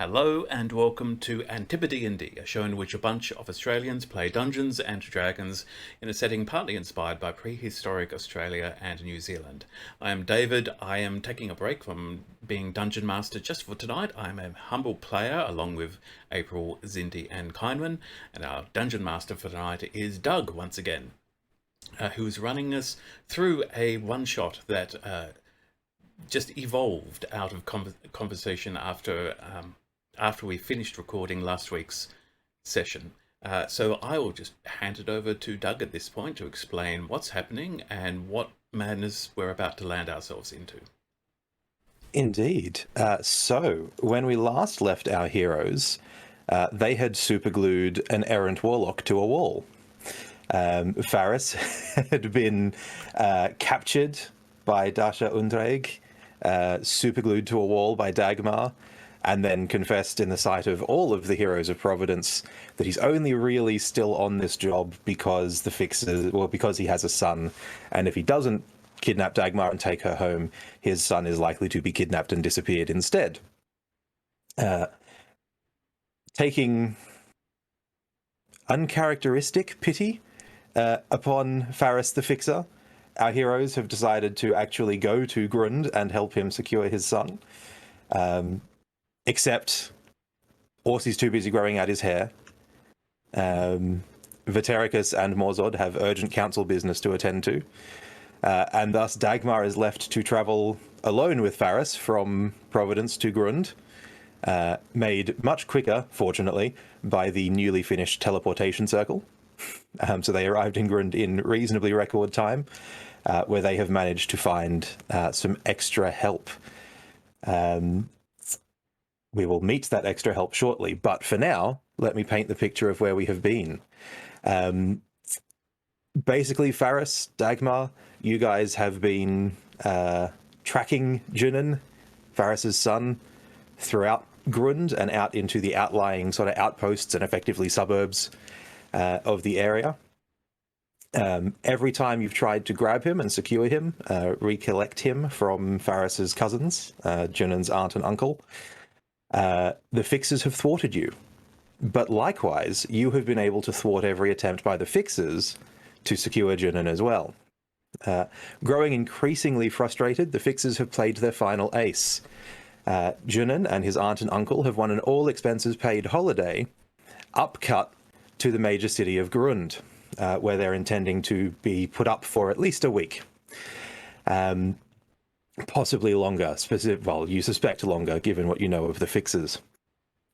Hello and welcome to AntipoDnD, a show in which a bunch of Australians play Dungeons and Dragons in a setting partly inspired by prehistoric Australia and New Zealand. I am David. I am taking a break from being Dungeon Master just for tonight. I am a humble player along with April, Zindy and Kindman, and our Dungeon Master for tonight is Doug once again, who's running us through a one-shot that just evolved out of conversation after we finished recording last week's session. So I will just hand it over to Doug at this point to explain what's happening and what madness we're about to land ourselves into. Indeed. So when we last left our heroes, they had superglued an errant warlock to a wall. Faris had been captured by Dasha Undreig, superglued to a wall by Dagmar, and then confessed in the sight of all of the heroes of Providence that he's only really still on this job because because he has a son, and if he doesn't kidnap Dagmar and take her home, his son is likely to be kidnapped and disappeared instead. Taking uncharacteristic pity upon Faris the Fixer, our heroes have decided to actually go to Grund and help him secure his son. Except Orsi's too busy growing out his hair. Vetericus and Morzod have urgent council business to attend to. And thus Dagmar is left to travel alone with Faris from Providence to Grund, made much quicker, fortunately, by the newly finished teleportation circle. So they arrived in Grund in reasonably record time, where they have managed to find some extra help. We will meet that extra help shortly, but for now, let me paint the picture of where we have been. Basically, Faris, Dagmar, you guys have been tracking Junin, Faris's son, throughout Grund and out into the outlying sort of outposts and effectively suburbs of the area. Every time you've tried to grab him and secure him, recollect him from Faris's cousins, Junin's aunt and uncle, the Fixers have thwarted you. But likewise, you have been able to thwart every attempt by the Fixers to secure Junin as well. Growing increasingly frustrated, the Fixers have played their final ace. Junin and his aunt and uncle have won an all-expenses-paid holiday upcut to the major city of Grund, where they're intending to be put up for at least a week. Possibly longer, well, you suspect longer, given what you know of the Fixers.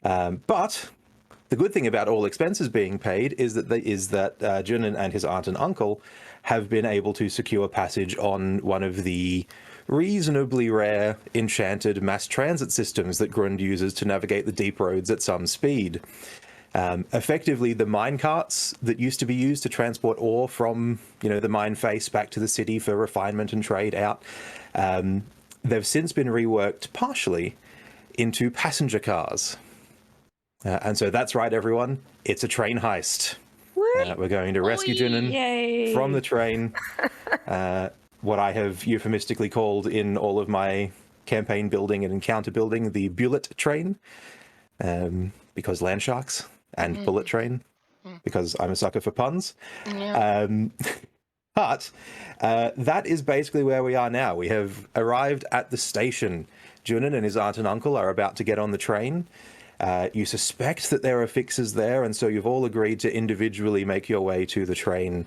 But the good thing about all expenses being paid is that Junin and his aunt and uncle have been able to secure passage on one of the reasonably rare enchanted mass transit systems that Grund uses to navigate the deep roads at some speed. Effectively, the mine carts that used to be used to transport ore from, the mine face back to the city for refinement and trade out, they've since been reworked partially into passenger cars. And so that's right, everyone. It's a train heist. We're going to rescue Junin from the train. What I have euphemistically called in all of my campaign building and encounter building the Bulette train, because land sharks, and bullet train, because I'm a sucker for puns. Yeah. But that is basically where we are now. We have arrived at the station. Junin and his aunt and uncle are about to get on the train. You suspect that there are Fixers there, and so you've all agreed to individually make your way to the train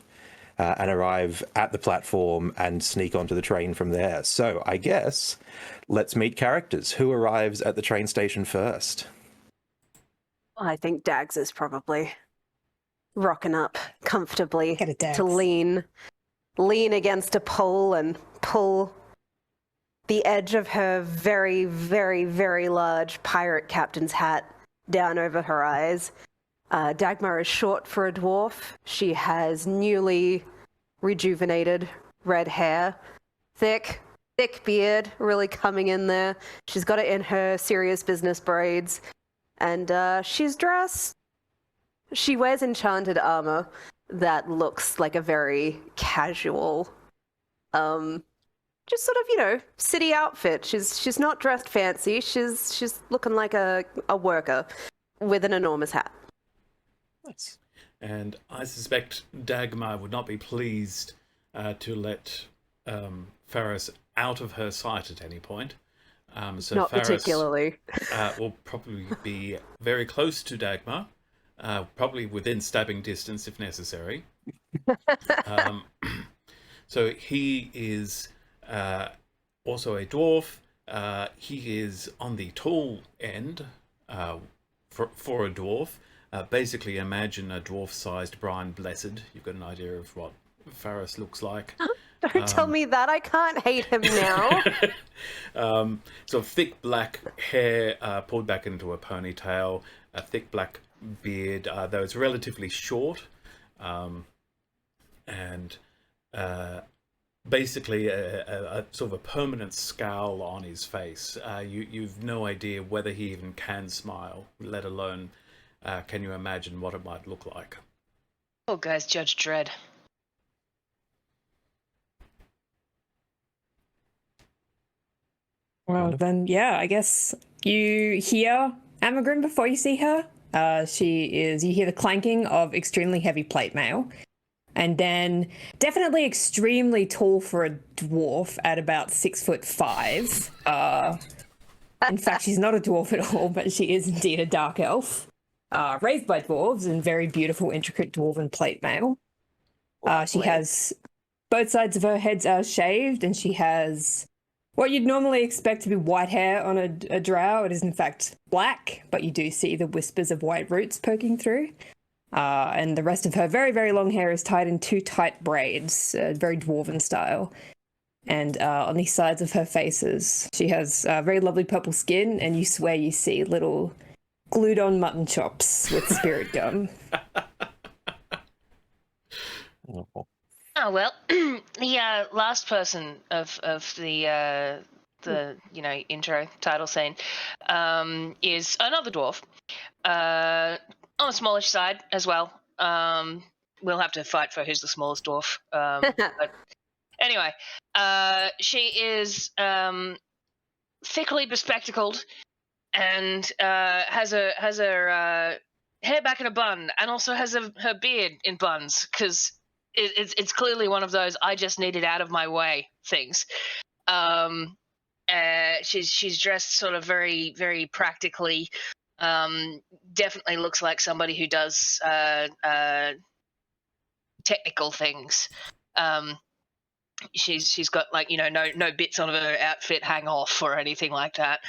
and arrive at the platform and sneak onto the train from there. So I guess let's meet characters. Who arrives at the train station first? I think Dags is probably rocking up comfortably to lean against a pole and pull the edge of her very, very, very large pirate captain's hat down over her eyes. Dagmar is short for a dwarf. She has newly rejuvenated red hair, thick beard, really coming in there. She's got it in her serious business braids. And she's dressed. She wears enchanted armor that looks like a very casual just sort of, city outfit. She's not dressed fancy. She's looking like a worker with an enormous hat. Nice. And I suspect Dagmar would not be pleased to let Ferris out of her sight at any point. So Not Ferris particularly. will probably be very close to Dagmar, probably within stabbing distance if necessary. So he is also a dwarf. He is on the tall end for a dwarf. Basically, imagine a dwarf-sized Brian Blessed. You've got an idea of what Ferris looks like. Don't tell me that. I can't hate him now. Sort of thick black hair pulled back into a ponytail, a thick black beard, though it's relatively short, and basically a sort of a permanent scowl on his face. You've no idea whether he even can smile, let alone can you imagine what it might look like. Oh, guys, Judge Dredd. Well, then, yeah, I guess you hear Amagrim before you see her. You hear the clanking of extremely heavy plate mail. And then definitely extremely tall for a dwarf at about 6'5". In fact, she's not a dwarf at all, but she is indeed a dark elf. Raised by dwarves and very beautiful, intricate dwarven plate mail. She has both sides of her heads are shaved, and she has what you'd normally expect to be white hair on a drow. It is in fact black, but you do see the whispers of white roots poking through. And the rest of her very, very long hair is tied in 2 tight braids, very dwarven style. And on the sides of her faces, she has very lovely purple skin, and you swear you see little glued-on mutton chops with spirit gum. Oh well, the last person of the intro title scene is another dwarf, on the smallish side as well. We'll have to fight for who's the smallest dwarf. But anyway, she is thickly bespectacled and has her hair back in a bun, and also has her beard in buns, because it's clearly one of those I just need it out of my way things. She's dressed sort of very, very practically. Definitely looks like somebody who does technical things. She's got no bits on her outfit hang off or anything like that.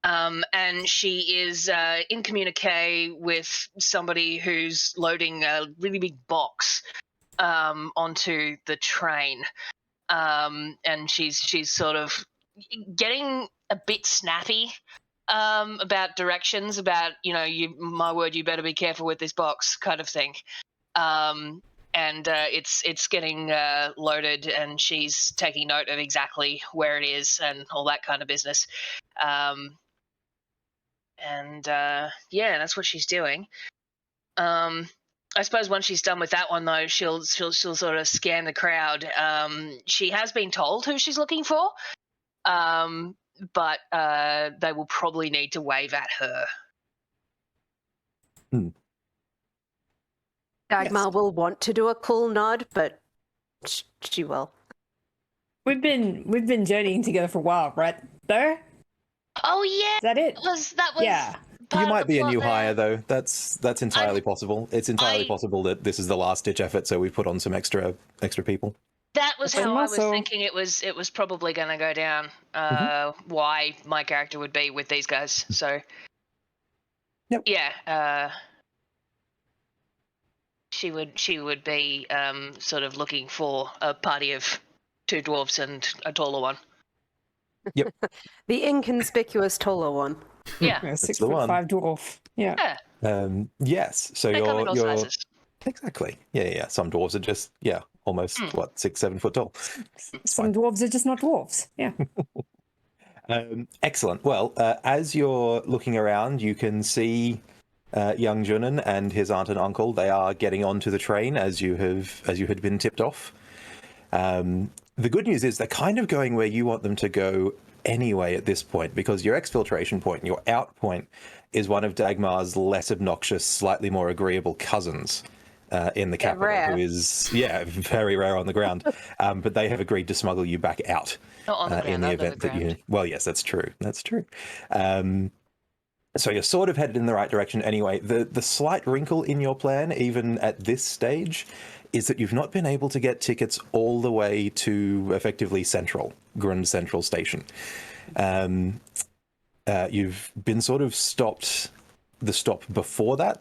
And she is in communique with somebody who's loading a really big box onto the train. And she's sort of getting a bit snappy about directions, about, my word, you better be careful with this box kind of thing. And it's getting loaded, and she's taking note of exactly where it is and all that kind of business. That's what she's doing. I suppose once she's done with that one, though, she'll sort of scan the crowd. She has been told who she's looking for, but they will probably need to wave at her. Dagmar will want to do a cool nod, but she will. We've been journeying together for a while, right? Though? Oh yeah. Is that it? That was yeah. You might be a new hire, there. though. That's entirely possible. It's entirely possible that this is the last-ditch effort, so we've put on some extra people. That was how I was muscle. thinking it was probably going to go down. Why my character would be with these guys. So. Yep. Yeah. She would be sort of looking for a party of 2 dwarves and a taller one. Yep. The inconspicuous taller one. Yeah. 6'5" dwarf. Yeah. Yes. So They come in all you're sizes. exactly. Yeah. Some dwarves are just almost 6-7 foot tall. Some dwarves are just not dwarves. Yeah. Excellent. Well, as you're looking around, you can see young Junin and his aunt and uncle. They are getting onto the train as you had been tipped off. the good news is they're kind of going where you want them to go anyway at this point, because your exfiltration point, your out point, is one of Dagmar's less obnoxious, slightly more agreeable cousins in the capital, rare. who is, very rare on the ground. But they have agreed to smuggle you back out Not on the ground, in the under event the that you... ground. Well, yes, that's true. That's true. So you're sort of headed in the right direction anyway. The slight wrinkle in your plan, even at this stage, is that you've not been able to get tickets all the way to effectively Grund Central Station. You've been sort of stopped the stop before that,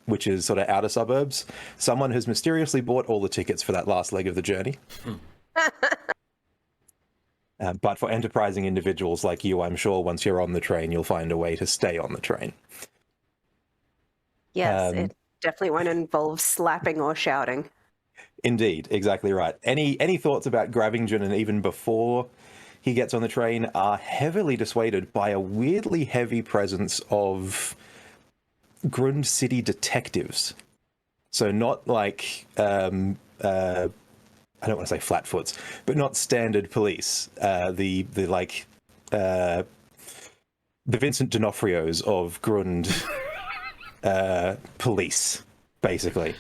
which is sort of outer suburbs. Someone has mysteriously bought all the tickets for that last leg of the journey. But for enterprising individuals like you, I'm sure once you're on the train, you'll find a way to stay on the train. Yes, it definitely won't involve slapping or shouting. Indeed, exactly right. Any thoughts about grabbing Junin even before he gets on the train are heavily dissuaded by a weirdly heavy presence of Grund City detectives. So not like, I don't want to say flatfoots, but not standard police. The Vincent D'Onofrios of Grund police, basically.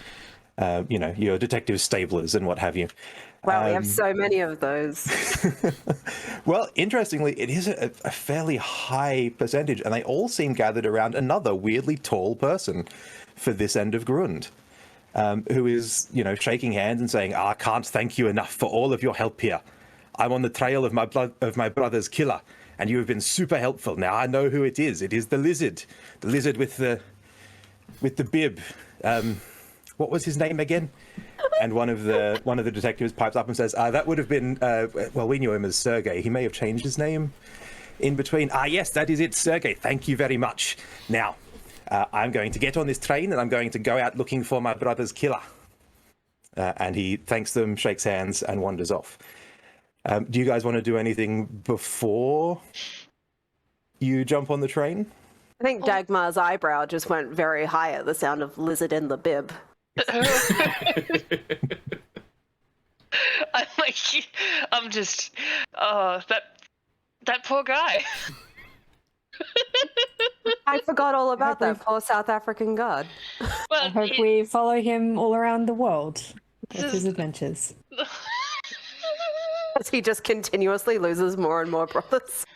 Your detective stablers and what have you. Wow, we have so many of those. Well, interestingly, it is a fairly high percentage, and they all seem gathered around another weirdly tall person for this end of Grund, who is, shaking hands and saying, "I can't thank you enough for all of your help here. I'm on the trail of my brother's killer, and you have been super helpful. Now I know who it is. It is the lizard with the bib. What was his name again?" And one of the detectives pipes up and says, "That would have been, we knew him as Sergei. He may have changed his name in between. Yes, that is it, Sergei. Thank you very much. Now, I'm going to get on this train and I'm going to go out looking for my brother's killer." And he thanks them, shakes hands, and wanders off. Do you guys want to do anything before you jump on the train? I think Dagmar's eyebrow just went very high at the sound of lizard in the bib. I'm just, that poor guy. I forgot all about that poor South African guard. Well, I hope we follow him all around the world with his adventures. As he just continuously loses more and more brothers.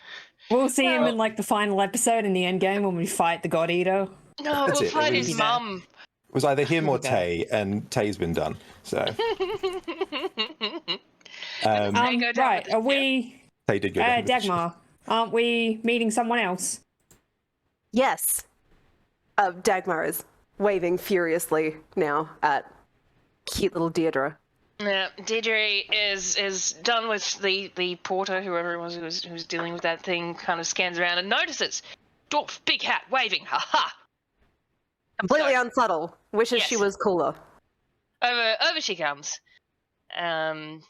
We'll see him in the final episode in the end game when we fight the God Eater. No, we'll fight his mum. It was either him or Tay, and Tay's been done. So, right? Are we? Tay did go down. Dagmar, aren't we meeting someone else? Yes. Dagmar is waving furiously now at cute little Deirdre. Yeah, Deirdre is done with the porter, whoever it was who was dealing with that thing, kind of scans around and notices dwarf, big hat, waving, ha-ha! Completely unsubtle. Wishes she was cooler. Over she comes. And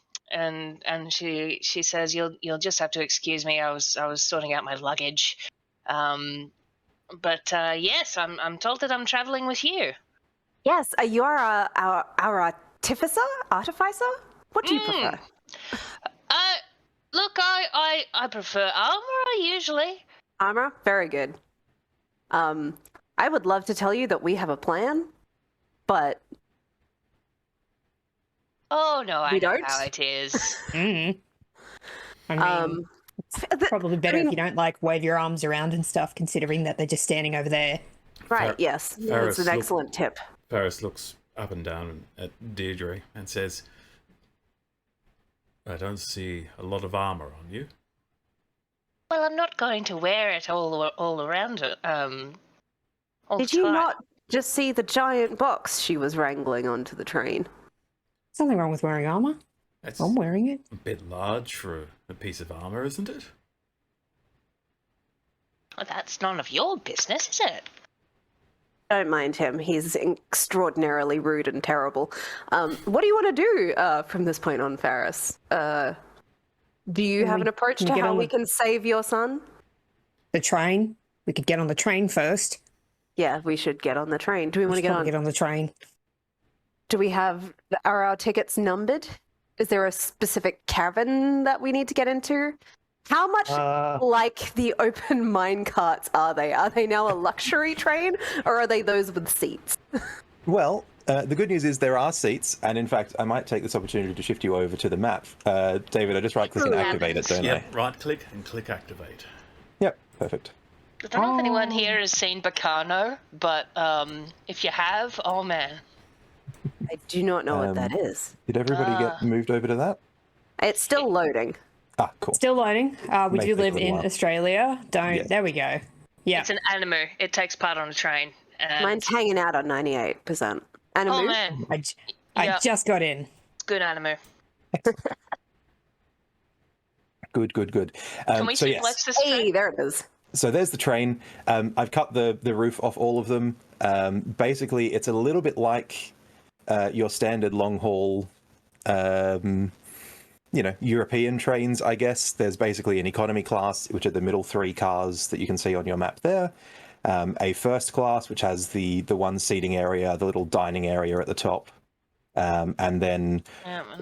she says, You'll just have to excuse me, I was sorting out my luggage. But yes, I'm told that I'm traveling with you. Yes, you are our artificer? What do you prefer? Look, I prefer armor usually. Armor? Very good. I would love to tell you that we have a plan, but oh no, I don't know how it is. I mean, it's probably better if you don't wave your arms around and stuff, considering that they're just standing over there. Right? Yes, that's an excellent tip. Ferris looks up and down at Deirdre and says, "I don't see a lot of armor on you." Well, I'm not going to wear it all around it. Did you not just see the giant box she was wrangling onto the train? Something wrong with wearing armor? I'm wearing it. A bit large for a piece of armor, isn't it? Well, that's none of your business, is it? Don't mind him. He's extraordinarily rude and terrible. What do you want to do from this point on, Ferris? Do you have an approach to how we can save your son? The train? We could get on the train first. Yeah, we should get on the train. Do we want to get on? Get on the train. Do we have... Are our tickets numbered? Is there a specific cabin that we need to get into? How much like the open mine carts are they? Are they now a luxury train, or are they those with seats? Well, the good news is there are seats, and in fact, I might take this opportunity to shift you over to the map. David, I just right-click and activate it, don't I? Yep, right-click and click activate. Yep, perfect. I don't know if anyone here has seen Bacano, but if you have, oh man. I do not know what that is. Did everybody get moved over to that? It's still loading. Ah, cool. Still loading. We May do take a live little in while. Australia. Don't. Yeah. There we go. Yeah. It's an animu. It takes part on a train. And Mine's hanging out on 98%. And a oh move? man, I just got in. it's good animu. Good. Can we so suplex yes. this train? Hey, there it is. So there's the train. I've cut the roof off all of them. Basically, it's a little bit like your standard long haul, European trains, I guess. There's basically an economy class, which are the middle 3 cars that you can see on your map there. A first class, which has the one seating area, the little dining area at the top. And then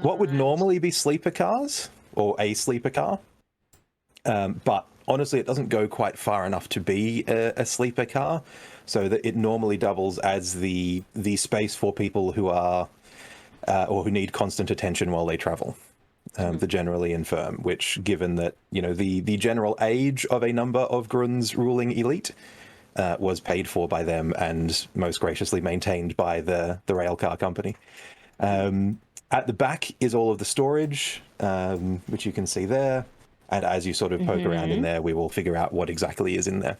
what would normally be sleeper cars, or a sleeper car. But honestly, it doesn't go quite far enough to be a sleeper car, so that it normally doubles as the space for people who are or who need constant attention while they travel. The generally infirm, which, given that the general age of a number of Grun's ruling elite was paid for by them and most graciously maintained by the railcar company. At the back is all of the storage, which you can see there. And as you sort of poke around in there, we will figure out what exactly is in there.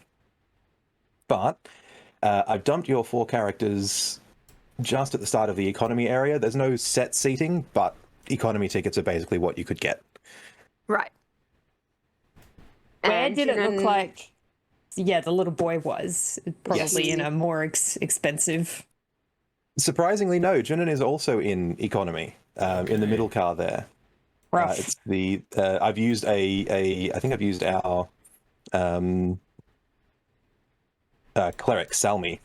But I've dumped your 4 characters just at the start of the economy area. There's no set seating, but economy tickets are basically what you could get. Right. Where And did it look Junon- like? Yeah, the little boy was probably Yes. in a more expensive. Surprisingly, no. Junon is also in economy, in the middle car there. Rough. It's the I've used I think I've used our cleric Salmi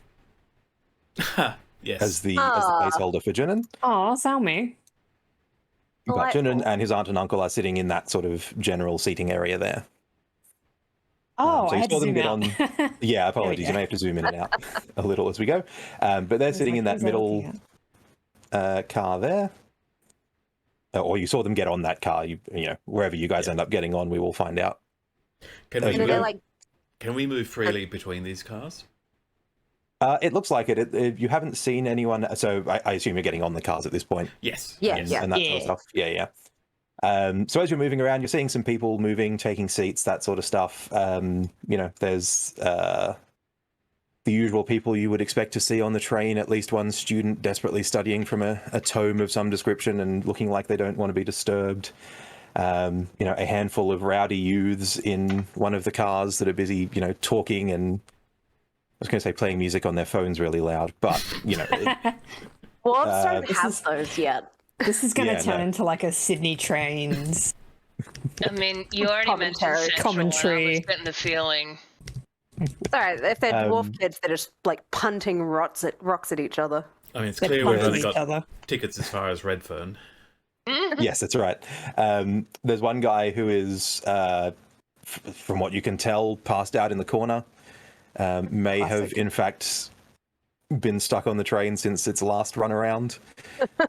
Yes. as the placeholder for Junon. Oh, Salmi. But Junon Delightful. and his aunt and uncle are sitting in that sort of general seating area there. Oh, so I you had saw to them zoom get out. on. Yeah, apologies. You may have to zoom in and out a little as we go. But they're sitting in that middle car there. Or you saw them get on that car. You know, wherever you guys end up getting on, we will find out. Can And we, And they're move, like, can we move freely between these cars? It looks like it. You haven't seen anyone, so I assume you're getting on the cars at this point. Yes. Yeah, yes. yeah. And that sort of stuff. Yeah. So as you're moving around, you're seeing some people moving, taking seats, that sort of stuff. There's the usual people you would expect to see on the train, at least one student desperately studying from a tome of some description and looking like they don't want to be disturbed. A handful of rowdy youths in one of the cars that are busy, talking and I was going to say playing music on their phones really loud, but, dwarves don't this have is- those yet. This is going to Yeah, turn no. into like a Sydney Trains. I mean, you already mentioned Central, and I Commentary. was getting the feeling. It's all right. If they're dwarf Um, kids, they're just like punting rocks at each other. I mean, it's They're clear we've punching only each got other. tickets as far as Redfern. Yes, that's right. There's one guy who is, from what you can tell, passed out in the corner. May have, Classic. in fact, been stuck on the train since its last run around.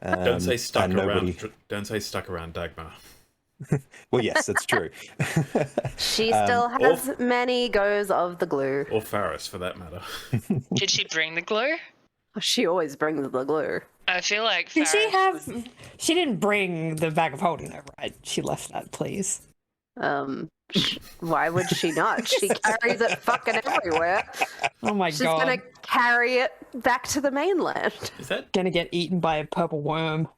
Don't say stuck and nobody- around. Don't say stuck around Dagmar. Well, yes, that's true. She still has many goes of the glue. Or Faris, for that matter. Did she bring the glue? She always brings the glue. I feel like. Did she Farris have? She didn't bring the bag of holding, though, right? She left that, please. Why would she not? She carries it fucking everywhere. Oh my She's god! gonna carry it back to the mainland. Is that... Gonna get eaten by a purple worm.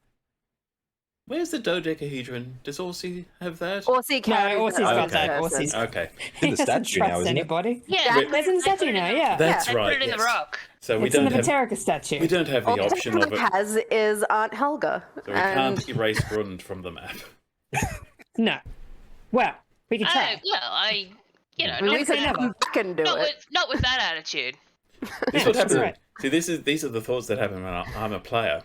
Where's the dodecahedron? Does Orsi have that? Orsi carries Orsi's it got as a that. person. Orsi's Okay. In the doesn't statue now, trust isn't it? anybody. Yeah, There's in the statue now. Yeah, That's I right. put it in yes. the rock. So we it's in don't the have... Vaterica statue. We don't have the All it option of definitely it. has is Aunt Helga. So we and can't erase Grund from the map. No. Well, we can Oh, try. well, we not could say never. come back and do not it. with, not with that attitude. This would That's happen. right. See, these are the thoughts that happen when I'm a player.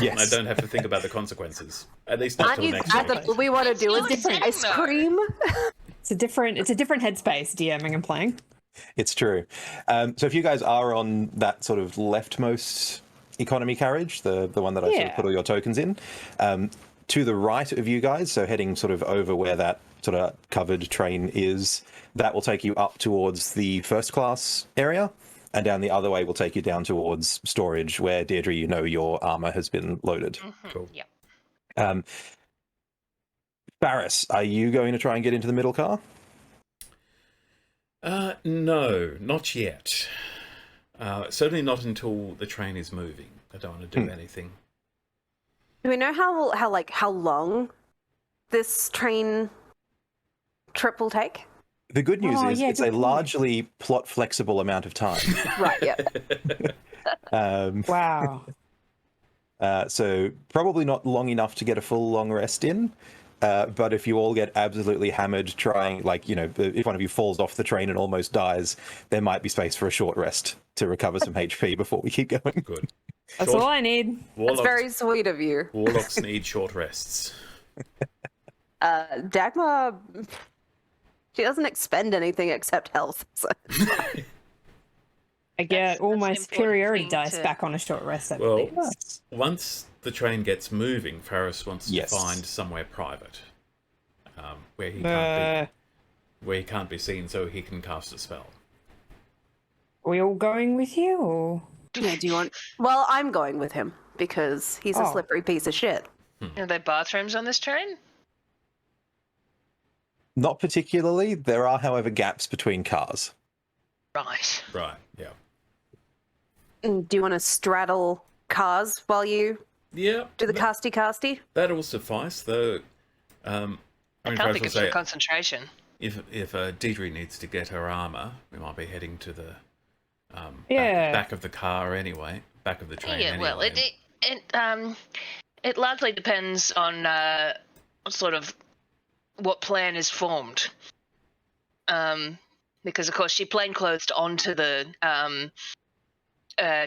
Yes. I don't have to think about the consequences. At least not till next That's week. what we want to do is Different, ice though. cream. It's a different headspace, DMing and playing. It's true. So if you guys are on that sort of leftmost economy carriage, the one that I sort of put all your tokens in, to the right of you guys, so heading sort of over where that sort of covered train is, that will take you up towards the first class area, and down the other way will take you down towards storage, where, Deirdre, you know your armor has been loaded. Mm-hmm. Cool. Yep. Barris, are you going to try and get into the middle car? No, not yet. Certainly not until the train is moving. I don't want to do anything. Do we know how long this train trip will take? The good news is it's a good point. largely plot flexible amount of time. Right. Yeah. Wow. So probably not long enough to get a full long rest in. But if you all get absolutely hammered trying, like, you know, if one of you falls off the train and almost dies, there might be space for a short rest to recover some HP before we keep going. Good. That's all I need. That's very sweet of you. Warlocks need short rests. Dagmar, she doesn't expend anything except health. So. I get all That's my an important superiority thing dice to- back on a short rest, I Well, believe. once the train gets moving, Ferris wants to Yes. find somewhere private, where he can't be seen, so he can cast a spell. Are we all going with you, or...? Yeah, do you want? Well, I'm going with him because he's a Oh. slippery piece of shit. Are there bathrooms on this train? Not particularly. There are, however, gaps between cars. Right. Right. Yeah. Do you want to straddle cars while you Yeah. do the casty? That'll suffice, though. I I mean, can't Ferris think will it's say, for concentration. if Deidre needs to get her armor, we might be heading to the Yeah. back of the car anyway, back of the train Yeah, anyway. well, it largely depends on sort of what plan is formed. Because of course she plainclothed onto the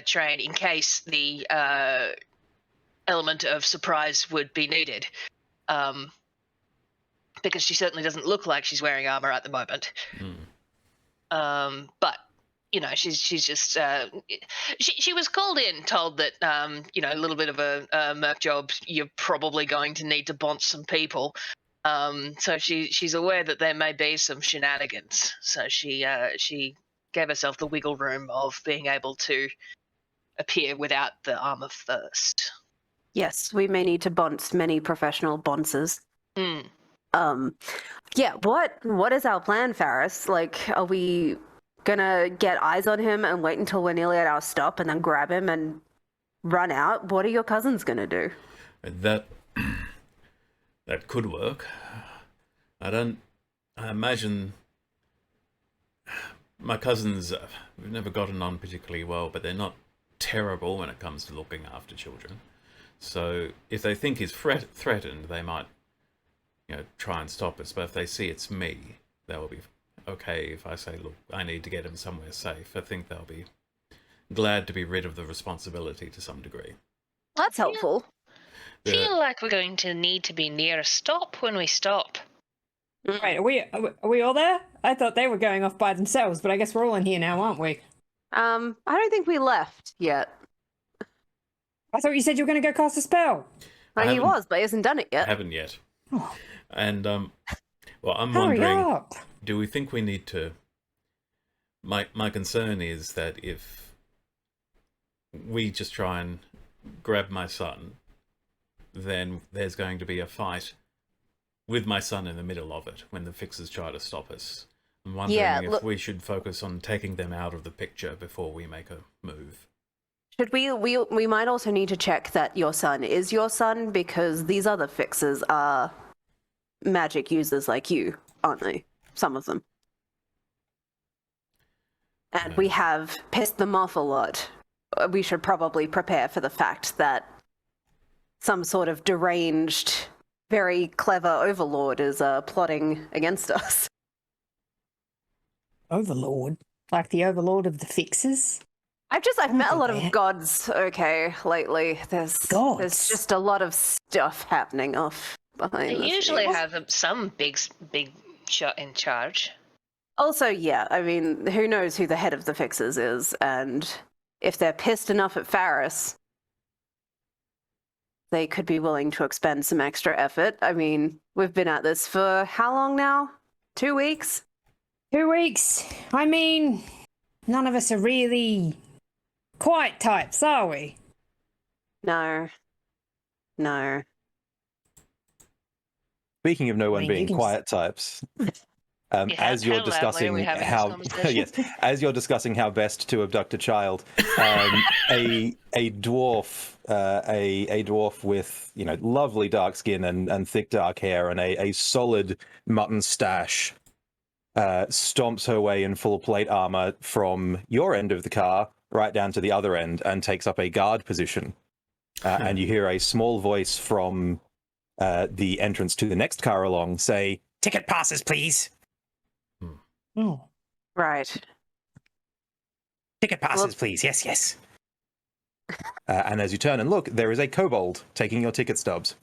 train in case the element of surprise would be needed. Because she certainly doesn't look like she's wearing armor at the moment. But you know, she's just she was called in, told that you know, a little bit of a merc job. You're probably going to need to bonch some people. So she's aware that there may be some shenanigans. So she gave herself the wiggle room of being able to appear without the armor first. Yes, we may need to bonce many professional bonces. Mm. Yeah. What is our plan, Ferris? Like, are we gonna get eyes on him and wait until we're nearly at our stop and then grab him and run out? What are your cousins gonna do? That could work. I imagine my cousins, we've never gotten on particularly well, but they're not terrible when it comes to looking after children. So if they think he's threatened, they might, you know, try and stop us. But if they see it's me, they'll be okay if I say, look, I need to get him somewhere safe. I think they'll be glad to be rid of the responsibility to some degree. That's helpful. Feel like we're going to need to be near a stop when we stop. Right, are we all there? I thought they were going off by themselves, but I guess we're all in here now, aren't we? I don't think we left yet. I thought you said you were going to go cast a spell. He haven't- was, but he hasn't done it I yet. haven't yet. Oh. And, well, I'm Hurry wondering, up. do we think we need to... My concern is that if we just try and grab my son, then there's going to be a fight with my son in the middle of it when the fixers try to stop us. I'm wondering if we should focus on taking them out of the picture before we make a move. Should we might also need to check that your son is your son, because these other fixers are magic users like you, aren't they? Some of them. And we have pissed them off a lot. We should probably prepare for the fact that some sort of deranged, very clever overlord is plotting against us. Overlord? Like the overlord of the fixers? I've met a lot of gods, okay, lately. There's just a lot of stuff happening off behind They the usually scenes. have some big shot in charge. Also, yeah, I mean, who knows who the head of the Fixers is, and if they're pissed enough at Faris, they could be willing to expend some extra effort. I mean, we've been at this for how long now? 2 weeks? 2 weeks. I mean, none of us are really quiet types, are we? No. Speaking of no one mean, being you can quiet types, Yeah, as you're how loudly are we discussing having this how conversation? yes, as you're discussing how best to abduct a child, a dwarf, a dwarf with lovely dark skin and thick dark hair and a solid mutton stash, stomps her way in full plate armor from your end of the car right down to the other end and takes up a guard position. And you hear a small voice from the entrance to the next car along say, "Ticket passes, please." Oh. Right. Ticket passes, please. Yes, yes. And as you turn and look, there is a kobold taking your ticket stubs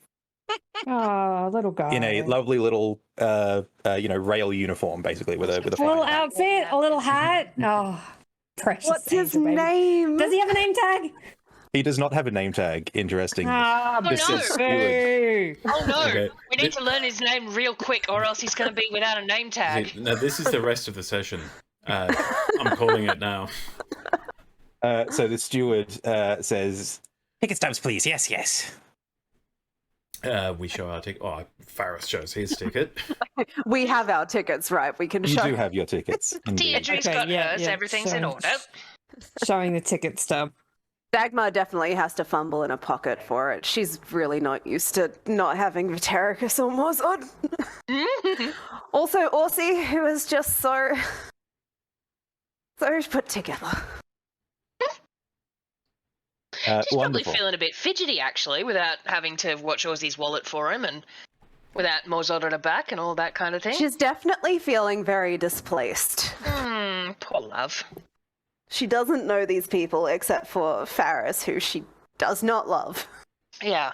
Oh, little guy. in a lovely little, rail uniform, basically, with a little fine hat. outfit, a little hat. Oh, precious. What's his angel, baby. name? Does he have a name tag? He does not have a name tag, interestingly. Ah, Oh, This no. is steward. Oh no! Okay. We need to learn his name real quick, or else he's going to be without a name tag. No, this is the rest of the session. I'm calling it now. So the steward says, "Ticket stubs, please. Yes, yes." We show our ticket. Oh, Faris shows his ticket. We have our tickets, right? We can You show. do have your tickets. indeed. Deirdre's Okay, got yeah, hers. yeah, Everything's in so- order. Showing the ticket stub. Dagmar definitely has to fumble in a pocket for it. She's really not used to not having Vitericus or Morzod. Also, Orsi, who is just so put together. He's probably Wonderful. feeling a bit fidgety, actually, without having to watch Ozzy's wallet for him and without Morzod at her back and all that kind of thing. She's definitely feeling very displaced. Poor love. She doesn't know these people except for Faris, who she does not love. Yeah.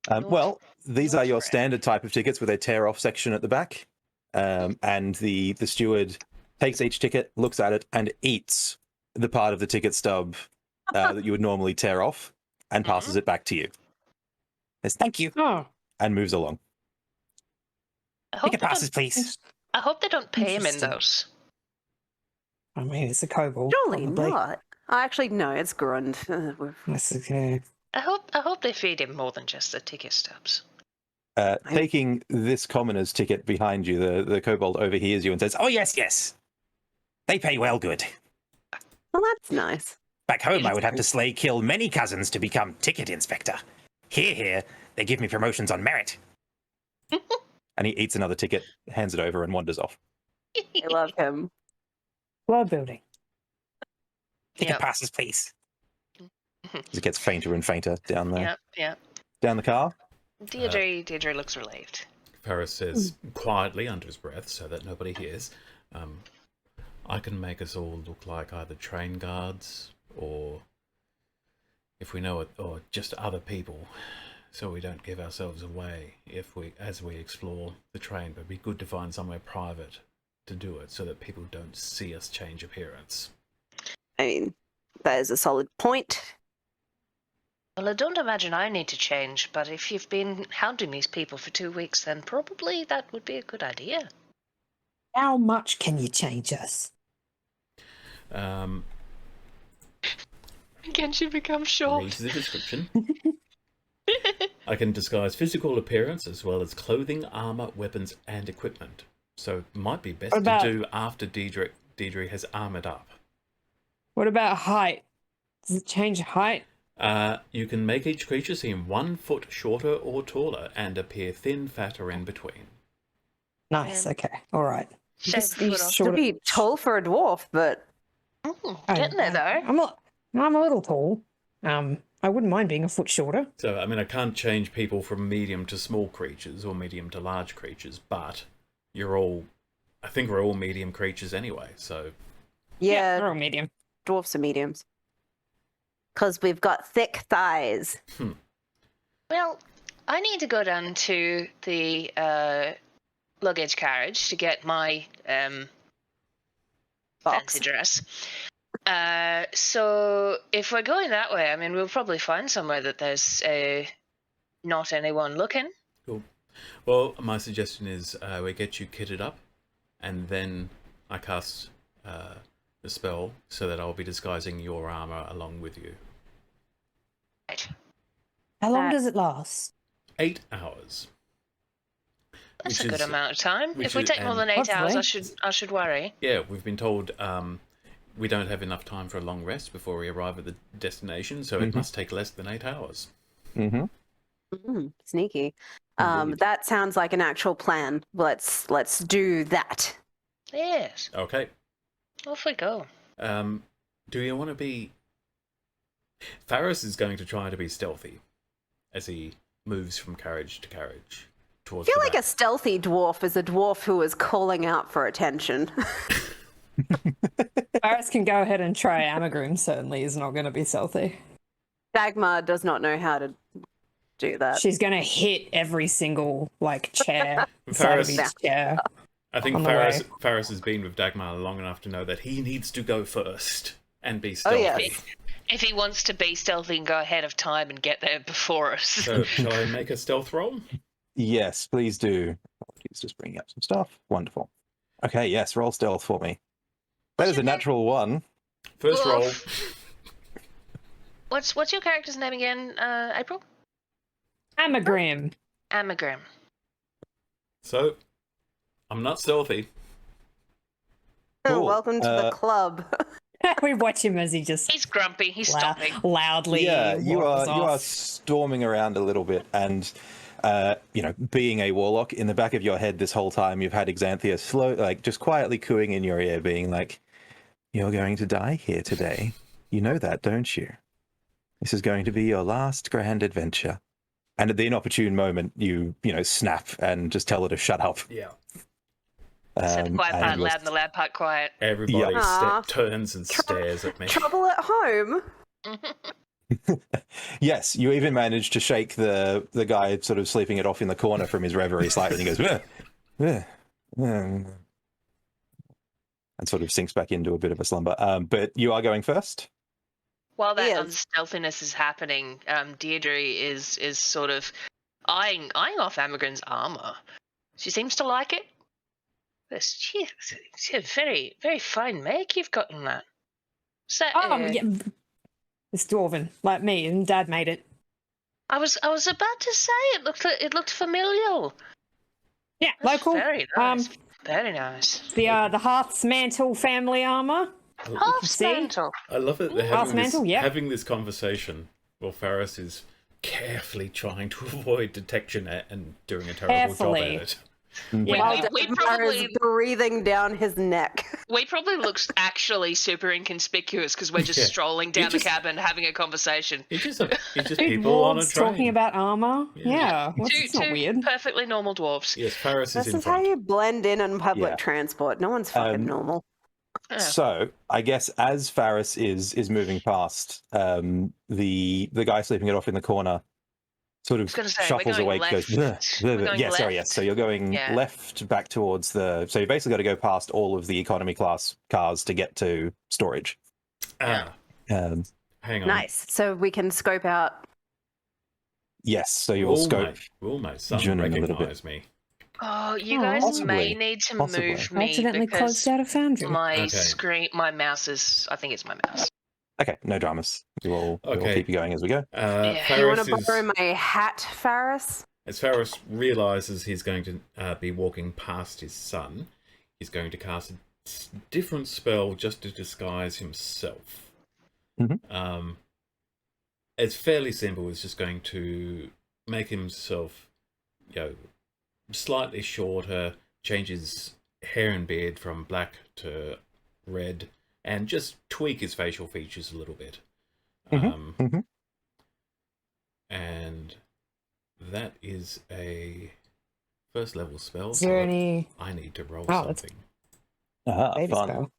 Well, these are your friend. standard type of tickets with a tear-off section at the back. And the steward takes each ticket, looks at it, and eats the part of the ticket stub that you would normally tear off and passes it back to you. Says, "Thank you," Oh, and moves along. I hope, Ticket they passes, don't, please. I hope they don't pay him in Interesting. those. I mean, it's a kobold. Surely probably. not. Actually, no, it's Grund. That's okay. I hope they feed him more than just the ticket stubs. Taking this commoner's ticket behind you, the kobold overhears you and says, "Oh, yes, yes. They pay well good. Well, that's nice. Back home, I would have to kill many cousins to become ticket inspector. Here, they give me promotions on merit." And he eats another ticket, hands it over, and wanders off. I love him. World building. Ticket Yep. passes, please. As it gets fainter and fainter down Yeah. down the car. Deirdre looks relieved. Faris says quietly under his breath so that nobody hears, I can make us all look like either train guards or, if we know it, or just other people, so we don't give ourselves away as we explore the train. But it'd be good to find somewhere private to do it so that people don't see us change appearance. I mean, that is a solid point. Well, I don't imagine I need to change, but if you've been hounding these people for 2 weeks, then probably that would be a good idea. How much can you change us? Can she become Read short? the description. I can disguise physical appearance as well as clothing, armor, weapons, and equipment. So it might be best to do after Deirdre has armored up. What about height? Does it change height? You can make each creature seem 1 foot shorter or taller and appear thin, fat, or in between. Nice. Okay. All right. Shave Just a foot use off. To shorter- be tall for a dwarf, but Getting there, though. I'm a little tall. I wouldn't mind being a foot shorter. So, I mean, I can't change people from medium to small creatures or medium to large creatures, but I think we're all medium creatures anyway, so... We're yeah, all medium. Dwarfs are mediums. Because we've got thick thighs. Well, I need to go down to the luggage carriage to get my Box. fancy dress. So if we're going that way, I mean, we'll probably find somewhere that there's not anyone looking. Cool. Well, my suggestion is we get you kitted up, and then I cast the spell so that I'll be disguising your armor along with you. Right. How long does it last? 8 hours. That's a good amount of time. If we take more than 8 hours, I should worry. Yeah, we've been told we don't have enough time for a long rest before we arrive at the destination, so it must take less than 8 hours. Sneaky. That sounds like an actual plan. Let's do that. Yes. Okay. Off we go. Do you want to be... Faris is going to try to be stealthy as he moves from carriage to carriage towards I feel like a stealthy dwarf is a dwarf who is calling out for attention. Faris can go ahead and try. Amagrim certainly is not going to be stealthy. Dagmar does not know how to do that. She's going to hit every single chair. Faris, chair. I think Faris has been with Dagmar long enough to know that he needs to go first and be stealthy. Oh, yes. If he wants to be stealthy and go ahead of time and get there before us. So, shall I make a stealth roll? Yes, please do. He's just bringing up some stuff. Wonderful. Okay, yes, roll stealth for me. That is a natural 1. First roll. What's your character's name again, April? Amagrim. Amagrim. So, I'm not stealthy. Cool. Welcome to the club. We watch him as he just... He's grumpy. He's stopping. Loudly. Yeah, you walks are off. storming around a little bit, and being a warlock, in the back of your head this whole time, you've had Xanthia just quietly cooing in your ear, being like, "You're going to die here today. You know that, don't you? This is going to be your last grand adventure." And at the inopportune moment, you snap and just tell her to shut up. Yeah. Said the quiet part loud and the loud part quiet. Everybody turns and stares at me. Trouble at home? Yes, you even managed to shake the guy sort of sleeping it off in the corner from his reverie slightly, and he goes, and sort of sinks back into a bit of a slumber. But you are going first? While that unstealthiness is happening, Deirdre is sort of eyeing off Amagrim's armor. She seems to like it. She a very, very fine make you've got in that. So, yeah. It's dwarven, like me, and Dad made it. I was about to say it looked familial. Yeah, local. Very nice. Very nice. The Hearth's Mantle family armor. Hearth's Mantle. I love it. They're Mantle, having this converssion while Faris is carefully trying to avoid detection and doing a terrible job at it. Yeah. We probably breathing down his neck. We probably looked actually super inconspicuous because we're just strolling down the cabin having a conversation. It's just people on a train talking about armor. Yeah, it's not weird. Perfectly normal dwarves. Yes, Faris is in This is front. how you blend in public transport. No one's fucking normal. So I guess as Faris is moving past, the guy sleeping it off in the corner sort of shuffles awake, goes, so you're going left back towards so you basically got to go past all of the economy class cars to get to storage. Hang on. Nice. So we can scope out. Yes, so you'll scope. Will my son recognize me? Oh, you guys may need to move me accidentally closed out a foundry. My screen, my mouse is. I think it's my mouse. Okay, no dramas. We'll keep you going as we go. You want to borrow my hat, Faris? As Faris realizes he's going to be walking past his son, he's going to cast a different spell just to disguise himself. Mm-hmm. It's fairly simple. It's just going to make himself, slightly shorter, change his hair and beard from black to red, and just tweak his facial features a little bit. And that is a first level spell. Is there any... I need to roll Oh, something. Fun. Spell.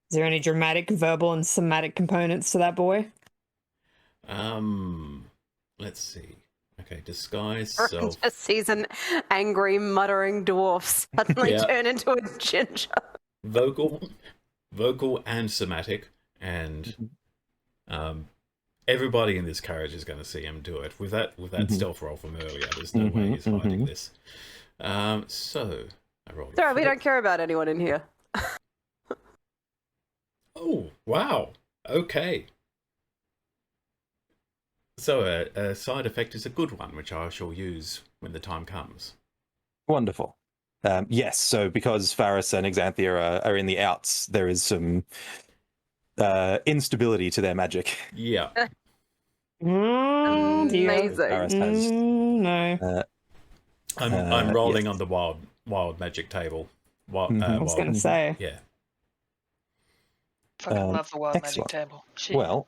Is there any dramatic, verbal, and somatic components to that boy? Let's see. Okay, disguise Or self. just sees an angry, muttering dwarf suddenly Yeah. turn into a ginger. Vocal and somatic, and everybody in this carriage is going to see him do it with that stealth roll from earlier. There's no way he's hiding this. So I rolled. Sorry, we don't care about anyone in here. Oh wow! Okay. So a side effect is a good one, which I shall use when the time comes. Wonderful. Yes, so because Faris and Xanthia are in the outs, there is some instability to their magic. Yeah. Amazing. Faris has, No. I'm rolling yes. on the wild magic table. I was going to say. Yeah. Fucking love the wild excellent. magic table. Shit. Well,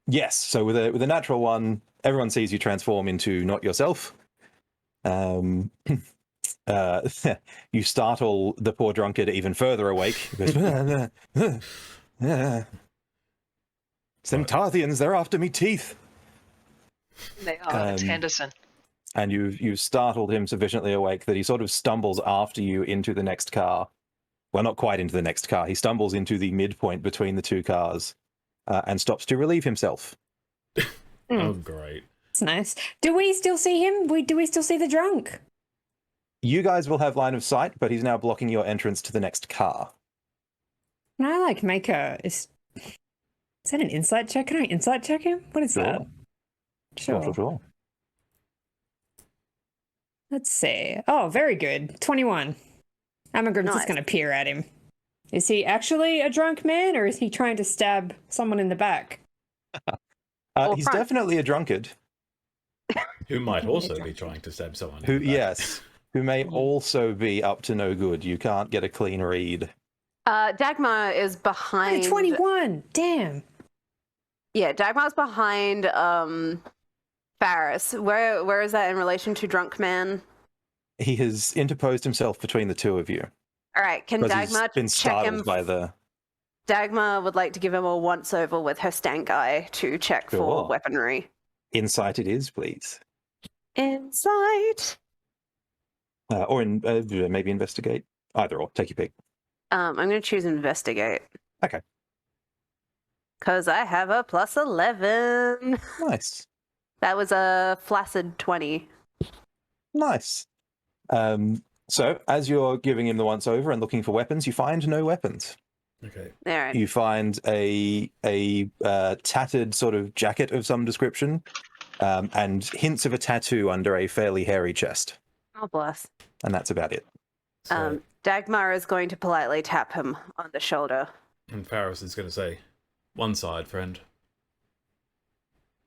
yes, so with a natural one, everyone sees you transform into not yourself. You startle the poor drunkard even further awake. He goes, it's them Tarthians, they're after me teeth. They are. It's Henderson. And you've startled him sufficiently awake that he sort of stumbles after you into the next car. Well, not quite into the next car. He stumbles into the midpoint between the two cars and stops to relieve himself. Oh, great. That's nice. Do we still see him? Do we still see the drunk? You guys will have line of sight, but he's now blocking your entrance to the next car. Can I make a... Is that an insight check? Can I insight check him? What is that? Sure. Let's see. Oh, very good. 21. Amagrim's just going to peer at him. Is he actually a drunk man, or is he trying to stab someone in the back? He's definitely a drunkard. Who might also be trying to stab someone. Yes. Who may also be up to no good. You can't get a clean read. Dagmar is behind. 21. Damn. Yeah, Dagmar's behind Faris. Where is that in relation to Drunk Man? He has interposed himself between the two of you. All right, can Because Dagmar he's been check him? startled by the... Dagmar would like to give him a once-over with her stank eye to check for Sure. weaponry. Insight it is, please. Insight. Or maybe investigate. Either or. Take your pick. I'm going to choose investigate. Okay. Because I have a plus 11. Nice. That was a flaccid 20. Nice. So, as you're giving him the once-over and looking for weapons, you find no weapons. Okay. All right. You find a tattered sort of jacket of some description, and hints of a tattoo under a fairly hairy chest. Oh, bless. And that's about it. So, Dagmar is going to politely tap him on the shoulder. and Faris is going to say, "One side, friend."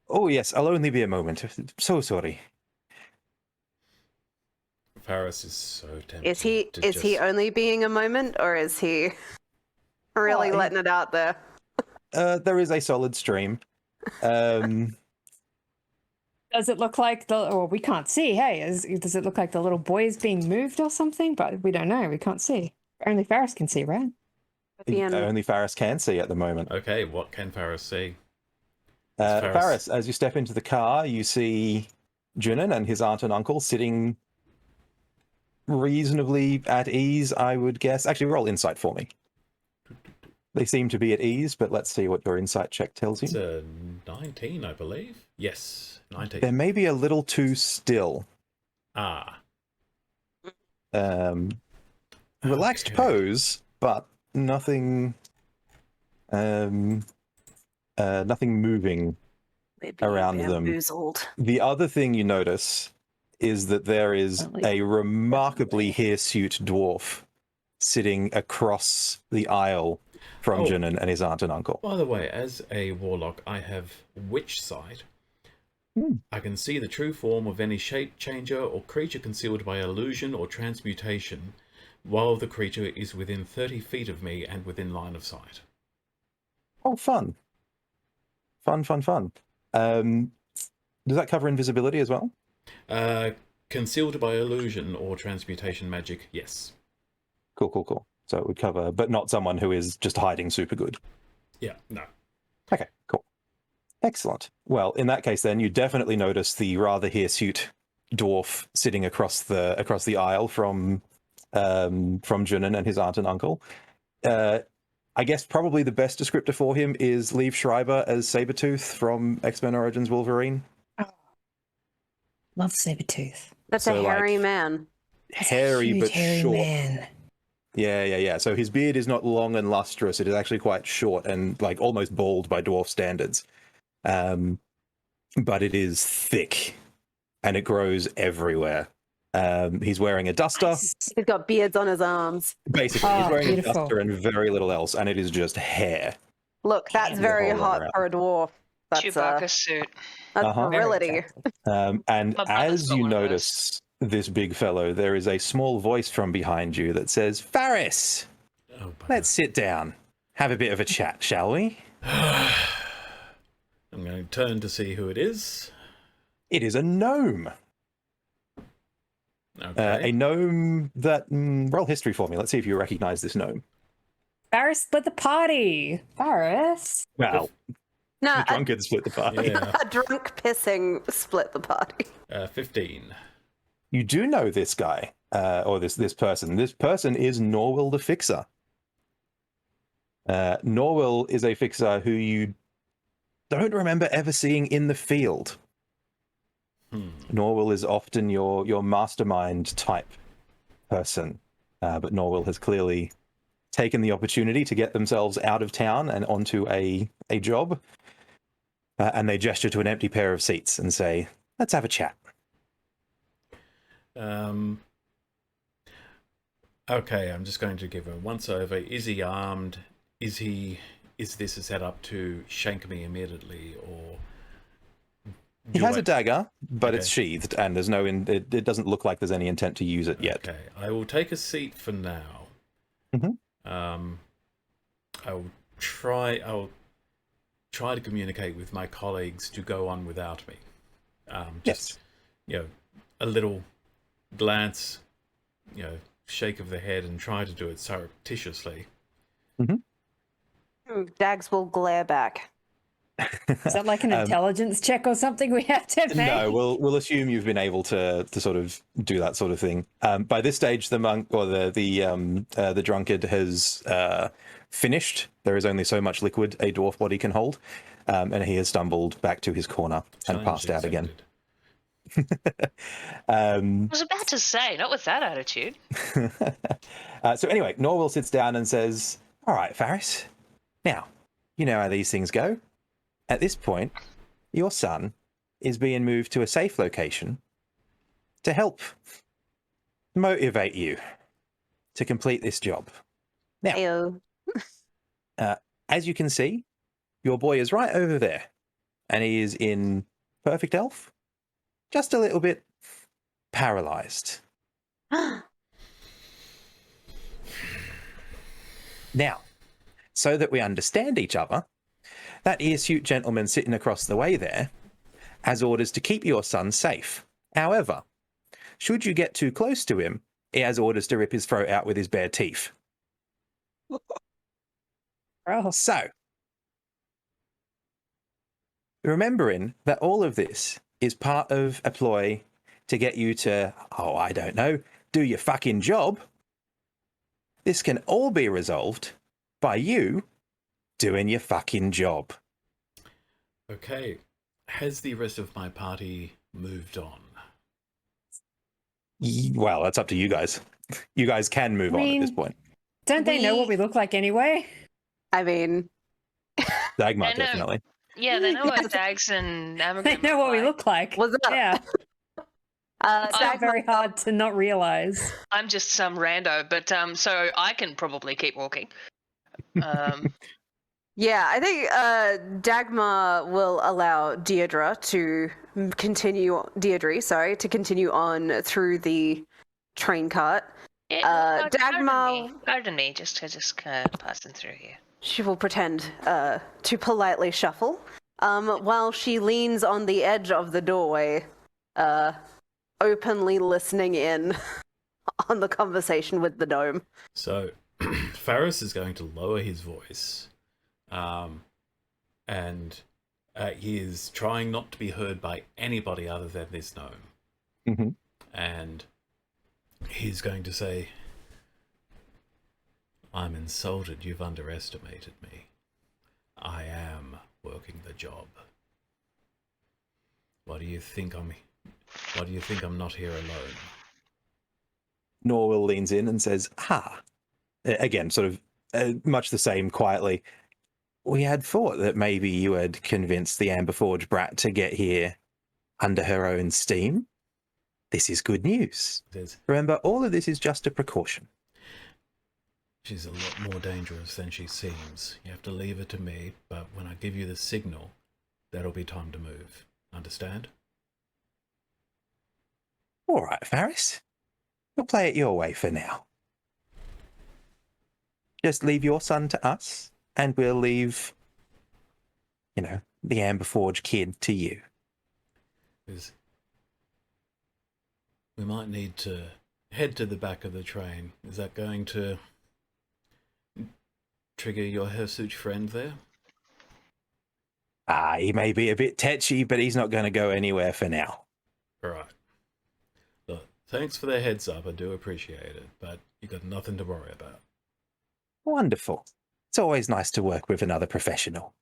Oh, yes, I'll only be a moment. So sorry. Faris is so tempted. Is he to he only being a moment, or is he really letting it out there? There is a solid stream. Does it look like we can't see, hey, does it look like the little boy is being moved or something? But we don't know, we can't see. Only Faris can see, right? Only Faris can see at the moment. Okay, what can Faris see? Faris, as you step into the car, you see Junin and his aunt and uncle sitting reasonably at ease, I would guess. Actually, roll insight for me. They seem to be at ease, but let's see what your insight check tells you. It's a 19, I believe. Yes, 19. They're maybe a little too still. Ah. Relaxed Okay. pose, but nothing nothing moving Maybe around them. bamboozled. The other thing you notice is that there is a remarkably hirsute dwarf sitting across the aisle from Junin and his aunt and uncle. By the way, as a warlock, I have witch sight. I can see the true form of any shape changer or creature concealed by illusion or transmutation, while the creature is within 30 feet of me and within line of sight. Oh, fun. Fun. Does that cover invisibility as well? Concealed by illusion or transmutation magic, yes. Cool. So it would cover, but not someone who is just hiding super good. Yeah, no. Okay, cool. Excellent. Well, in that case, then you definitely notice the rather hirsute dwarf sitting across the aisle from Junin and his aunt and uncle. I guess probably the best descriptor for him is Liev Schreiber as Sabretooth from X-Men Origins Wolverine. Oh, love Sabretooth. That's So, a hairy like, man. Hairy but hairy short. man. Yeah. So his beard is not long and lustrous. It is actually quite short and like almost bald by dwarf standards. But it is thick and it grows everywhere. He's wearing a duster. He's got beards on his arms. Basically, he's wearing beautiful. a duster and very little else, and it is just hair. Look, that's The very whole hot around. for a dwarf. That's Chewbacca suit. that's virility. And My brother's as got you one of those. notice this big fellow, there is a small voice from behind you that says, "Faris, Oh, bugger. let's sit down. Have a bit of a chat, shall we?" I'm going to turn to see who it is. It is a gnome. Okay. A gnome that... roll history for me. Let's see if you recognize this gnome. Varys split the party. Varys. Well, No, the drunkard split the party. Yeah. a drunk pissing split the party. 15. You do know this guy, or this person. This person is Norwell the Fixer. Norwell is a fixer who you don't remember ever seeing in the field. Norwell is often your mastermind type person, but Norwell has clearly taken the opportunity to get themselves out of town and onto a job, and they gesture to an empty pair of seats and say, "Let's have a chat." Okay, I'm just going to give a once over. Is he armed? Is this a setup to shank me immediately, or He has a dagger, but Okay. it's sheathed, and there's no. It doesn't look like there's any intent to use it yet. Okay, I will take a seat for now. Mhm. I'll try to communicate with my colleagues to go on without me. Just, a little glance, shake of the head, and try to do it surreptitiously. Dags will glare back. Is that like an intelligence check or something we have to make? No, we'll assume you've been able to sort of do that sort of thing. By this stage, the monk or the drunkard has finished. There is only so much liquid a dwarf body can hold, and he has stumbled back to his corner and Challenge passed out again. accepted. I was about to say, not with that attitude. So anyway, Norwell sits down and says, "All right, Faris. Now, you know how these things go. At this point, your son is being moved to a safe location to help motivate you to complete this job. Now, Ew. as you can see, your boy is right over there, and he is in perfect health, just a little bit paralyzed. Now, so that we understand each other, that hirsute gentleman sitting across the way there has orders to keep your son safe. However, should you get too close to him, he has orders to rip his throat out with his bare teeth. Oh, So, remembering that all of this is part of a ploy to get you to, I don't know, do your fucking job, this can all be resolved by you doing your fucking job. Okay, has the rest of my party moved on? Well, that's up to you guys. You guys can move on at this point. don't they know what we look like anyway? I mean, Dagmar, I know. definitely. Yeah, they know what Dags and They Amagrim know what we like. look like. what's up? Yeah, it's not Dagmar- very hard to not realize. I'm just some rando, but so I can probably keep walking. Yeah, I think Dagmar will allow Deirdre to continue on through the train cart. Yeah, Dagmar, pardon me, just passing through here. she will pretend to politely shuffle, while she leans on the edge of the doorway, openly listening in on the conversation with the gnome. So, Faris is going to lower his voice, and he is trying not to be heard by anybody other than this gnome. Mm-hmm. And he's going to say, I'm insulted you've underestimated me. I am working the job. Why do you think I'm not here alone? Norwell leans in and says, again, sort of much the same quietly. We had thought that maybe you had convinced the Amberforge brat to get here under her own steam. This is good news. Remember, all of this is just a precaution. She's a lot more dangerous than she seems. You have to leave her to me, but when I give you the signal, there'll be time to move. Understand? All right, Faris. We'll play it your way for now. Just leave your son to us, and we'll leave, the Amberforge kid to you. We might need to head to the back of the train. Is that going to trigger your hirsute friend there? He may be a bit tetchy, but he's not going to go anywhere for now. All right. Look, thanks for the heads up. I do appreciate it, but you got nothing to worry about. Wonderful. It's always nice to work with another professional.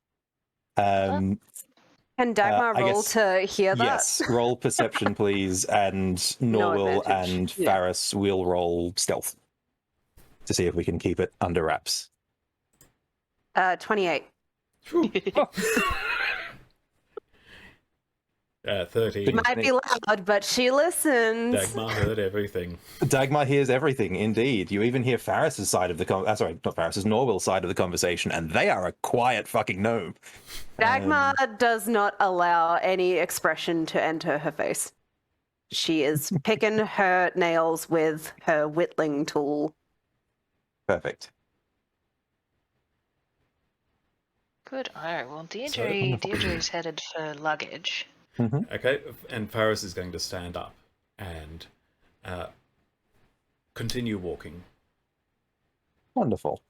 Can Dagmar roll to hear that? Yes, roll perception, please, and Norwell and Faris will roll stealth to see if we can keep it under wraps. 28. 13. It might be loud, but she listens. Dagmar heard everything. Dagmar hears everything, indeed. You even hear Faris's side of the Norwell's side of the conversation, and they are a quiet fucking gnome. Dagmar does not allow any expression to enter her face. She is picking her nails with her whittling tool. Perfect. Good. All right. Well, Deirdre's headed for luggage. Mm-hmm. Okay, and Faris is going to stand up and continue walking. Wonderful.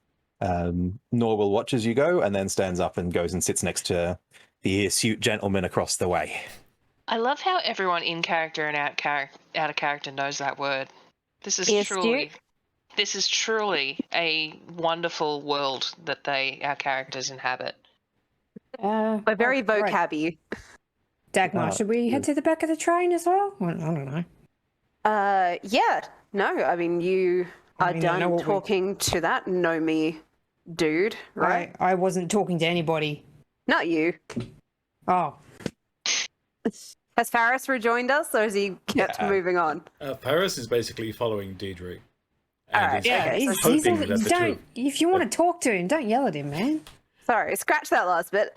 Norwell watches you go and then stands up and goes and sits next to the hirsute gentleman across the way. I love how everyone in character and out of character knows that word. This is truly a wonderful world that our characters inhabit. We're very vocabby. Dagmar, should we head to the back of the train as well? I don't know. Yeah. No, I mean, you are done talking to that know-me dude, right? I wasn't talking to anybody. Not you. Oh. Has Faris rejoined us, or has he kept moving on? Faris is basically following Deirdre. Alright, if you want to talk to him, don't yell at him, man. Sorry, scratch that last bit.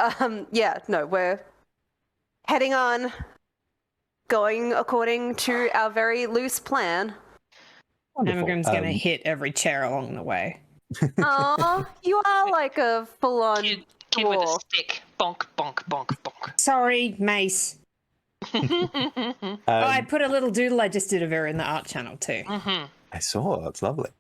We're heading on, going according to our very loose plan. Amagrim's going to hit every chair along the way. Aw, you are like a full-on Kid with a stick. Bonk, bonk, bonk, bonk. Sorry, mace. I put a little doodle I just did of her in the art channel too. Mm-hmm. I saw. That's lovely.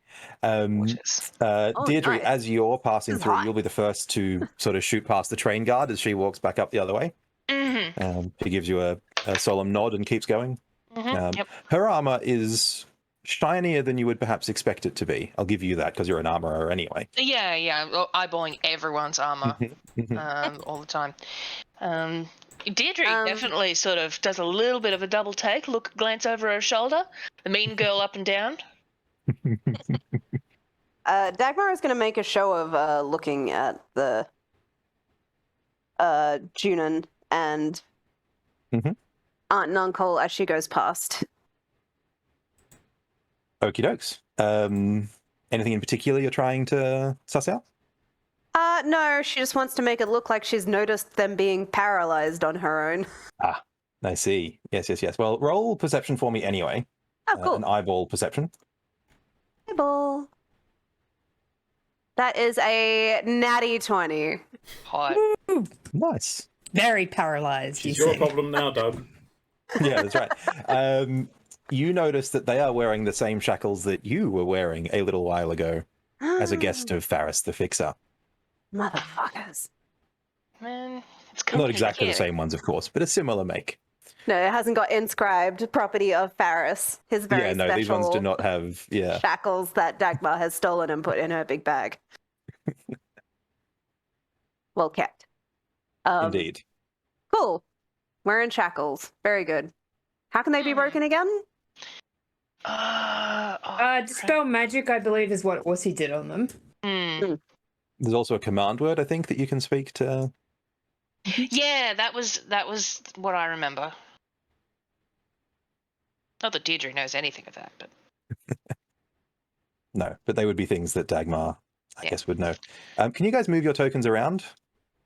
Deirdre, nice. As you're passing through, you'll be the first to sort of shoot past the train guard as she walks back up the other way. Mm-hmm. She gives you a solemn nod and keeps going. Mm-hmm. Her armor is shinier than you would perhaps expect it to be. I'll give you that because you're an armorer anyway. Yeah. Eyeballing everyone's armor all the time. Deirdre definitely sort of does a little bit of a double take, glance over her shoulder, the mean girl up and down. Dagmar is going to make a show of looking at the Junon and aunt and uncle as she goes past. Okie dokes. Anything in particular you're trying to suss out? No, she just wants to make it look like she's noticed them being paralyzed on her own. Ah, I see. Yes. Well, roll perception for me anyway. Oh, cool. An eyeball perception. Eyeball. That is a natty 20. Hot. Woo! Nice. Very paralyzed. It's your problem now, Doug. Yeah, that's right. You notice that they are wearing the same shackles that you were wearing a little while ago. as a guest of Faris the Fixer. Motherfuckers. Man, it's Not exactly the complicated. same ones, of course, but a similar make. No, it hasn't got inscribed property of Faris. His very Yeah, no, special these ones do not have, shackles that Dagmar has stolen and put in her big bag. Well kept. Indeed. Cool. We're in shackles. Very good. How can they be broken again? Dispel magic, I believe, is what Aussie did on them. There's also a command word, I think, that you can speak to. Yeah, that was what I remember. Not that Deirdre knows anything of that, but No, but they would be things that Dagmar, I Yeah. guess, would know. Can you guys move your tokens around?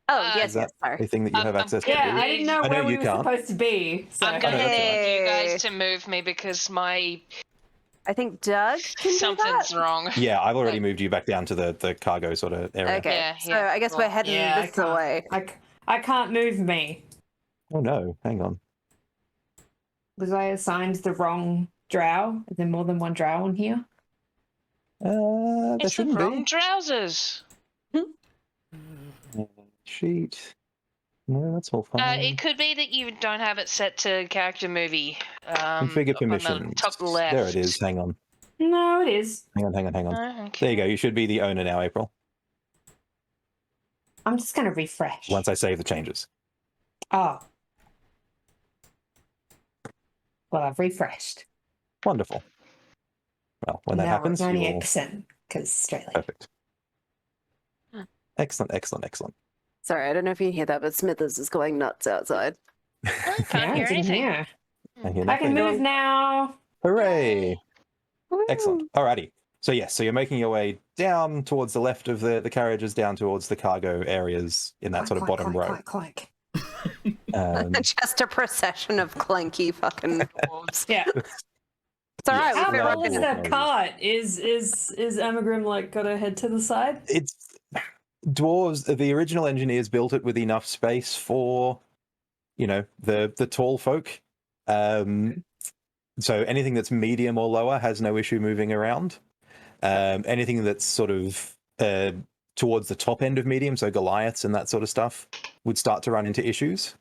Oh, Uh, yes, Is that yes, sorry. a thing that you have access to? Yeah, I didn't know I know where we you were can't. supposed to be. So. I'm going know, to that's need you Hey. guys to move me because my I think Doug can do something's that. wrong. Yeah, I've already moved you back down to the cargo sort of area. Okay, Yeah, so yeah, I guess cool. we're heading Yeah, this way. I can't move me. Oh no, hang on. Was I assigned the wrong drow? Is there more than one drow in here? There It's the shouldn't wrong be. trousers. Sheet. No, that's all fine. It could be that you don't have it set to character movie. Configure Up on the permissions. top left. There it is. Hang on. No, it is. Hang on. Oh, okay. There you go. You should be the owner now, April. I'm just going to refresh. Once I save the changes. Oh. Well, I've refreshed. Wonderful. Well, when that now happens, we're you will... 98% because Australia. Perfect. Excellent. Sorry, I don't know if you can hear that, but Smithers is going nuts outside. I can't hear it's in anything. here. I hear I can nothing. move now. Hooray! Excellent. Alrighty. So yes, so you're making your way down towards the left of the carriages, down towards the cargo areas in that sort of bottom row. Clank. Just a procession of clanky fucking dwarves. Yeah. It's all right. Yes. How We've been tall is rocking it. that cart? Is Amagrim like got to head to the side? It's dwarves. The original engineers built it with enough space for, the tall folk. So anything that's medium or lower has no issue moving around. Anything that's sort of towards the top end of medium, so Goliaths and that sort of stuff, would start to run into issues.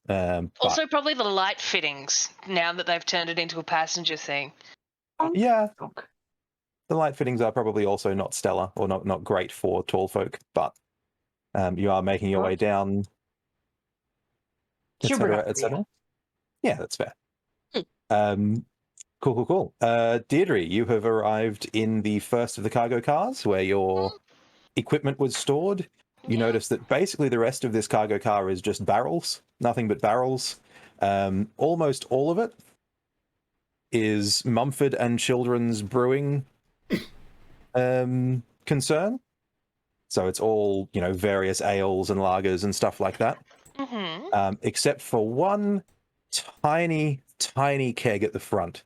Also, probably the light fittings, now that they've turned it into a passenger thing. Yeah, the light fittings are probably also not stellar or not great for tall folk, but you are making your way down, etc. Yeah, that's fair. Cool. Deirdre, you have arrived in the first of the cargo cars where your equipment was stored. You notice that basically the rest of this cargo car is just barrels, nothing but barrels. Almost all of it is Mumford and Children's brewing concern. So it's all, various ales and lagers and stuff like that. Except for one tiny keg at the front,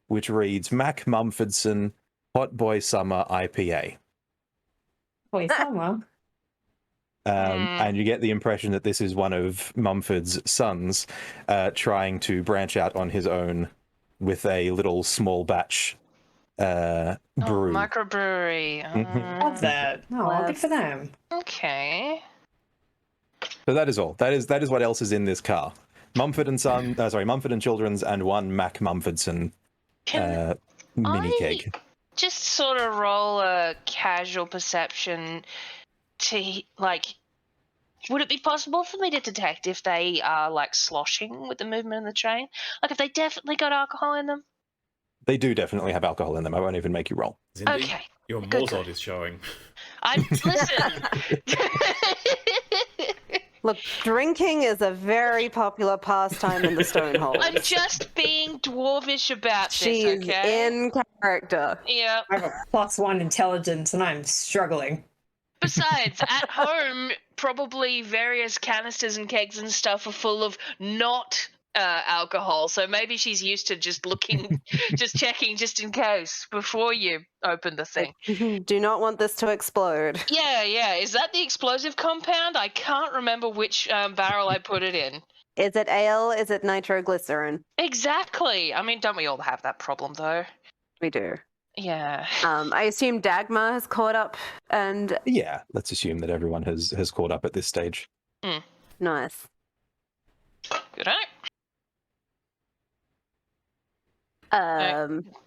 which reads Mac Mumfordson Hot Boy Summer IPA. Boy, summer. And you get the impression that this is one of Mumford's sons trying to branch out on his own with a little small batch brew. Microbrewery. Love that. Oh, good for them. Okay. So that is all. That is what else is in this car. Mumford and Children's and one Mac Mumfordson mini keg. Just sort of roll a casual perception to, would it be possible for me to detect if they are, sloshing with the movement of the train? If they definitely got alcohol in them? They do definitely have alcohol in them. I won't even make you roll. Zindy, Okay. your Good. Morzod is showing. Listen. Look, drinking is a very popular pastime in the Stonehold. I'm just being dwarvish about She's this, okay? in character. Yeah. I have a +1 intelligence and I'm struggling. Besides, at home, probably various canisters and kegs and stuff are full of not alcohol. So maybe she's used to just looking, just checking just in case before you open the thing. Do not want this to explode. Yeah. Is that the explosive compound? I can't remember which barrel I put it in. Is it ale? Is it nitroglycerin? Exactly. I mean, don't we all have that problem, though? We do. Yeah. I assume Dagmar has caught up and Yeah, let's assume that everyone has caught up at this stage. nice. Good night.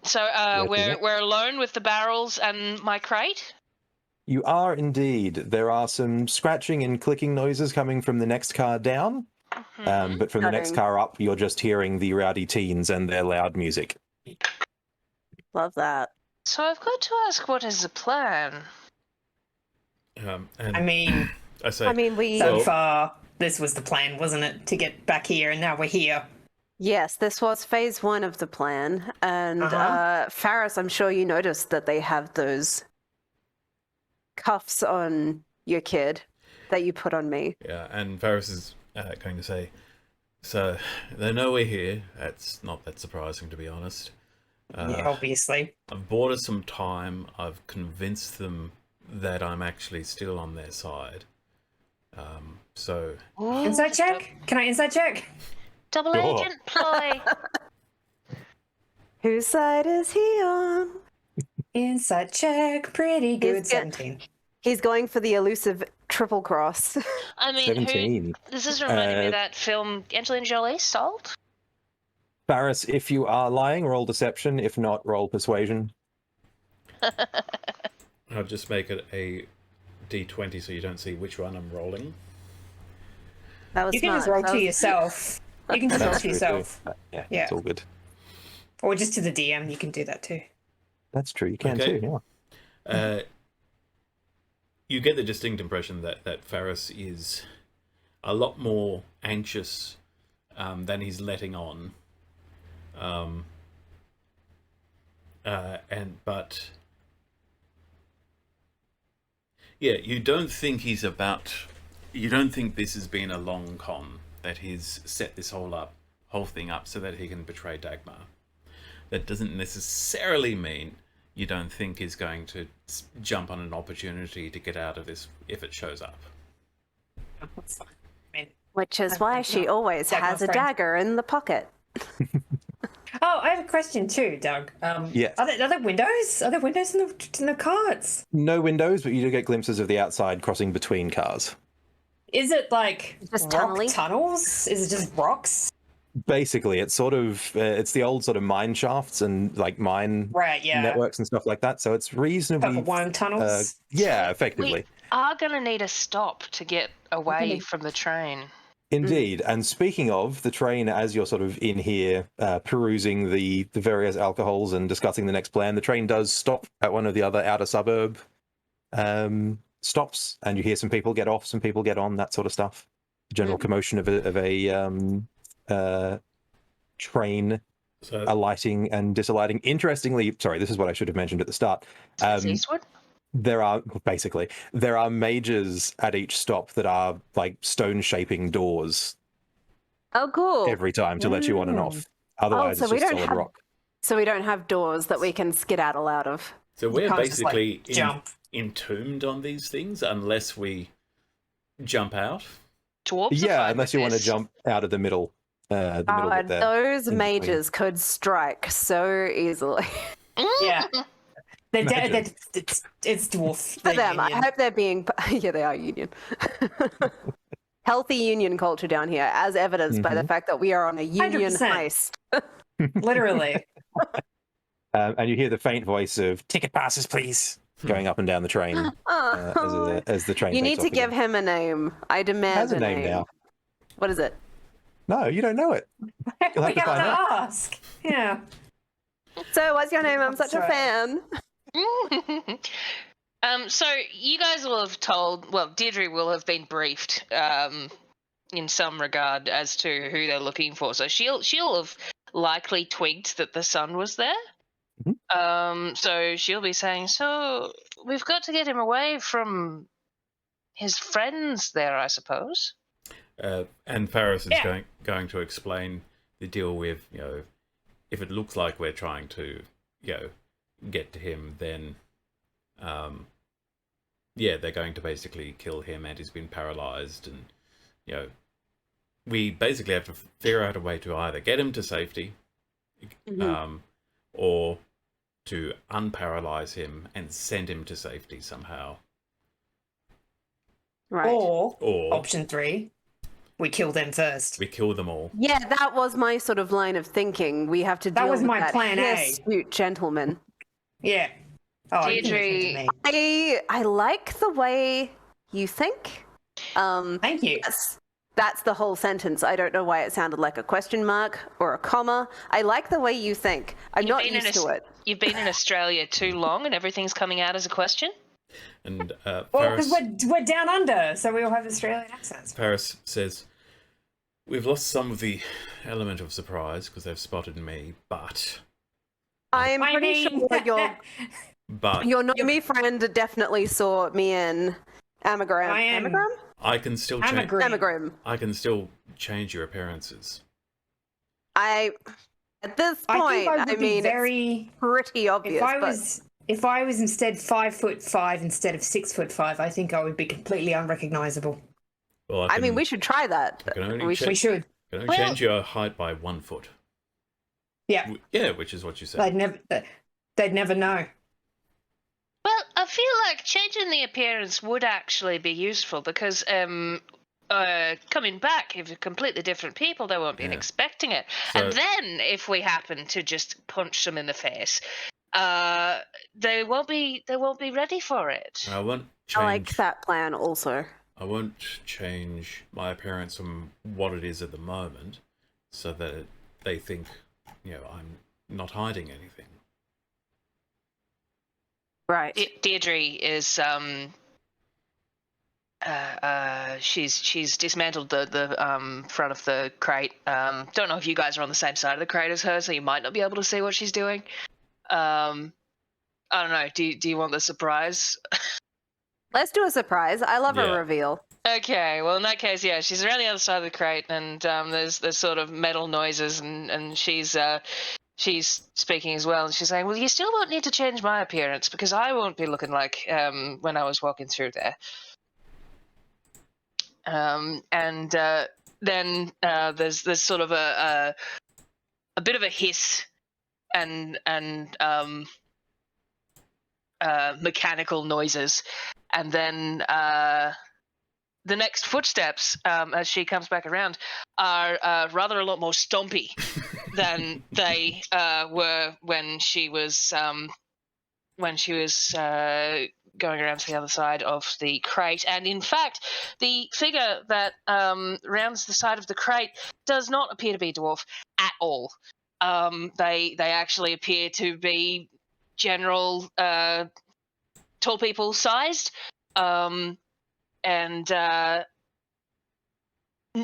So we're alone with the barrels and my crate. You are indeed. There are some scratching and clicking noises coming from the next car down, but from the next car up, you're just hearing the rowdy teens and their loud music. Love that. So I've got to ask, what is the plan? So far, this was the plan, wasn't it? To get back here, and now we're here. Yes, this was phase 1 of the plan. And Faris, I'm sure you noticed that they have those cuffs on your kid that you put on me. Yeah, and Faris is going to say, so they know we're here. That's not that surprising, to be honest. Yeah, obviously. I've bought us some time. I've convinced them that I'm actually still on their side. So... Inside check? Can I inside check? Double agent ploy. Whose side is he on? Inside check. Pretty good. 17. He's going for the elusive triple cross. I mean, 17. This is reminding me of that film Angelina Jolie, Salt. Faris, if you are lying, roll deception. If not, roll persuasion. I'll just make it a D20 so you don't see which one I'm rolling. That was You can just roll to yourself. You can just roll to yourself. Yeah, Yeah. it's all good. Or just to the DM, you can do that too. That's true, you can too, yeah. You get the distinct impression that Faris is a lot more anxious than he's letting on. Yeah, you don't think this has been a long con, that he's set this whole thing up so that he can betray Dagmar. That doesn't necessarily mean you don't think he's going to jump on an opportunity to get out of this if it shows up. That's fine. I mean, Which is why she always has a dagger in the pocket. Oh, I have a question too, Doug. Yes. Are there windows? Are there windows in the carts? No windows, but you do get glimpses of the outside crossing between cars. Is it like Just rock tunneling? tunnels? Is it just rocks? Basically, it's sort of it's the old sort of mine shafts and like mine networks and stuff like that. So it's reasonably Like worm tunnels. Yeah, effectively. We are going to need a stop to get away from the train. Indeed. And speaking of the train, as you're sort of in here perusing the various alcohols and discussing the next plan, the train does stop at one of the other outer suburb stops, and you hear some people get off, some people get on, that sort of stuff. General commotion of a train alighting and disalighting. Interestingly, sorry, this is what I should have mentioned at the start. Eastwood? There are majors at each stop that are like stone shaping doors. Oh, cool. Every time to let you on and off. Otherwise, it's just solid rock. So we don't have doors that we can skedaddle out of. So we're basically jump. entombed on these things unless we jump out. Unless you want to jump out of the middle. Those mages could strike so easily. Yeah. It's dwarf. For them, union. I hope they're being... Yeah, they are union. Healthy union culture down here, as evidenced by the fact that we are on a union 100%. Heist. Literally. And you hear the faint voice of, ticket passes, please, going up and down the train as the train You takes need off to give again. him a name. I demand Has a name now. What is it? No, you don't know it. You'll have to find out. Ask. Yeah. So, what's your name? I'm such a fan. So you guys will have Deirdre will have been briefed in some regard as to who they're looking for. So she'll have likely twigged that the son was there. Mm-hmm. So she'll be saying, so we've got to get him away from his friends there, I suppose. And Faris is going to explain the deal with, if it looks like we're trying to, get to him, then, they're going to basically kill him, and he's been paralyzed, and, we basically have to figure out a way to either get him to safety, or to unparalyze him and send him to safety somehow. Right. Or Or option 3, we kill them first. we kill them all. Yeah, that was my sort of line of thinking. We have to That deal was with my that plan A. hirsute gentleman. Yeah. Oh, you can listen to Deirdre- me. I like the way you think. Thank you. That's the whole sentence. I don't know why it sounded like a question mark or a comma. I like the way you think. I'm not used to it. You've been in Australia too long and everything's coming out as a question? And Well, Ferris, because we're down under, so we all have Australian accents. Ferris says, we've lost some of the element of surprise because they've spotted me, but I'm pretty sure your Nomi friend definitely saw me in Amagram. Amagram? I can still change. Amagram. I can still change your appearances. At this point, I mean, it's pretty obvious. If I was instead 5'5" instead of 6'5", I think I would be completely unrecognizable. Well, I mean, we should try that. I can only We should. I can only change your height by 1 foot. Yeah. Yeah, which is what you said. They'd never know. Well, I feel like changing the appearance would actually be useful because coming back, if you're completely different people, they won't be expecting it. So, and then if we happen to just punch them in the face, they won't be ready for it. I won't change. I like that plan also. I won't change my appearance from what it is at the moment, so that they think, I'm not hiding anything. Right. Deirdre is she's dismantled the front of the crate. Don't know if you guys are on the same side of the crate as her, so you might not be able to see what she's doing. I don't know. Do you want the surprise? Let's do a surprise. I love a reveal. Okay, well in that case, yeah, she's around the other side of the crate, and there's sort of metal noises, and she's speaking as well, and she's saying, well, you still won't need to change my appearance because I won't be looking like when I was walking through there. And then there's sort of a bit of a hiss and mechanical noises, and then the next footsteps as she comes back around are rather a lot more stompy than they were when she was going around to the other side of the crate. And in fact, the figure that rounds the side of the crate does not appear to be a dwarf at all. They actually appear to be general tall people sized, and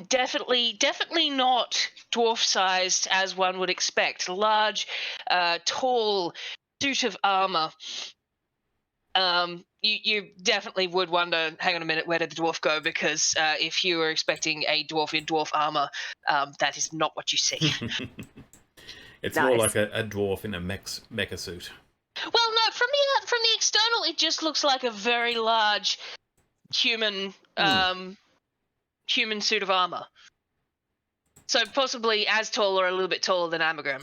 definitely not dwarf sized as one would expect. Large, tall suit of armor. You definitely would wonder, hang on a minute, where did the dwarf go? Because if you were expecting a dwarf in dwarf armor, that is not what you see. It's more like a dwarf in a mecha suit. Well, no, from the external, it just looks like a very large human suit of armor. So possibly as tall or a little bit taller than Amagram.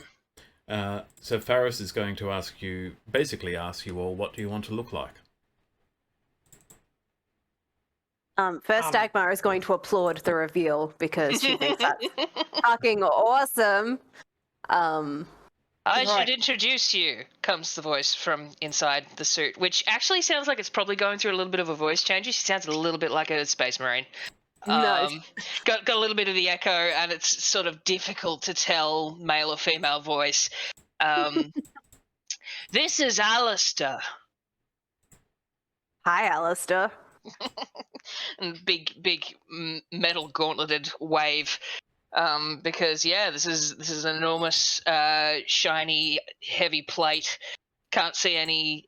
So Faris is going to ask you all, what do you want to look like? First, Dagmar is going to applaud the reveal because she thinks that's fucking awesome. I should introduce you, comes the voice from inside the suit, which actually sounds like it's probably going through a little bit of a voice change. She sounds a little bit like a space marine. Nice. Got a little bit of the echo, and it's sort of difficult to tell male or female voice. This is Alistair. Hi, Alistair. And big metal gauntleted wave. Because this is an enormous, shiny, heavy plate. Can't see any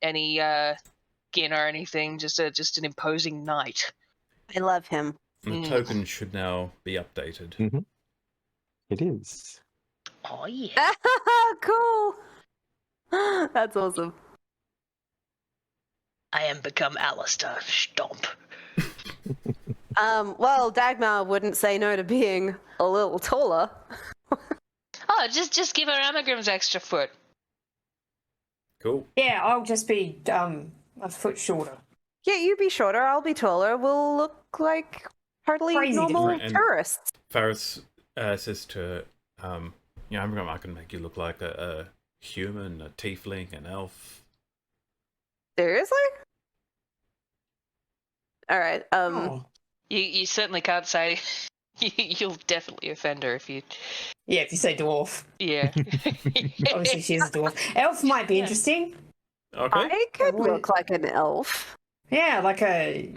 skin or anything. Just an imposing knight. I love him. And the token should now be updated. Mm-hmm. It is. Oh yeah. Cool. That's awesome. I am become Alistair. Stomp. Well, Dagmar wouldn't say no to being a little taller. Oh, just give her Amagram's extra foot. Cool. Yeah, I'll just be a foot shorter. Yeah, you be shorter, I'll be taller. We'll look like totally Crazy normal different. And- tourists. Faris says to, I can make you look like a human, a tiefling, an elf. Seriously? All right. Oh. You certainly can't say. You'll definitely offend her if you. Yeah, if you say dwarf. Yeah. Obviously, she is a dwarf. Elf might be interesting. Okay. I could Well, look like an elf. Yeah, like a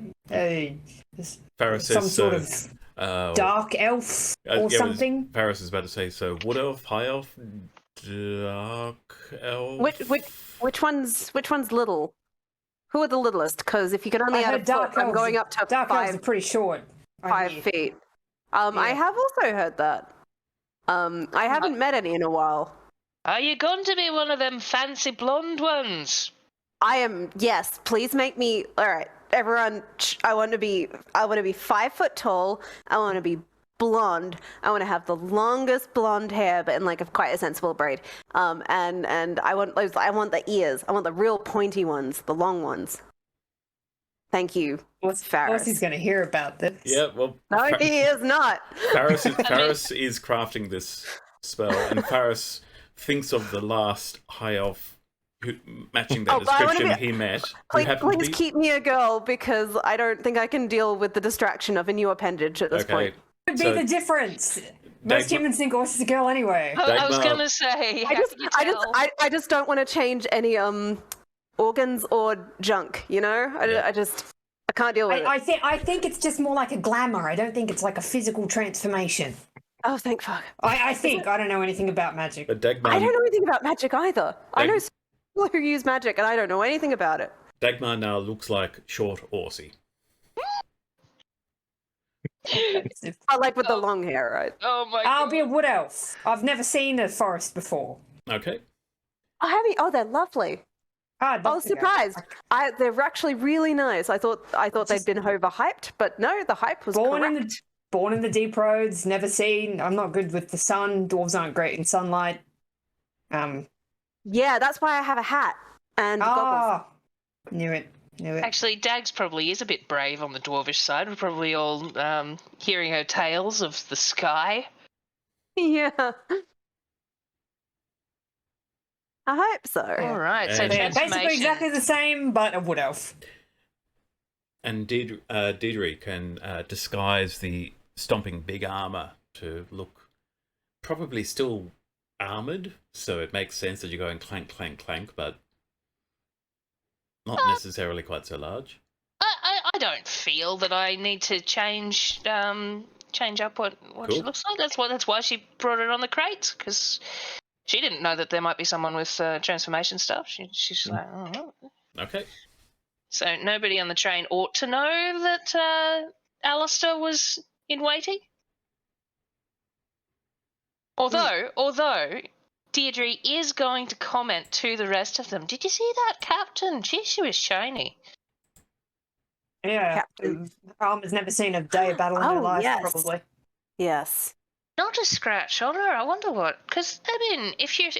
Faris some says sort so. of dark elf or something. Faris is about to say so. Wood elf, high elf, dark elf. Which one's little? Who are the littlest? Because if you can only I add heard a foot, I'm going up to dark elves are 5 pretty short. I hear. feet. I have also heard that. I haven't met any in a while. Are you going to be one of them fancy blonde ones? I am. Yes, please make me. All right, everyone. I want to be 5 foot tall. I want to be blonde. I want to have the longest blonde hair, but in like a quite a sensible braid. And I want those. I want the ears. I want the real pointy ones, the long ones. Thank you, Faris. He's going to hear about this. Yeah, well. No, he is not. Faris is crafting this spell, and Faris thinks of the last high elf matching that description he met. Please keep me a girl, because I don't think I can deal with the distraction of a new appendage at this point. Could be the difference. Most humans think Orse is a girl anyway. I was going to say. I just don't want to change any organs or junk. You know, I can't deal with it. I think it's just more like a glamour. I don't think it's like a physical transformation. Oh, thank fuck. I think. I don't know anything about magic. But Dagmar, I don't know anything about magic either. I know people who use magic, and I don't know anything about it. Dagmar now looks like short Orsi. I like with the long hair, right? Oh my god. I'll be a wood elf. I've never seen a forest before. Okay. Oh, they're lovely. I was surprised. They're actually really nice. I thought they'd been overhyped, but no, the hype was correct. Born in the deep roads, never seen. I'm not good with the sun. Dwarves aren't great in sunlight. Yeah, that's why I have a hat and goggles. Knew it. Actually, Dags probably is a bit brave on the dwarvish side. We're probably all hearing her tales of the sky. Yeah. I hope so. All right, so Yeah, basically exactly the same, but a wood elf. And Deirdre can disguise the stomping big armor to look probably still armored, so it makes sense that you're going clank, clank, clank, but not necessarily quite so large. I don't feel that I need to change up what she looks like. That's why she brought it on the crate, because she didn't know that there might be someone with transformation stuff. She's like, oh. Okay. So nobody on the train ought to know that Alistair was in waiting? Although Deirdre is going to comment to the rest of them, did you see that captain? Gee, she was shiny. Yeah. Captain. Armor's never seen a day of battle in her life, yes. probably. Yes. Not a scratch on her. I wonder what. Because I mean, if you're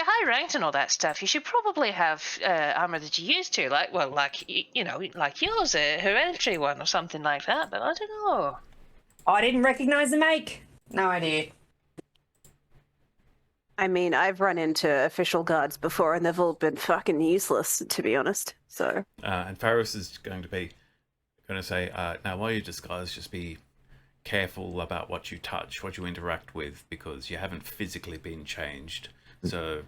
high ranked and all that stuff, you should probably have armor that you're used to, like yours, a hereditary one or something like that. But I don't know. I didn't recognize the make. No idea. I mean, I've run into official guards before, and they've all been fucking useless, to be honest. So. And Faris is going to say, now while you disguise, just be careful about what you touch, what you interact with, because you haven't physically been changed. So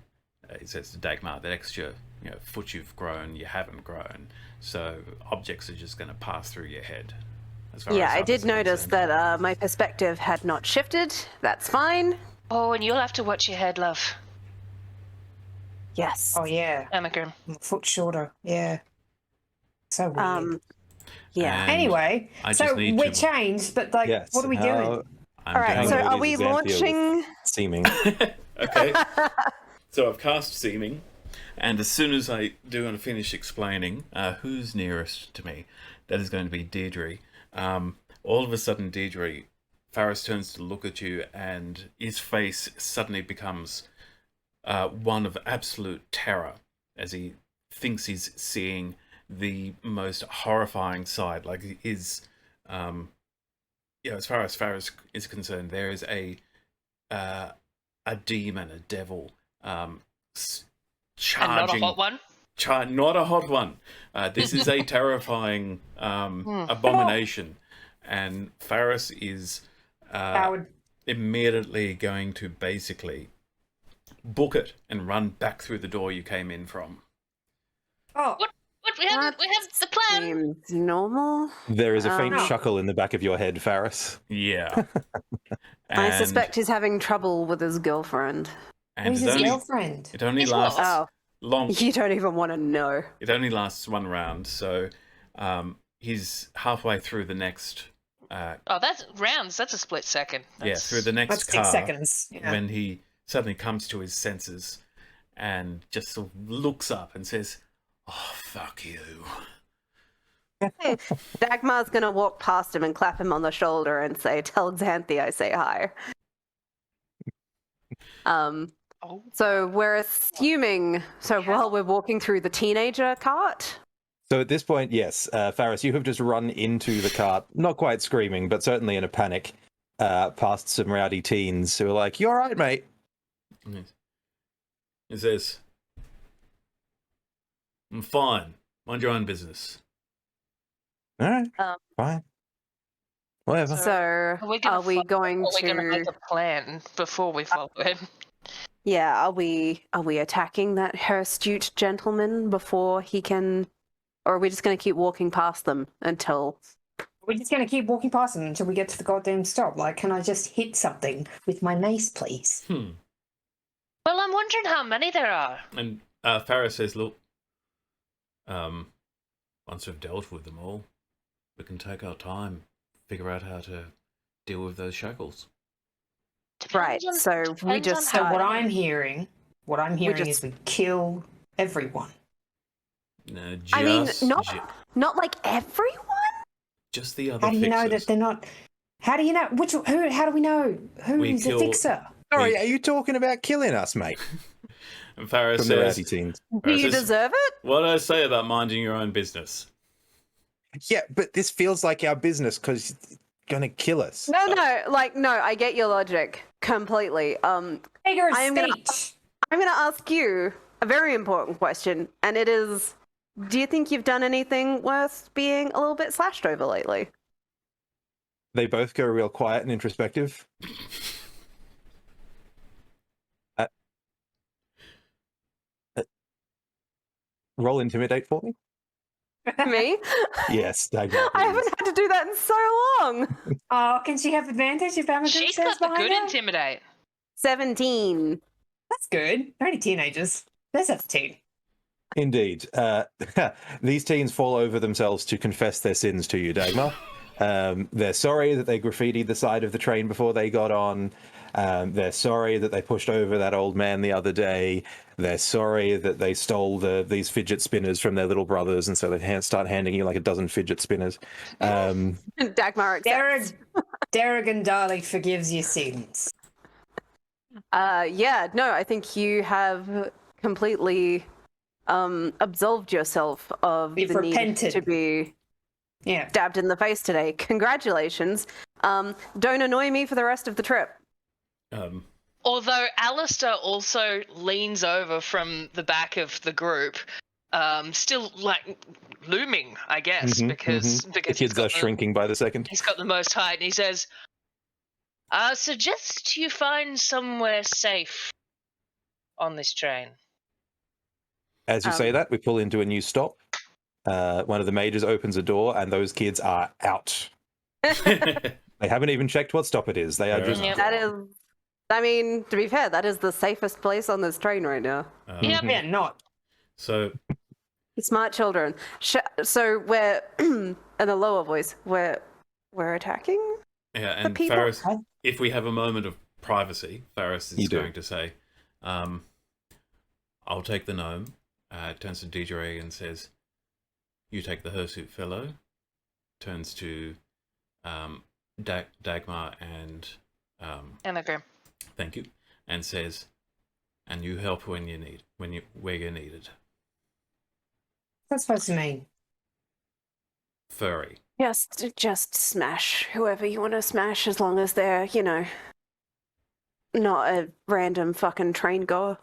he says to Dagmar, that extra foot you've grown, you haven't grown. So objects are just going to pass through your head. Yeah, I did notice that my perspective had not shifted. That's fine. Oh, and you'll have to watch your head, love. Yes. Oh, yeah. Amicrum. I'm a foot shorter. Yeah. So weird. Yeah. And anyway, so we're changed, but what are we doing? All right, so are we launching? Seeming. Okay. So I've cast Seeming, and as soon as I do want to finish explaining who's nearest to me, that is going to be Deirdre. All of a sudden, Deirdre, Faris turns to look at you, and his face suddenly becomes one of absolute terror as he thinks he's seeing the most horrifying sight. Like his, as far as Faris is concerned, there is a demon, a devil, charging. And not a hot one. Not a hot one. This is a terrifying abomination, and Faris is immediately going to basically book it and run back through the door you came in from. Oh, what? We have the plan. Seems normal. There is a faint chuckle in the back of your head, Faris. Yeah. I suspect he's having trouble with his girlfriend. And Who's his girlfriend? It only lasts long. You don't even want to know. It only lasts one round, so he's halfway through the next. That's rounds. That's a split second. Through the next That's car. 6 seconds. Yeah. When he suddenly comes to his senses and just sort of looks up and says, "Oh, fuck you." Dagmar's going to walk past him and clap him on the shoulder and say, "Tell Xanthi I say hi." So we're assuming, while we're walking through the teenager cart? So at this point, yes, Faris, you have just run into the cart, not quite screaming, but certainly in a panic, past some rowdy teens who are like, "You all right, mate?" He says, "I'm fine. Mind your own business." All right, fine. Whatever. So are we going to make a plan before we follow it? Yeah, are we attacking that hirsute gentleman before he can, or are we just going to keep walking past them until? We're just going to keep walking past them until we get to the goddamn stop. Like, can I just hit something with my mace, please? Well, I'm wondering how many there are. And Faris says, "Look, once we've dealt with them all, we can take our time, figure out how to deal with those shackles." Right, so we just So what I'm hearing is we kill everyone. No, I mean, not like everyone? Just the other How do you know that they're not? How do you know who? How do we know who's the fixer? Sorry, are you talking about killing us, mate? And Faris From the says, rowdy teens. Do you deserve it? "What did I say about minding your own business?" Yeah, but this feels like our business because you're gonna kill us. No, I get your logic completely. Figure of I'm speech. gonna ask you a very important question, and it is: do you think you've done anything worth being a little bit slashed over lately? They both go real quiet and introspective. Roll intimidate for me. Me? Yes, I haven't had to do that in so long. Oh, can she have advantage if Amagun She's says got the behind good her? intimidate. 17. That's good. They're only teenagers. They're 17. Indeed. These teens fall over themselves to confess their sins to you, Dagmar. They're sorry that they graffitied the side of the train before they got on. They're sorry that they pushed over that old man the other day. They're sorry that they stole these fidget spinners from their little brothers, and so they start handing you like a dozen fidget spinners. Dagmar accepts. Daragandali forgives your sins. I think you have completely absolved yourself of You've the repented. need to be stabbed in the face today. Congratulations. Don't annoy me for the rest of the trip. Although Alistair also leans over from the back of the group, still like looming, I guess, because the kids are shrinking by the second. He's got the most height, and he says, "I suggest you find somewhere safe on this train." As you say that, we pull into a new stop. One of the majors opens a door, and those kids are out. They haven't even checked what stop it is. They are just. That is. I mean, to be fair, that is the safest place on this train right now. Yeah, not. So, Smart children. So we're in a lower voice. We're attacking. yeah, and people? Faris, if we have a moment of privacy, Faris is going to say, "I'll take the gnome." Turns to Deidre and says, "You take the hirsute fellow." Turns to Dagmar and Anagram. thank you, and says, And you help when you need, where you're needed. What's that supposed to mean? Furry. Just smash whoever you want to smash, as long as they're, not a random fucking train goer.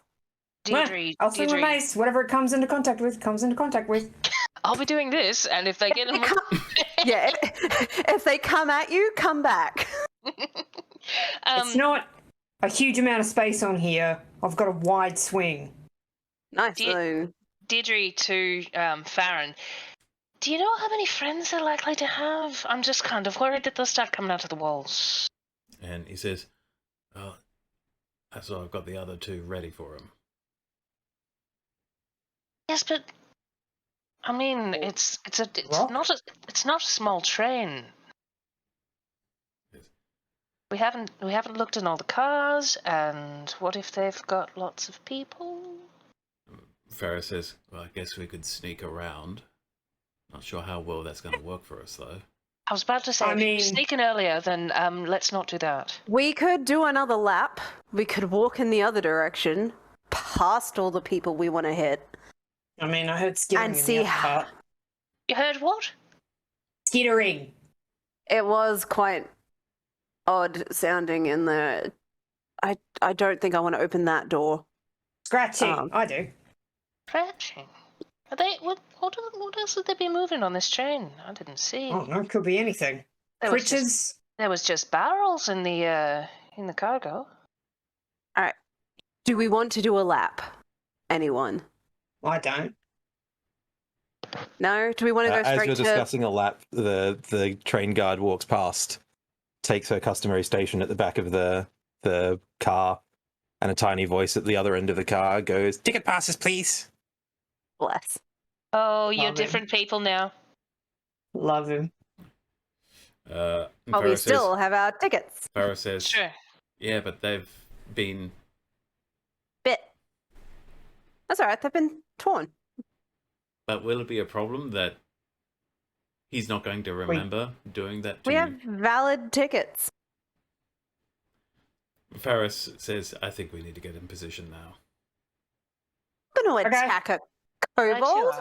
Deirdre, I'll swing my mace. Whatever it comes into contact with, I'll be doing this, and if they get him... Yeah, if they come at you, come back. It's not a huge amount of space on here. I've got a wide swing. Nice. Deirdre to Farron. Do you know how many friends they're likely to have? I'm just kind of worried that they'll start coming out of the walls. And he says, "Oh, so I've got the other two ready for him." Yes, but I mean, it's not a small train. We haven't looked in all the cars, and what if they've got lots of people? Farah says, "Well, I guess we could sneak around. Not sure how well that's going to work for us, though." I was about to say, if you're sneaking earlier, then let's not do that. We could do another lap. We could walk in the other direction, past all the people we want to hit. I mean, I heard skittering in the other part. You heard what? Skittering. It was quite odd sounding in the... I don't think I want to open that door. Scratching. I do. Scratching? Are they... What else would they be moving on this train? I didn't see. Oh, no, it could be anything. Creatures? There was just barrels in the cargo. All right. Do we want to do a lap? Anyone? I don't. No? Do we want to go straight as you're discussing a lap, the train guard walks past, takes her customary station at the back of the car, and a tiny voice at the other end of the car goes, "Ticket passes, please." Bless. Oh, you're different people now. Love him. We still have our tickets. Farah says, "Sure. Yeah, but they've been... Bit. That's all right. They've been torn." But will it be a problem that he's not going to remember doing that to We you? have valid tickets. Farris says, "I think we need to get in position now." I'm going to attack a kobold.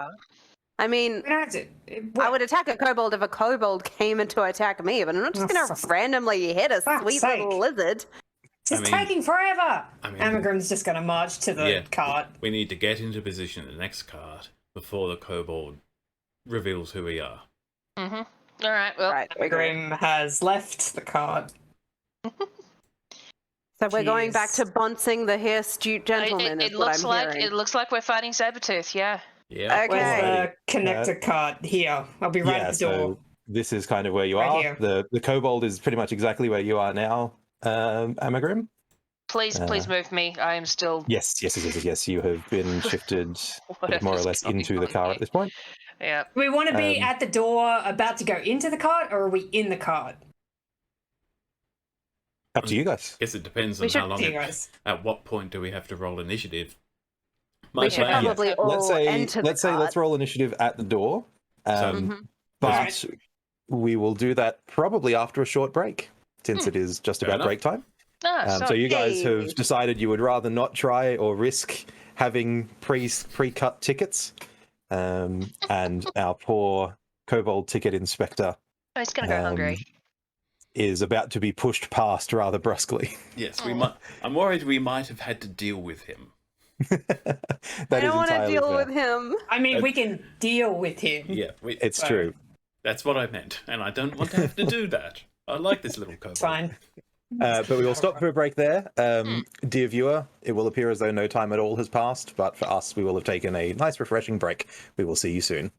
I mean, I would attack a kobold if a kobold came in to attack me, but I'm not just going to randomly hit a sweet little lizard. It's taking forever! Amagrim's just going to march to the cart. We need to get into position in the next cart before the kobold reveals who we are. Mm-hmm. All right, well... Amagrim has left the cart. So we're going back to bouncing the astute gentleman, is what I'm hearing. It looks like we're fighting Sabertooth, yeah. Yeah. Okay. Where's the connector cart? Here. I'll be right at the door. So this is kind of where you are. Here. The kobold is pretty much exactly where you are now, Amagrim. Please move me. I am still... Yes. You have been shifted more or less into the car at this point. Yeah. Do we want to be at the door about to go into the cart, or are we in the cart? Up to you guys. I guess it depends on how long. At what point do we have to roll initiative? We should probably all enter the cart. Let's roll initiative at the door. But we will do that probably after a short break, since it is just about break time. So you guys have decided you would rather not try or risk having pre-cut tickets, and our poor kobold ticket inspector he's going to go hungry. Is about to be pushed past rather brusquely. Yes, we might. I'm worried we might have had to deal with him. I don't want to deal with him. I mean, we can deal with him. Yeah, it's true. That's what I meant, and I don't want to have to do that. I like this little kobold. Fine. But we will stop for a break there. Dear viewer, it will appear as though no time at all has passed, but for us, we will have taken a nice, refreshing break. We will see you soon.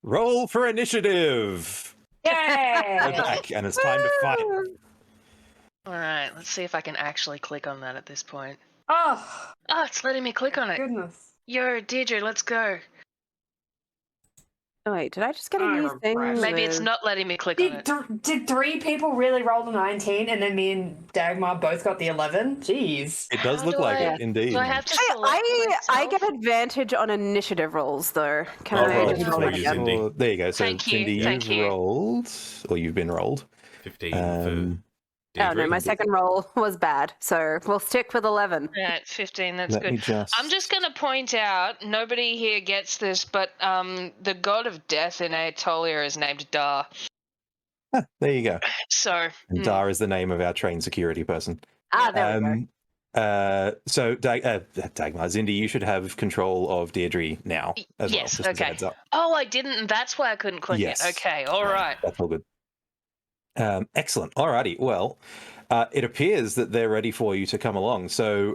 Roll for initiative! Yay! We're back, and it's time to fight. All right, let's see if I can actually click on that at this point. Oh, it's letting me click on it. Goodness. Yo, Deirdre, let's go. Oh, wait, did I just get a I'm new thing? impressed. Maybe it's with- not letting me click on it. Did 3 people really roll a 19 and then me and Dagmar both got the 11? Jeez. It does How look do like I- it, indeed. Do I have to select I myself? get advantage on initiative rolls, though. Can I'll I roll just for roll it you, again? Cindy. There you go. So, Thank you, Cindy, thank you've you. rolled, or you've been rolled. 15 Um, for Oh, no, Deirdre. my second roll was bad, so we'll stick with 11. Right, 15, that's Let good. me just. I'm just going to point out, nobody here gets this, but the god of death in Aetolia is named Dar. There you go. So, And Dar is the name of our trained security person. There we go. So Dagmar, Zindy, you should have control of Deirdre now as well. yes, Just as a okay. heads up. Oh, I didn't, and that's why I couldn't click Yes. it. Okay, all right. That's all good. Excellent. Alrighty. Well, it appears that they're ready for you to come along. So,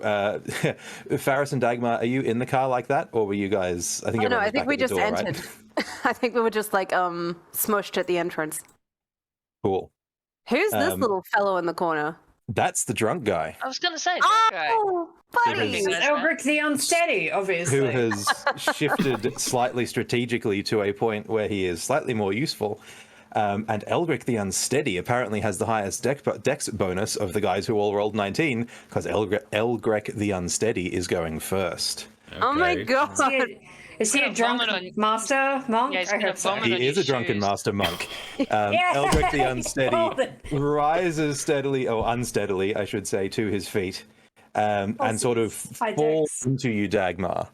Faris and Dagmar, are you in the car like that, or were you guys? I think. Oh, no, everyone I was think back we at the just door, entered. Right? I think we were just like smushed at the entrance. Cool. Who's this Um, little fellow in the corner? That's the drunk guy I was going to say, okay. Oh, buddy! Who has- Elric the Unsteady, obviously. who has shifted slightly strategically to a point where he is slightly more useful. And Elric the Unsteady apparently has the highest dex bonus of the guys who all rolled 19, because Elgrec the Unsteady is going first. Oh my Okay. god! Is he a Gonna drunk vomit on- master monk? Yeah, he's I gonna hope so. vomit on He is a his drunken shoes. master monk. Yeah, Elric the he Unsteady called it. rises steadily, or unsteadily, I should say, to his feet, and sort of High falls dex. into you, Dagmar.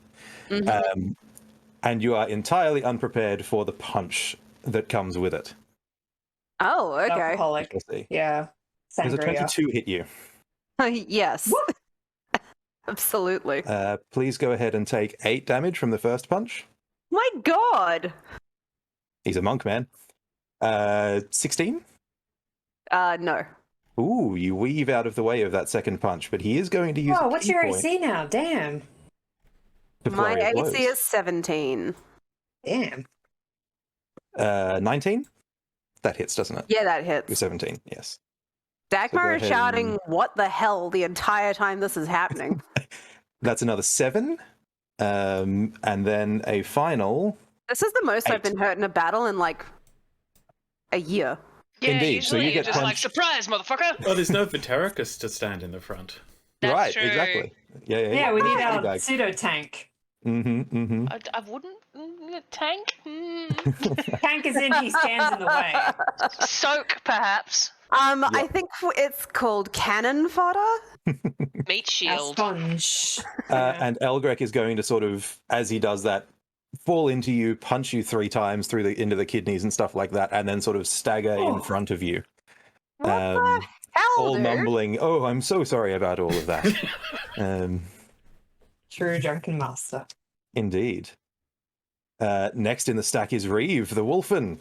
And you are entirely unprepared for the punch that comes with it. Oh, okay. Alcoholic. We'll see. Yeah. Does a Sangria. 22 hit you? Yes. Absolutely. Please go ahead and take 8 damage from the first punch. My god! He's a monk, man. 16? No. Ooh, you weave out of the way of that second punch, but he is going to use Oh, a what's key your point AC now? Damn. to My flurry of AC blows. is 17. Damn. 19? That hits, doesn't it? Yeah, that You're hits. 17, yes. Dagmar go is ahead shouting, and- what the hell, the entire time this is happening. That's another 7. And then a final. This is the most I've 8. been hurt in a battle in like a year. Yeah, Indeed, so usually you you're get just like, punched. surprise, motherfucker! Well, there's no Vetericus to stand in the front. That's Right, true. exactly. Yeah, Yeah, we need Body our bag. pseudo tank. Mm-hmm. I wouldn't... tank? Mm. Tank is in, he stands in the way. Soak, perhaps. I think it's called cannon fodder. Meat A shield. sponge. And Elgrec is going to sort of, as he does that, fall into you, punch you 3 times into the kidneys and stuff like that, and then sort of stagger in front of you. What the hell, All dude? mumbling, "Oh, I'm so sorry about all of that." True drunken master. Indeed. Next in the stack is Reeve, the Wolfen,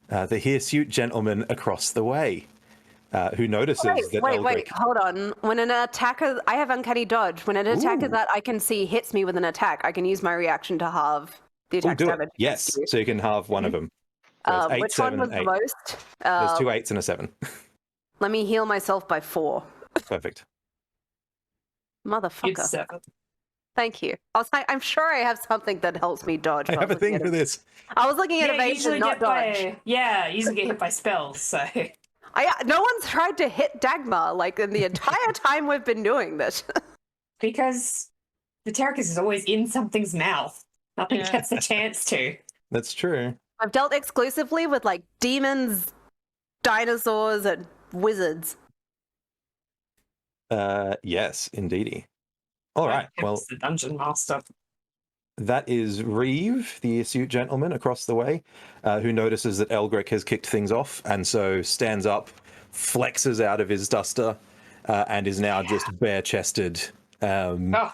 the hirsute gentleman across the way, who notices that Wait, Elgrec... hold on. When an attacker, I have uncanny dodge. When an attacker that I can see hits me with an attack, I can use my reaction to halve the Oh, attack's do it. damage. Yes, against you. so you can halve one of them. So it's 8, Which 7, one was 8. the most? There's 2 8s and a 7. Let me heal myself by 4. Perfect. It's Motherfucker. 7. Thank you. I was like, I'm sure I have something that helps me dodge. I but have a was looking thing at for this. I was looking at Yeah, you evasion, usually not get dodge. you usually get hit by spells, so... No one's tried to hit Dagmar like in the entire time we've been doing this. Because the Terracus is always in something's mouth. Nothing Yeah. gets a chance to. That's true. I've dealt exclusively with like demons, dinosaurs, and wizards. Yes, indeedy. All right. It Well, was the dungeon master. that is Reeve, the hirsute gentleman across the way, who notices that Elgrec has kicked things off, and so stands up, flexes out of his duster, and is now just bare-chested. Oh,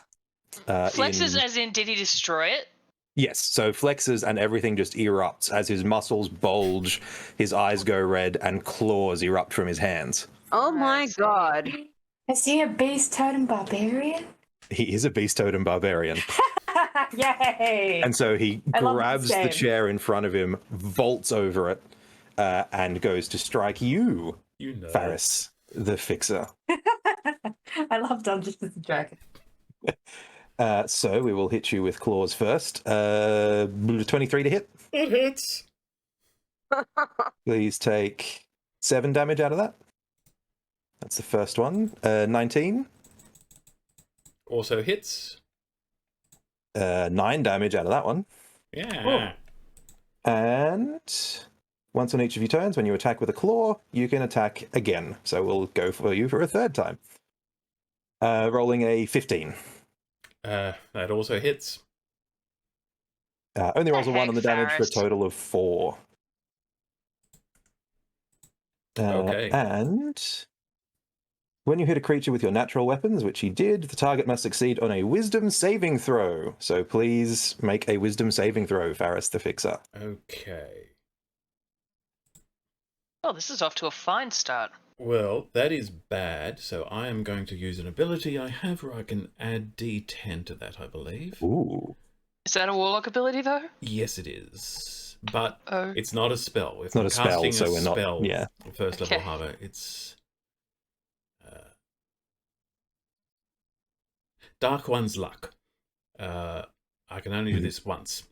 Flexes as in, did he destroy it? Yes, so flexes and everything just erupts as his muscles bulge, his eyes go red, and claws erupt from his hands. Oh my Nice. god. is he a beast totem barbarian? He is a beast totem barbarian. Yay! And so he I love this grabs the game. chair in front of him, vaults over it, and goes to strike you, You know. Faris, the fixer. I love Dungeons with the Dragon. So we will hit you with claws first. 23 to hit. It hits. Please take 7 damage out of that. That's the first one. 19. Also hits. 9 damage out of that one. Yeah. And once on each of your turns, when you attack with a claw, you can attack again. So we'll go for you for a third time. Rolling a 15. That also hits. Only rolls a 1 heck, on the damage for a Farris? total of 4. Okay. And when you hit a creature with your natural weapons, which you did, the target must succeed on a wisdom saving throw. So please make a wisdom saving throw, Farris the Fixer. Okay. Oh, this is off to a fine start. Well, that is bad, so I am going to use an ability I have where I can add D10 to that, I believe. Ooh. Is that a warlock ability, though? Yes, it is. But Oh. it's not a spell. If It's not I'm a spell, casting so we're not- spell, yeah. first level Okay. harder, it's... Dark One's Luck. I can only do this once.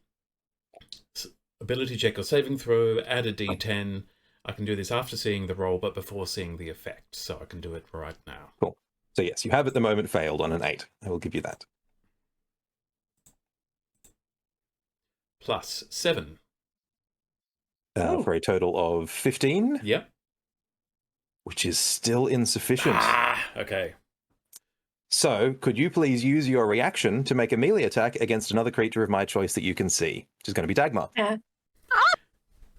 Ability check or saving throw, add a D10. I can do this after seeing the roll, but before seeing the effect, so I can do it right now. Cool. So yes, you have at the moment failed on an 8. I will give you that. Plus 7. For a total of 15, Yep. which is still insufficient. Okay. So, could you please use your reaction to make a melee attack against another creature of my choice that you can see, which is going to be Dagmar. Yeah.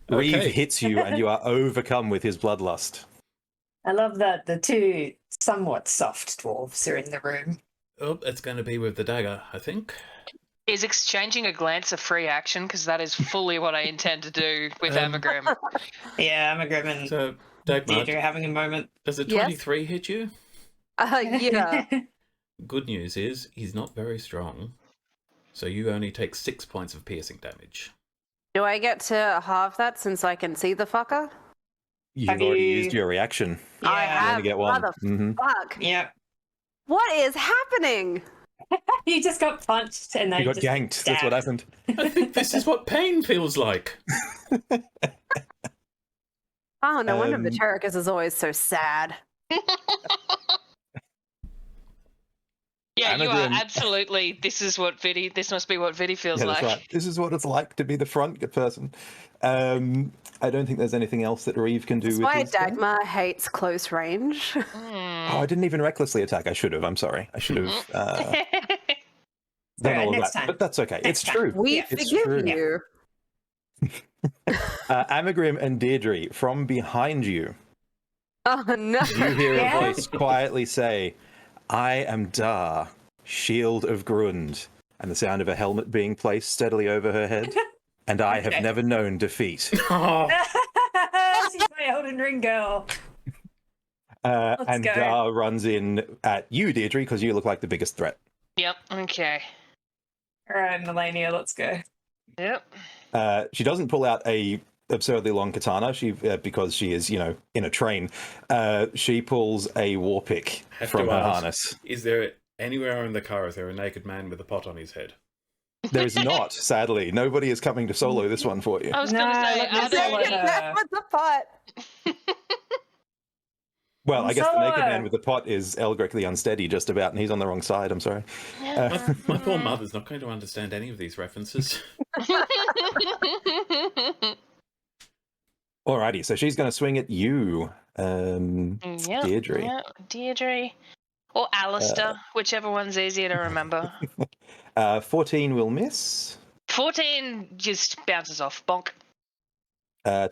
Reeve Okay. hits you and you are overcome with his bloodlust. I love that the two somewhat soft dwarves are in the room. Oh, it's going to be with the dagger, I think. Is exchanging a glance a free action? Because that is fully what I intend to do with Amagrim. Yeah, I'm a Grimmon. So, Dagmar, Deirdre having a moment. does a Yes? 23 hit you? Yeah. Good news is he's not very strong, so you only take 6 points of piercing damage. Do I get to halve that since I can see the fucker? You've Have already you- used your reaction. I You have. only get one. Motherfuck. Yep. What is happening? You just got punched and then You got just ganked. That's what happened. I think this is what pain feels like. Oh, no wonder Um, Vitaricus is always so sad. Yeah, you are Amagrim- absolutely. This must be what Vidi feels Yeah, like. that's right. This is what it's like to be the front person. I don't think there's anything else that Reeve can do That's with why his turn. Dagmar hates close range. Oh, I didn't even recklessly attack. I should have. I'm sorry. I should have done Alright, all of next that. time. But that's okay. Next It's time. true. We Yeah, it's forgive true. you. Amagrim and Deirdre, from behind you, Oh, no. you hear Yeah? a voice quietly say, "I am Dar, Shield of Grund," and the sound of a helmet being placed steadily over her head. And I have Okay. never known defeat. Oh, She's my Elden Ring girl. And go. Dar runs in at you, Deirdre, because you look like the biggest threat. Yep. Okay. All right, Melania, let's go. Yep. She doesn't pull out a absurdly long katana. She because she is, in a train. She pulls a war pick Have from to her ask. harness. Is there anywhere in the car, is there a naked man with a pot on his head? There is not, sadly. Nobody is coming to solo this one for you. I was No, going to say, let me are there solo any- her. With the pot. Well, I guess the naked Solo. man with the pot is Elgric the Unsteady, just about, and he's on the wrong side. I'm sorry. My poor mother's not going to understand any of these references. Alrighty, so she's going to swing at you, Yep, Deirdre. yep, Deirdre. Or Alistair, whichever one's easier to remember. 14 will miss. 14 just bounces off. Bonk.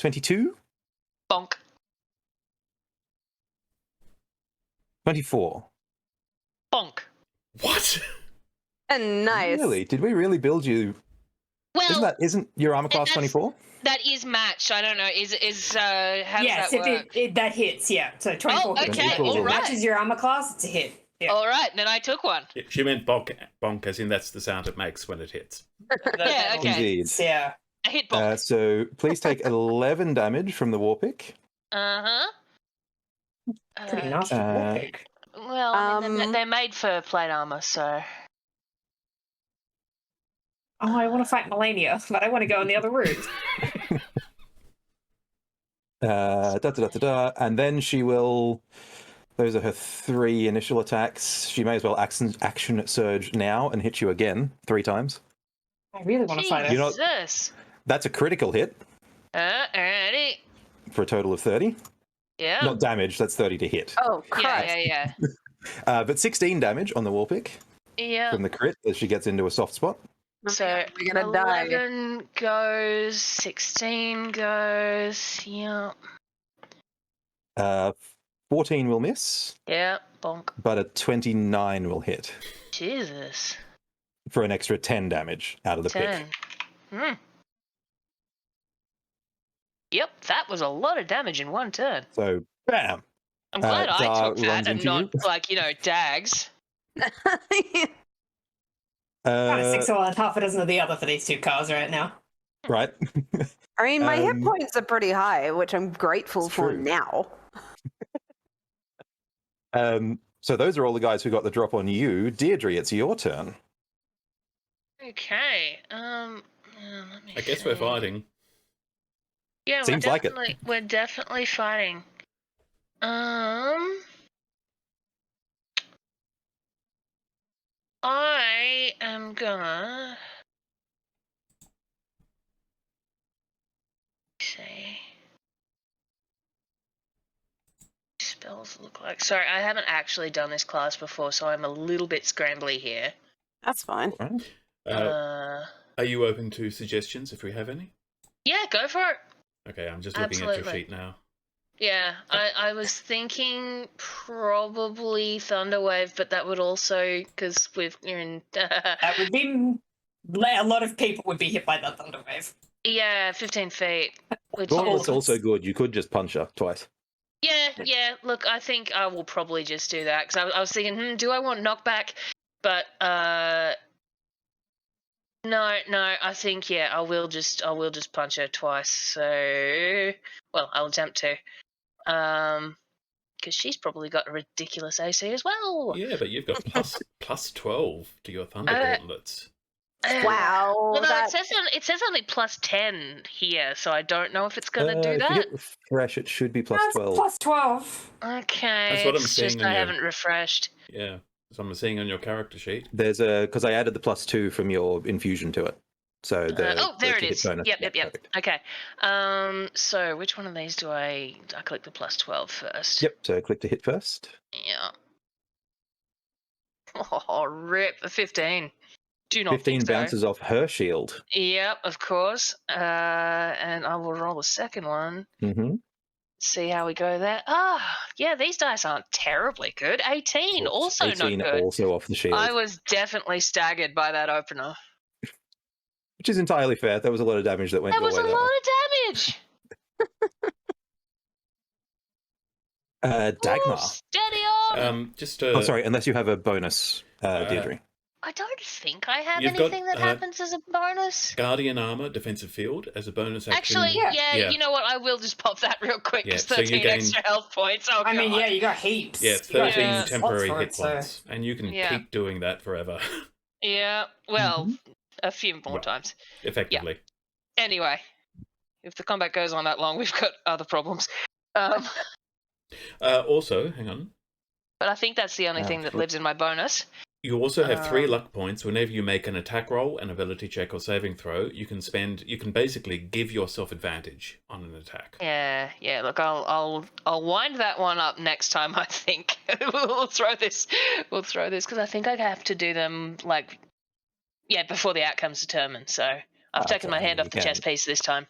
22, Bonk. 24. Bonk. What? And nice. Really? Did we really build you? Well, Isn't your armor class that's- 24? that is matched. I don't know. How Yes, does that work? if that hits, yeah. So 24 Oh, hits. okay, If all it right. matches your armor class, it's a hit. Yeah. All right, then I took one. She meant bonk, as in that's the sound it makes when it hits. Yeah, okay. Indeed. Yeah. I hit bonk. So please take 11 damage from the war pick. Uh-huh. Pretty nasty Uh, war pick. Well, I mean, Um, they're made for plate armor, so... Oh, I want to fight Melania, but I want to go on the other route. And then she will. Those are her 3 initial attacks. She may as well action surge now and hit you again 3 times. I really want to fight her. Jesus. That's a critical hit Alrighty. for a total of 30. Yeah. Not damage, that's 30 to hit. Oh, Christ. Yeah. But 16 damage on the war pick Yeah. from the crit as she gets into a soft spot. So We're gonna die. 11 goes, 16 goes, yeah. 14 will miss, Yeah, bonk. but a 29 will hit Jesus. for an extra 10 damage out of the 10. pick. Yep, that was a lot of damage in one turn. So, bam! I'm glad I Dar took that runs and into not, you. like, Dags. Kind of 6 of one and half a dozen of the other for these 2 cars right now. Right. I mean, my hit points are pretty high, which I'm grateful for true. now. So those are all the guys who got the drop on you. Deirdre, it's your turn. Okay, let me I guess see. we're fighting. Yeah, Seems like it. We're definitely fighting. I am gonna see. Spells look like. Sorry, I haven't actually done this class before, so I'm a little bit scrambly here. That's fine. Are you open to suggestions if we have any? Yeah, go for it. Okay, I'm just looking at your Absolutely. sheet now. Yeah, I was thinking probably Thunderwave, but that would also, because you're in. That would be... A lot of people would be hit by that thunder wave. Yeah, 15 feet. Which Gauntlet's is, also good. You could just punch her twice. yeah. Look, I think I will probably just do that because I was thinking, do I want knockback? But no. I think I will just punch her twice. So, well, I'll attempt to. Because she's probably got a ridiculous AC as well. Yeah, but you've got plus 12 to your Thunder Gauntlets. Wow. Well, no, it says only plus 10 here, so I don't know if it's going to do If that. you hit refresh, it should be plus That's 12. plus 12. Okay, That's what I'm it's seeing just in I your- haven't refreshed. Yeah, so I'm seeing on your character sheet. There's because I added the plus 2 from your infusion to it. So There it hit is. bonus. Yep. Perfect. Okay. So which one of these do I click the plus 12 first? Yep. So click to hit first. Yeah. Oh, rip a 15. Do not 15 think so. bounces off her shield. Yep, of course. And I will roll the second one. Mm-hmm. See how we go there. Yeah, these dice aren't terribly good. 18, also 18 not good. also off the shield. I was definitely staggered by that opener. Which is entirely fair. There was a lot of damage that went That your was way a that lot way. of damage. Dagmar. Ooh, steady on. Oh, sorry. Unless you have a bonus, Deirdre. I don't think I have You've got, anything that happens as a bonus. Guardian Armor, Defensive Field, as a bonus action. Actually, yeah, you know what? I will just pop that real quick because Yeah, so you 13 gain- extra health points. Oh, I mean, God. yeah, you got heaps. Yeah, You got 13 heaps. temporary Lots hit for it, points. And you can Yeah. keep doing that forever, Yeah, well, a few more times. effectively. Anyway, if the combat goes on that long, we've got other problems. Also, hang on. But I think that's the only thing that lives in my bonus. You also have 3 luck points. Whenever you make an attack roll, an ability check, or saving throw, you can basically give yourself advantage on an attack. Yeah. Look, I'll wind that one up next time. I think we'll throw this because I think I have to do them before the outcome's determined. So I've taken my hand off the chess piece this time.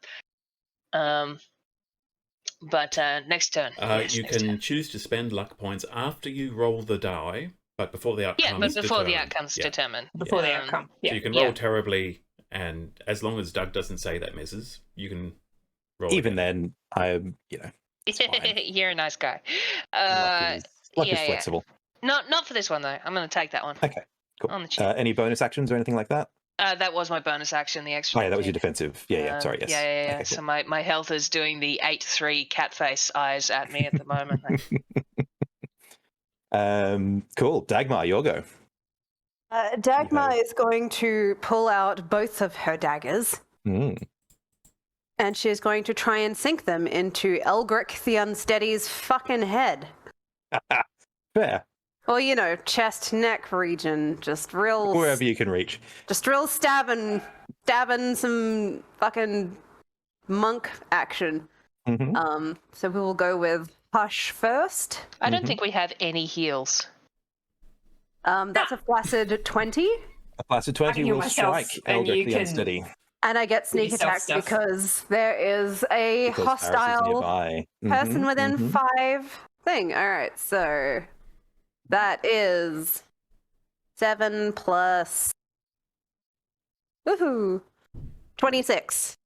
But next turn. You can choose to spend luck points after you roll the die, but before the outcome. Yeah, but before the outcome's determined. Before the outcome. So you can roll terribly, and as long as Doug doesn't say that misses, you can roll. Even again. then, it's fine. You're a nice guy. Luck is flexible. Not for this one though. I'm going to take that one. Okay, cool. On the cheap. Any bonus actions or anything like that? That was my bonus action. The extra. Oh, yeah, that was your defensive. Yeah. Sorry, yes. Yeah. Okay, So my health is doing the 8-3 cat face eyes at me at the moment. Cool. Dagmar, your go. Dagmar is going to pull out both of her daggers And she's going to try and sink them into Elgric the Unsteady's fucking head. Fair. Or, you know, chest, neck region. Just real... Wherever you can reach. Just real stabbing some fucking monk action. Mm-hmm. So we will go with Hush first. I don't think we have any heals. That's a flaccid 20. A placid 20 will strike Eldrick the Unsteady. And I get sneak attack because there is a hostile person within 5 thing. All right, so that is 7 plus 26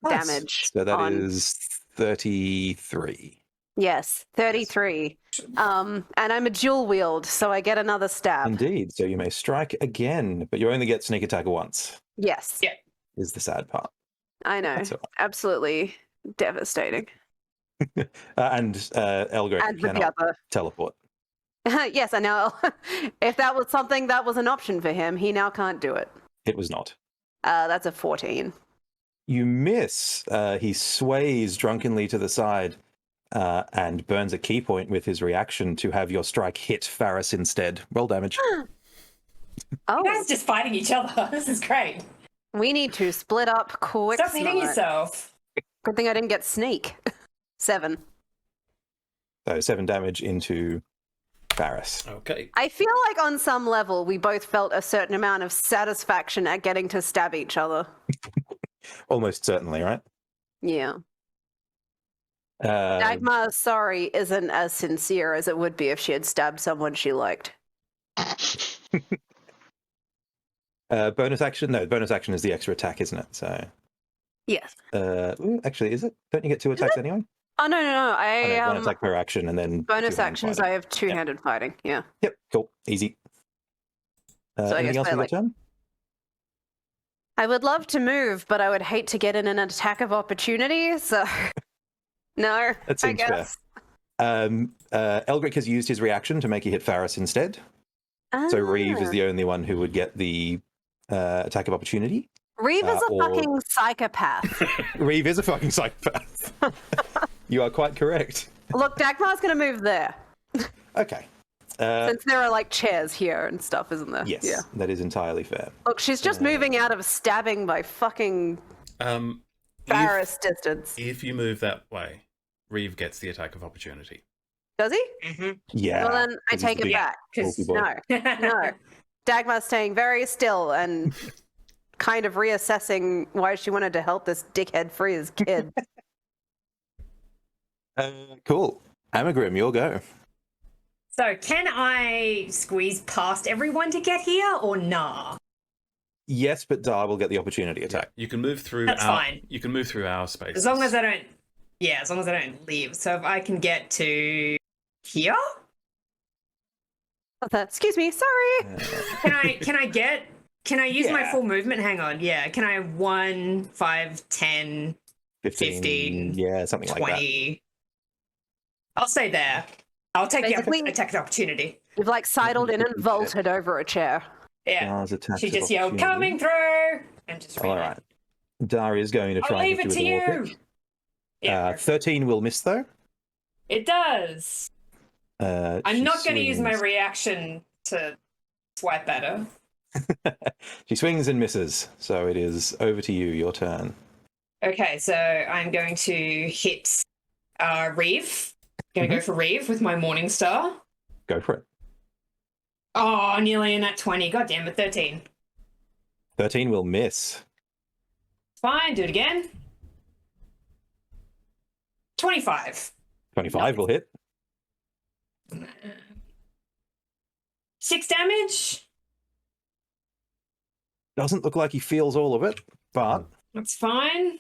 damage. So that is 33. Yes, 33. And I'm a dual wield, so I get another stab. Indeed. So you may strike again, but you only get sneak attack once. Yes. Yeah. Is the sad part. I know. That's all right. Absolutely devastating. And Elgric And with the cannot other. teleport. Yes, I know. If that was something that was an option for him, he now can't do it. It was not. That's a 14. You miss. He sways drunkenly to the side and burns a key point with his reaction to have your strike hit Faris instead. Roll damage. Oh, You guys just fighting each other. This is great. we need to split up quick. Stop eating yourself. Good thing I didn't get sneak. 7. So 7 damage into Faris. Okay. I feel like on some level we both felt a certain amount of satisfaction at getting to stab each other. Almost certainly, right? Yeah. Dagmar's sorry isn't as sincere as it would be if she had stabbed someone she liked. Bonus action? No, bonus action is the extra attack, isn't it? So, Yes. actually, is it? Don't you get 2 attacks anyway? Oh, no. I, 1 attack per action and then bonus two-handed actions, fighting. I have two-handed fighting, yeah. Yep, cool. Easy. So I Anything guess else I in your like- turn? I would love to move, but I would hate to get in an attack of opportunity, so... No, That I seems fair. guess. Elgric has used his reaction to make you hit Faris instead. So Reeve is the only one who would get the attack of opportunity. Reeve is a or- fucking psychopath. Reeve is a fucking psychopath. You are quite correct. Look, Dagmar's gonna move there. Okay. Since there are, like, chairs here and stuff, isn't there? Yes, Yeah. that is entirely fair. Look, she's just moving out of stabbing by fucking Faris distance. If you move that way, Reeve gets the attack of opportunity. Does he? Mm-hmm. Yeah. Well, then I 'cause he's take the it big back. bulky boy. No. Dagmar's staying very still and kind of reassessing why she wanted to help this dickhead free his kid. Cool. Amagrim, you'll go. So, can I squeeze past everyone to get here, or nah? Yes, but Dar will get the opportunity attack. You can move through That's fine. You can move through our space. As long as I don't... Yeah, as long as I don't leave. So if I can get to here? Excuse me, sorry. Can I use my Yeah. full movement? Hang on. Yeah, can I 1, 5, 10, 15, yeah, something like that. 20? I'll stay there. I'll take Basically- the attack of opportunity. You've like sidled in and vaulted over a chair. Yeah. Dar's attacks She of just yelled, opportunity. coming through! And just All right. Dar is going to I'll try and leave hit it to you with a war you! kick. Yeah, 13 will miss, though. it does. I'm She not going to use my swings. reaction to swipe at her. She swings and misses, so it is over to you, your turn. Okay, so I'm going to hit Reeve. Going to go for Reeve with my Morning Star. Go for it. Oh, nearly in at 20. God damn it, 13. 13 will miss. Fine, do it again. 25. 25 will hit. 6 damage. Doesn't look like he feels all of it, but That's fine.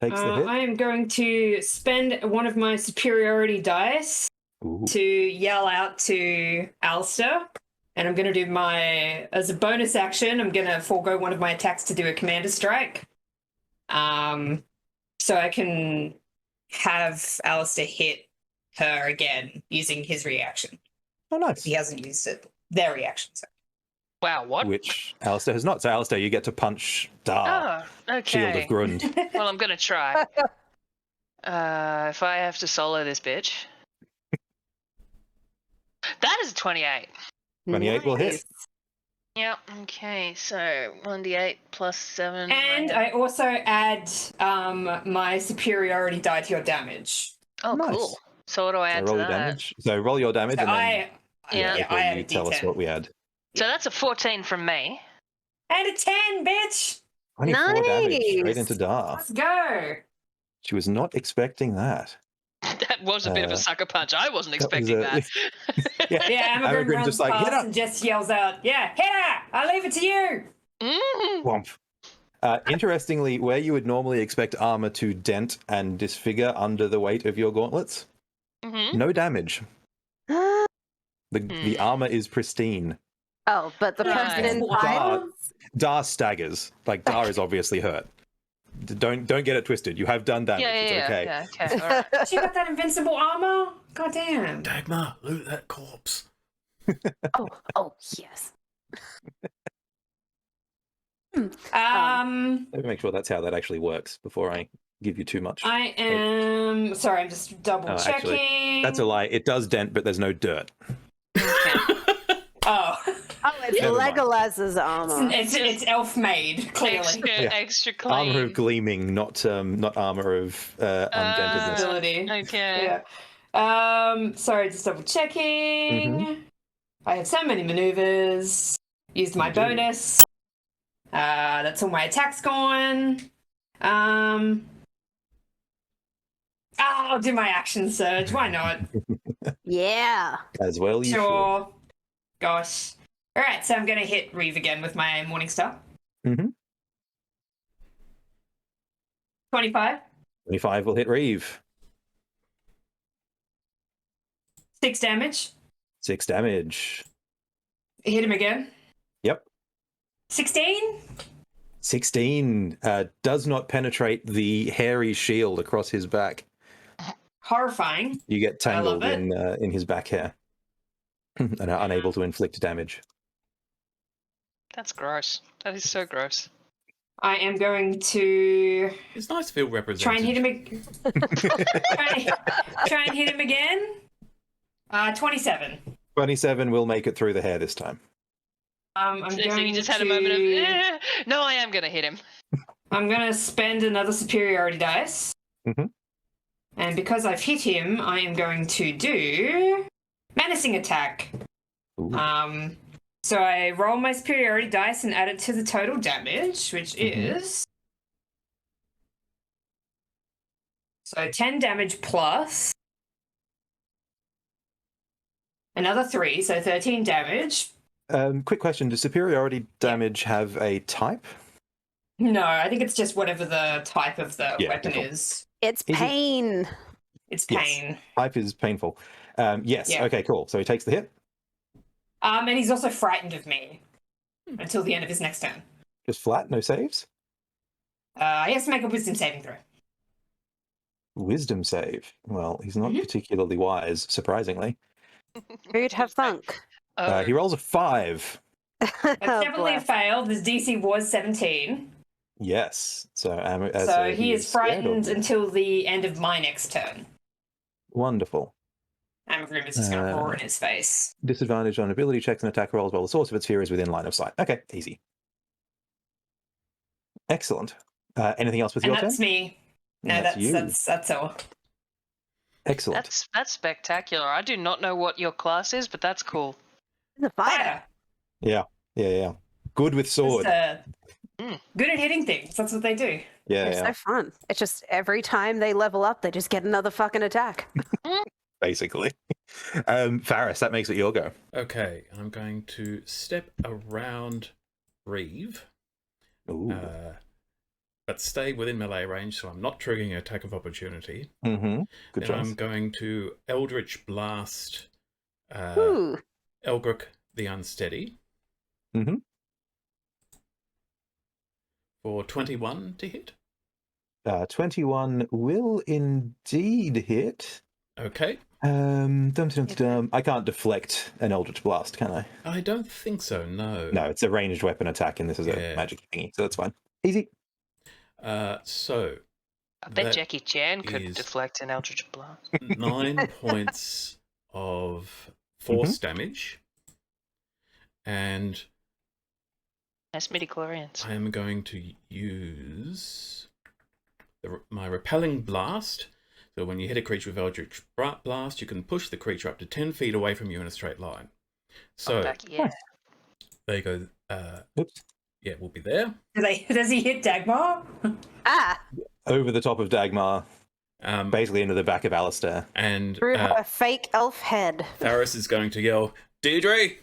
takes the hit. I am going to spend one of my superiority dice Ooh. to yell out to Alistair. And I'm going to do as a bonus action, I'm going to forego one of my attacks to do a commander strike. So I can have Alistair hit her again using his reaction. Oh, nice. He hasn't used it. Their reaction, sorry. Wow, what? which Alistair has not. So, Alistair, you get to punch Dar, Oh, okay. Shield of Grund. Well, I'm going to try. If I have to solo this bitch. That is a 28. 28 will hit. Yep, okay, so 1d8 plus 7. And I also add my superiority die to your damage. Oh, Nice. cool. So what do I add roll to your that? damage. So roll your damage, So and then I before add you a tell us D10. what we add. So that's a 14 from me. And a 10, bitch! 24 damage straight Nice. into Dar. Let's go! She was not expecting that. That was a bit of a sucker punch. I wasn't that was expecting a- that. Yeah, Amagrim Amagrim runs just like, hit past her! and just yells out, yeah, hit her! I'll leave it to you! Mhm. Whomp. Interestingly, where you would normally expect armor to dent and disfigure under the weight of your gauntlets, Mhm. no damage. The armor is pristine. Oh, but the Right. person Invisible inside. armor? Dar staggers. Like, Dar is obviously hurt. Don't get it twisted. You have done damage. It's okay. Yeah, okay, all right. She got that invincible armor? God damn. Dagmar, loot that corpse. Oh, yes. Let me make sure that's how that actually works before I give you too much. I am... Sorry, I'm just double actually, checking. That's a lie. It does dent, but there's no dirt. Oh. Oh, it's Never mind. Legolas's armor. It's elf-made, clearly. Extra clean. Armor of gleaming, not armor of undentedness. Ability. Okay. Yeah. Sorry, just double checking. I have so many maneuvers. Used my You do. bonus. That's all my attacks gone. I'll do my action surge. Why not? Yeah. As well, you Sure. Gosh. All right, so I'm going to hit Reeve again with my Morning Star. should. 25. 25 will hit Reeve. 6 damage. 6 damage. Hit him again. Yep. 16. 16 does not penetrate the hairy shield across his back. Horrifying. You get tangled I love in his back hair and are unable to inflict damage. That's gross. That is so gross. I am going to It's nice to feel represented. try and hit him. Try and hit him again. 27. 27 will make it through the hair this time. I'm So going you just to... had a moment of, no, I am going to hit him. I'm going to spend another superiority dice. Mhm. And because I've hit him, I am going to do menacing attack. Ooh. So I roll my superiority dice and add it to the total damage, which Mhm. is... So 10 damage plus another 3, so 13 damage. Quick question. Does superiority damage have a type? No, I think it's just whatever the type of the Yeah, weapon cool. is. It's Is it- pain. It's Yes. pain. Type is painful. Yes. Yeah. Okay, cool. So he takes the hit. And he's also frightened of me until the end of his next turn. Just flat, no saves. He has to make a wisdom saving throw. Wisdom save. Well, he's not Mhm. particularly wise, surprisingly. Who'd have thunk? Oh, He rolls a 5. That's definitely a fail. His DC was 17. Yes. So, So he is scared of frightened you. until the end of my next turn. Wonderful. Amagrim is just going to roar in his face. Disadvantage on ability checks and attack rolls while the source of its fear is within line of sight. Okay, easy. Excellent. Anything else with And your turn? that's me. No, That's you. that's all. Excellent. that's spectacular. I do not know what your class is, but that's cool. The fighter. Fire. Yeah. Good with sword. Just, good at hitting things. That's what they do. Yeah, They're so fun. It's just every time they level up, they just get another fucking attack. basically. Faris, that makes it your go. Okay, I'm going to step around Reeve, Ooh. but stay within melee range, so I'm not triggering an attack of opportunity. Good Then choice. I'm going to Eldritch Blast Ooh. Elgric the Unsteady Mhm. for 21 to hit. 21 will indeed hit. Okay. I can't deflect an Eldritch Blast, can I? I don't think so, no. No, it's a ranged weapon attack, and this is a magic thingy, so that's fine. Easy. So... I bet Jackie Chan could deflect an Eldritch Blast. 9 points of force damage. And... Nice midichlorians. I am going to use my Repelling Blast. So when you hit a creature with Eldritch Blast, you can push the creature up to 10 feet away from you in a straight line. So, there you go. Oops. Yeah, we'll be there. Does he hit Dagmar? Over the top of Dagmar, basically into the back of Alistair. And through a fake elf head. Faris is going to yell, Deirdre,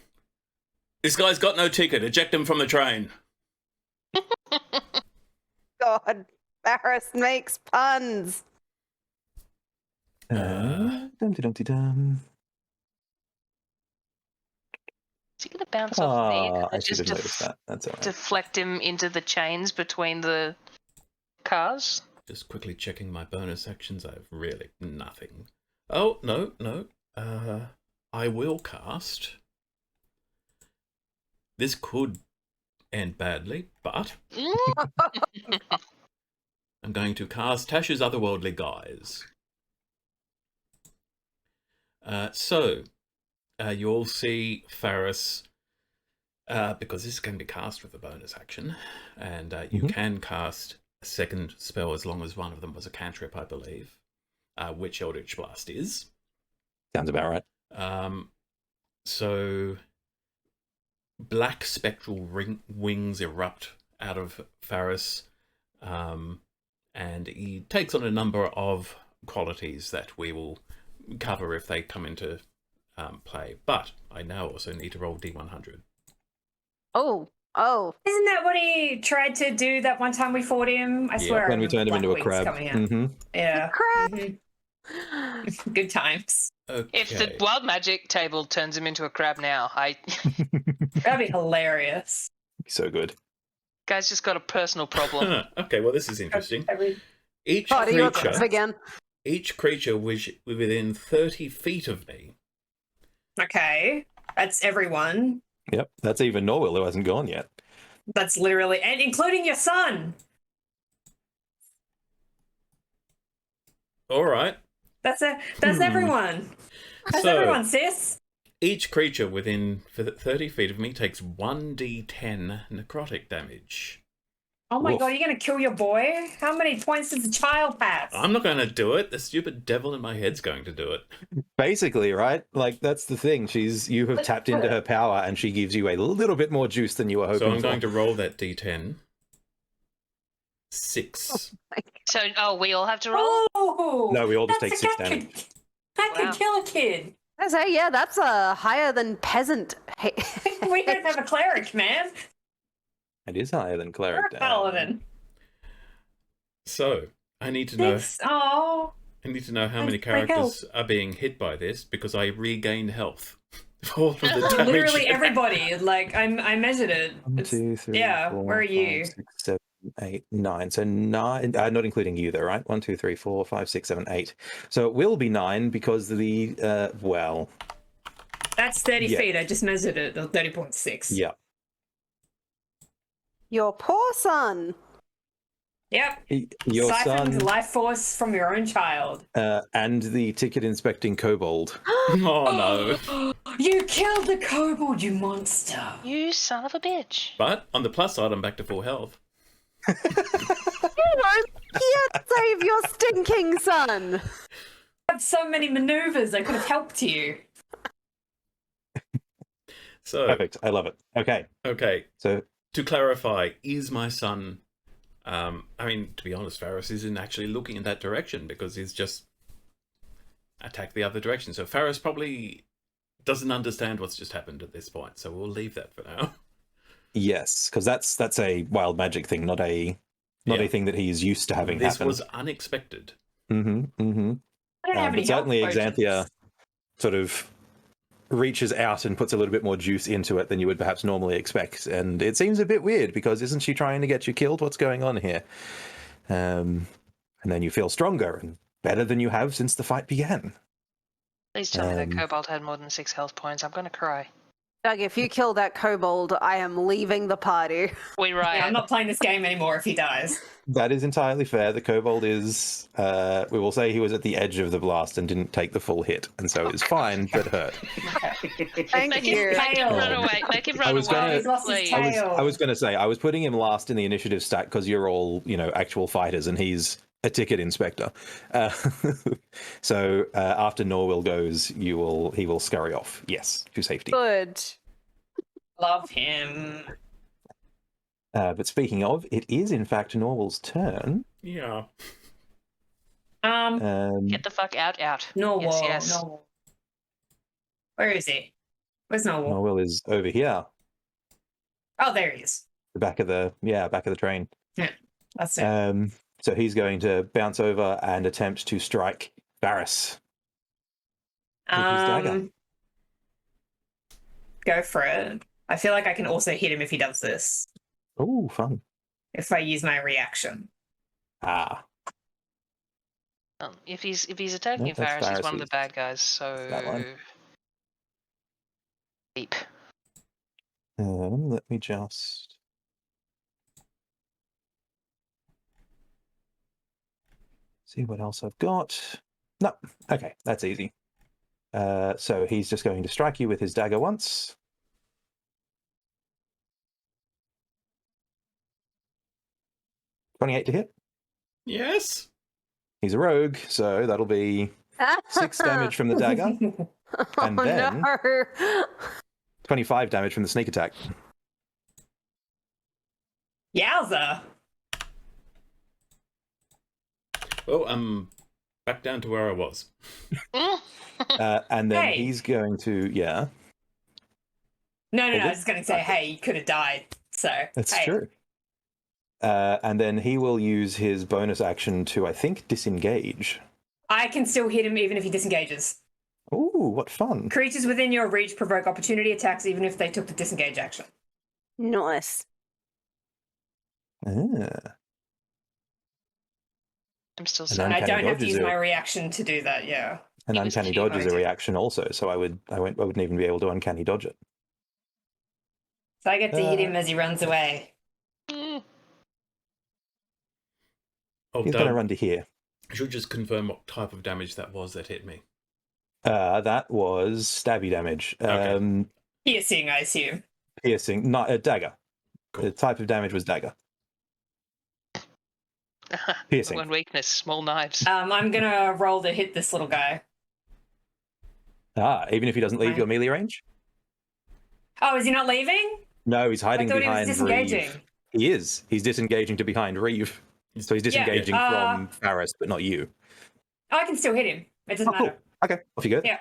this guy's got no ticket. Eject him from the train. God, Faris makes puns. Dum-de-dum-de-dum. Is he going to bounce off me? I should have noticed that. That's all right. Deflect him into the chains between the cars? Just quickly checking my bonus actions. I have really nothing. Oh, no. I will cast. This could end badly, but I'm going to cast Tasha's Otherworldly Guise. You all see Faris, because this can be cast with a bonus action, and you can cast a second spell as long as one of them was a cantrip, I believe, which Eldritch Blast is. Sounds about right. So black spectral wings erupt out of Faris, and he takes on a number of qualities that we will cover if they come into play. But I now also need to roll D100. Oh. Isn't that what he tried to do that one time we fought him? I swear. When we turned him into a crab. Yeah. Crab. Good times. Okay. If the wild magic table turns him into a crab now, That'd be hilarious. So good. Guy's just got a personal problem. Okay, well, this is interesting. Each creature within 30 feet of me. Okay, that's everyone. Yep, that's even Norwell, who hasn't gone yet. That's literally, and including your son. All right. That's everyone. That's everyone, sis. Each creature within 30 feet of me takes 1d10 necrotic damage. Oh my God, you're going to kill your boy? How many points does the child have? I'm not going to do it. The stupid devil in my head's going to do it. Basically, right? Like, that's the thing. You have tapped into her power, and she gives you a little bit more juice than you were hoping for. So I'm going to roll that d10. 6. So, we all have to roll? Oh! No, we all just take 6 damage. That could kill a kid. I say, yeah, that's a higher than peasant. We don't have a cleric, man. It is higher than cleric. We're a paladin. So, I need to know. Oh. I need to know how many characters are being hit by this, because I regain health. All of the damage. Literally everybody. Like, I measured it. 1, 2, 3, yeah, 4, where are 5, you? 6, 7, 8, 9. So 9, not including you though, right? 1, 2, 3, 4, 5, 6, 7, 8. So it will be 9 because the, That's 30 feet. I just measured it. 30.6. Yeah. Your poor son. Yep. Your Siphoned son, life force from your own child. and the ticket inspecting kobold. Oh no. You killed the kobold, you monster. You son of a bitch. But on the plus side, I'm back to full health. You won't yet save your stinking son. I have so many maneuvers. I could have helped you. So Perfect. I love it. Okay. So to clarify, is my son... I mean, to be honest, Faris isn't actually looking in that direction because he's just attacked the other direction. So Faris probably doesn't understand what's just happened at this point. So we'll leave that for now. yes, because that's a wild magic thing, not a thing that he is used to having this happen. was unexpected. I don't have any but certainly health potions. Xanthia sort of reaches out and puts a little bit more juice into it than you would perhaps normally expect. And it seems a bit weird because isn't she trying to get you killed? What's going on here? And then you feel stronger and better than you have since the fight began. Please tell me that kobold had more than 6 health points. I'm going to cry. Doug, if you kill that kobold, I am leaving the party. We riot. Yeah, I'm not playing this game anymore if he dies. That is entirely fair. The kobold is, we will say he was at the edge of the blast and didn't take the full hit, and so is fine, but hurt. Thank Make you. him run away. Make him run away. He's lost his Please. tail. I was going to say, I was putting him last in the initiative stack because you're all, actual fighters, and he's a ticket inspector. So after Norwil goes, he will scurry off. Yes, to safety. Good. Love him. But speaking of, it is in fact Norwil's turn. Yeah. Get the fuck out. Norwal. Yes. Norwal. Where is he? Where's Norwal? Norwil is over here, Oh, there he is. the back of the train. That's it. So he's going to bounce over and attempt to strike Varys with his dagger. Go for it. I feel like I can also hit him if he does this. Oh, fun. If I use my reaction. Ah, If he's attacking No, that's Varys, he's one of the Varys'. bad guys. So That one. deep. let me just... see what else I've got. No, okay, that's easy. So he's just going to strike you with his dagger once. .28 to hit. Yes. He's a rogue, so that'll be 6 damage from the dagger, and Oh, then no. 25 damage from the sneak attack. Yowza! Well, I'm back down to where I was. And then Hey. he's going to, No, I was just going to say, hey, you could have died. So, that's hey. true. And then he will use his bonus action to, I think, disengage. I can still hit him even if he disengages. Ooh, what fun. Creatures within your reach provoke opportunity attacks even if they took the disengage action. Nice. Ah. I'm still And sorry. I Uncanny don't have to dodge use is my reaction to do that, yeah. An It was uncanny cute. dodge is a reaction also, so I wouldn't even be able to uncanny dodge it. So I get to hit him as he runs away. Mm. Oh, He's Doug, going to run to here. I should just confirm what type of damage that was that hit me. That was stabby damage. Okay. Piercing, I assume. Piercing, not a dagger. Cool. The type of damage was dagger. Piercing. One weakness, small knives. I'm going to roll to hit this little guy. Even if he doesn't leave Right. your melee range? Oh, is he not leaving? No, he's hiding I thought behind he was disengaging. Reeve. He is. He's disengaging to behind Reeve. So he's disengaging from Faris, but not you. Oh, I can still hit him. It doesn't Cool. matter. Okay, off you go. Yeah.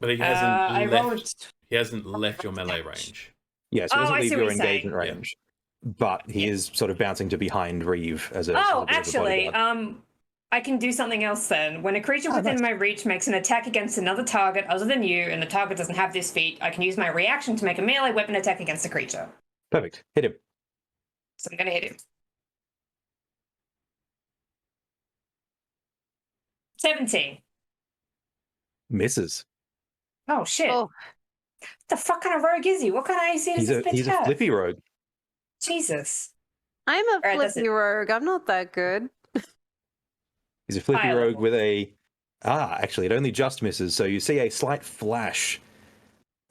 But he hasn't I rolled. left. He hasn't left your melee range. Yes, he Oh, doesn't I leave see what your you're saying. engagement range. But he is sort of bouncing to behind Reeve as a Oh, sort of bit of a actually, bodyguard. I can do something else then. When a creature Oh, within nice. my reach makes an attack against another target other than you, and the target doesn't have this feat, I can use my reaction to make a melee weapon attack against the creature. Perfect. Hit him. So I'm going to hit him. 17. Misses. Oh, shit. Oh. What the fuck kind of rogue is he? What kind of AC does this bitch He's a have? flippy rogue. Jesus. I'm a Alright, that's flippy it. rogue. I'm not that good. He's a flippy High rogue level. with a... actually, it only just misses. So you see a slight flash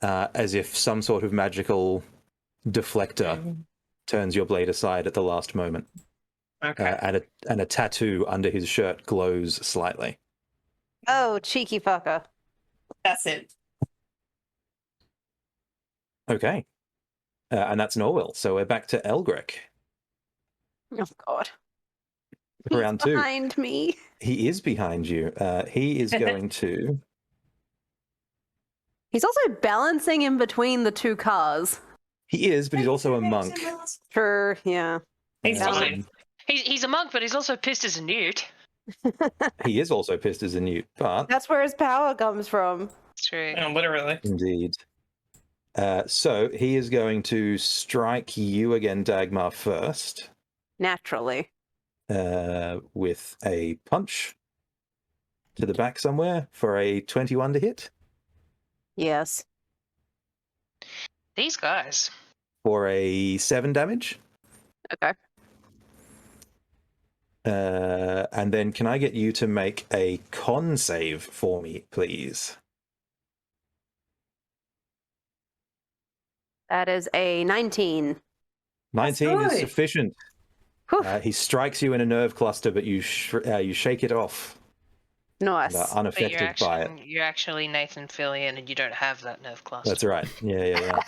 as if some sort of magical deflector turns your blade aside at the last moment. Okay. And a tattoo under his shirt glows slightly. Oh, cheeky fucker. That's it. Okay. And that's Norwil. So we're back to Elgric. Oh, God. Round He's 2. behind me. He is behind you. He is going to... He's also balancing in between the two cars. He is, but he's also a monk. Sure, yeah. He's Um, fine. He's a monk, but he's also pissed as a newt. He is also pissed as a newt, but... That's where his power comes from. It's true. Oh, literally. Indeed. So he is going to strike you again, Dagmar, first, Naturally. with a punch. to the back somewhere for a 21 to hit. Yes. These guys. For a 7 damage. Okay. And then can I get you to make a con save for me, please? That is a 19. 19 is good. sufficient. Whew. He strikes you in a nerve cluster, but you shake it off. Nice. And are unaffected by it. You're actually Nathan Fillion, and you don't have that nerve cluster. That's right. Yeah.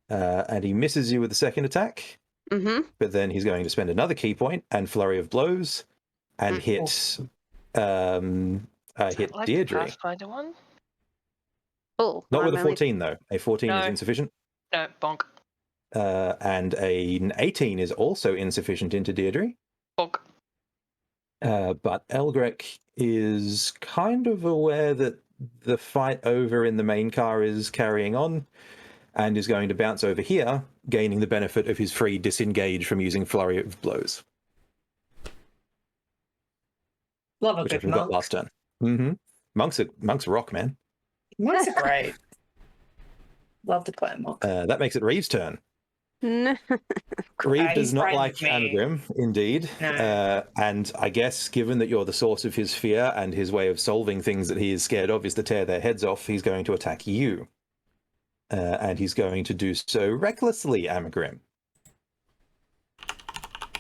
And he misses you with the second attack. Mm-hmm. But then he's going to spend another key point and flurry of blows and hit Like Deirdre. The Pathfinder one? Oh, Not with a I'm only- 14 though. A 14 is No. insufficient. No, bonk. And an 18 is also insufficient into Deirdre. Bonk. But Elgrek is kind of aware that the fight over in the main car is carrying on and is going to bounce over here, gaining the benefit of his free disengage from using flurry of blows, Love a which I good forgot monk. last turn. Mm-hmm. Monks rock, man. Monks are great. Love the clan monk. That makes it Reeve's turn. No. Reeve does he's not friends like with me. Amagrim, indeed. No. And I guess, given that you're the source of his fear and his way of solving things that he is scared of is to tear their heads off, he's going to attack you. And he's going to do so recklessly, Amagrim.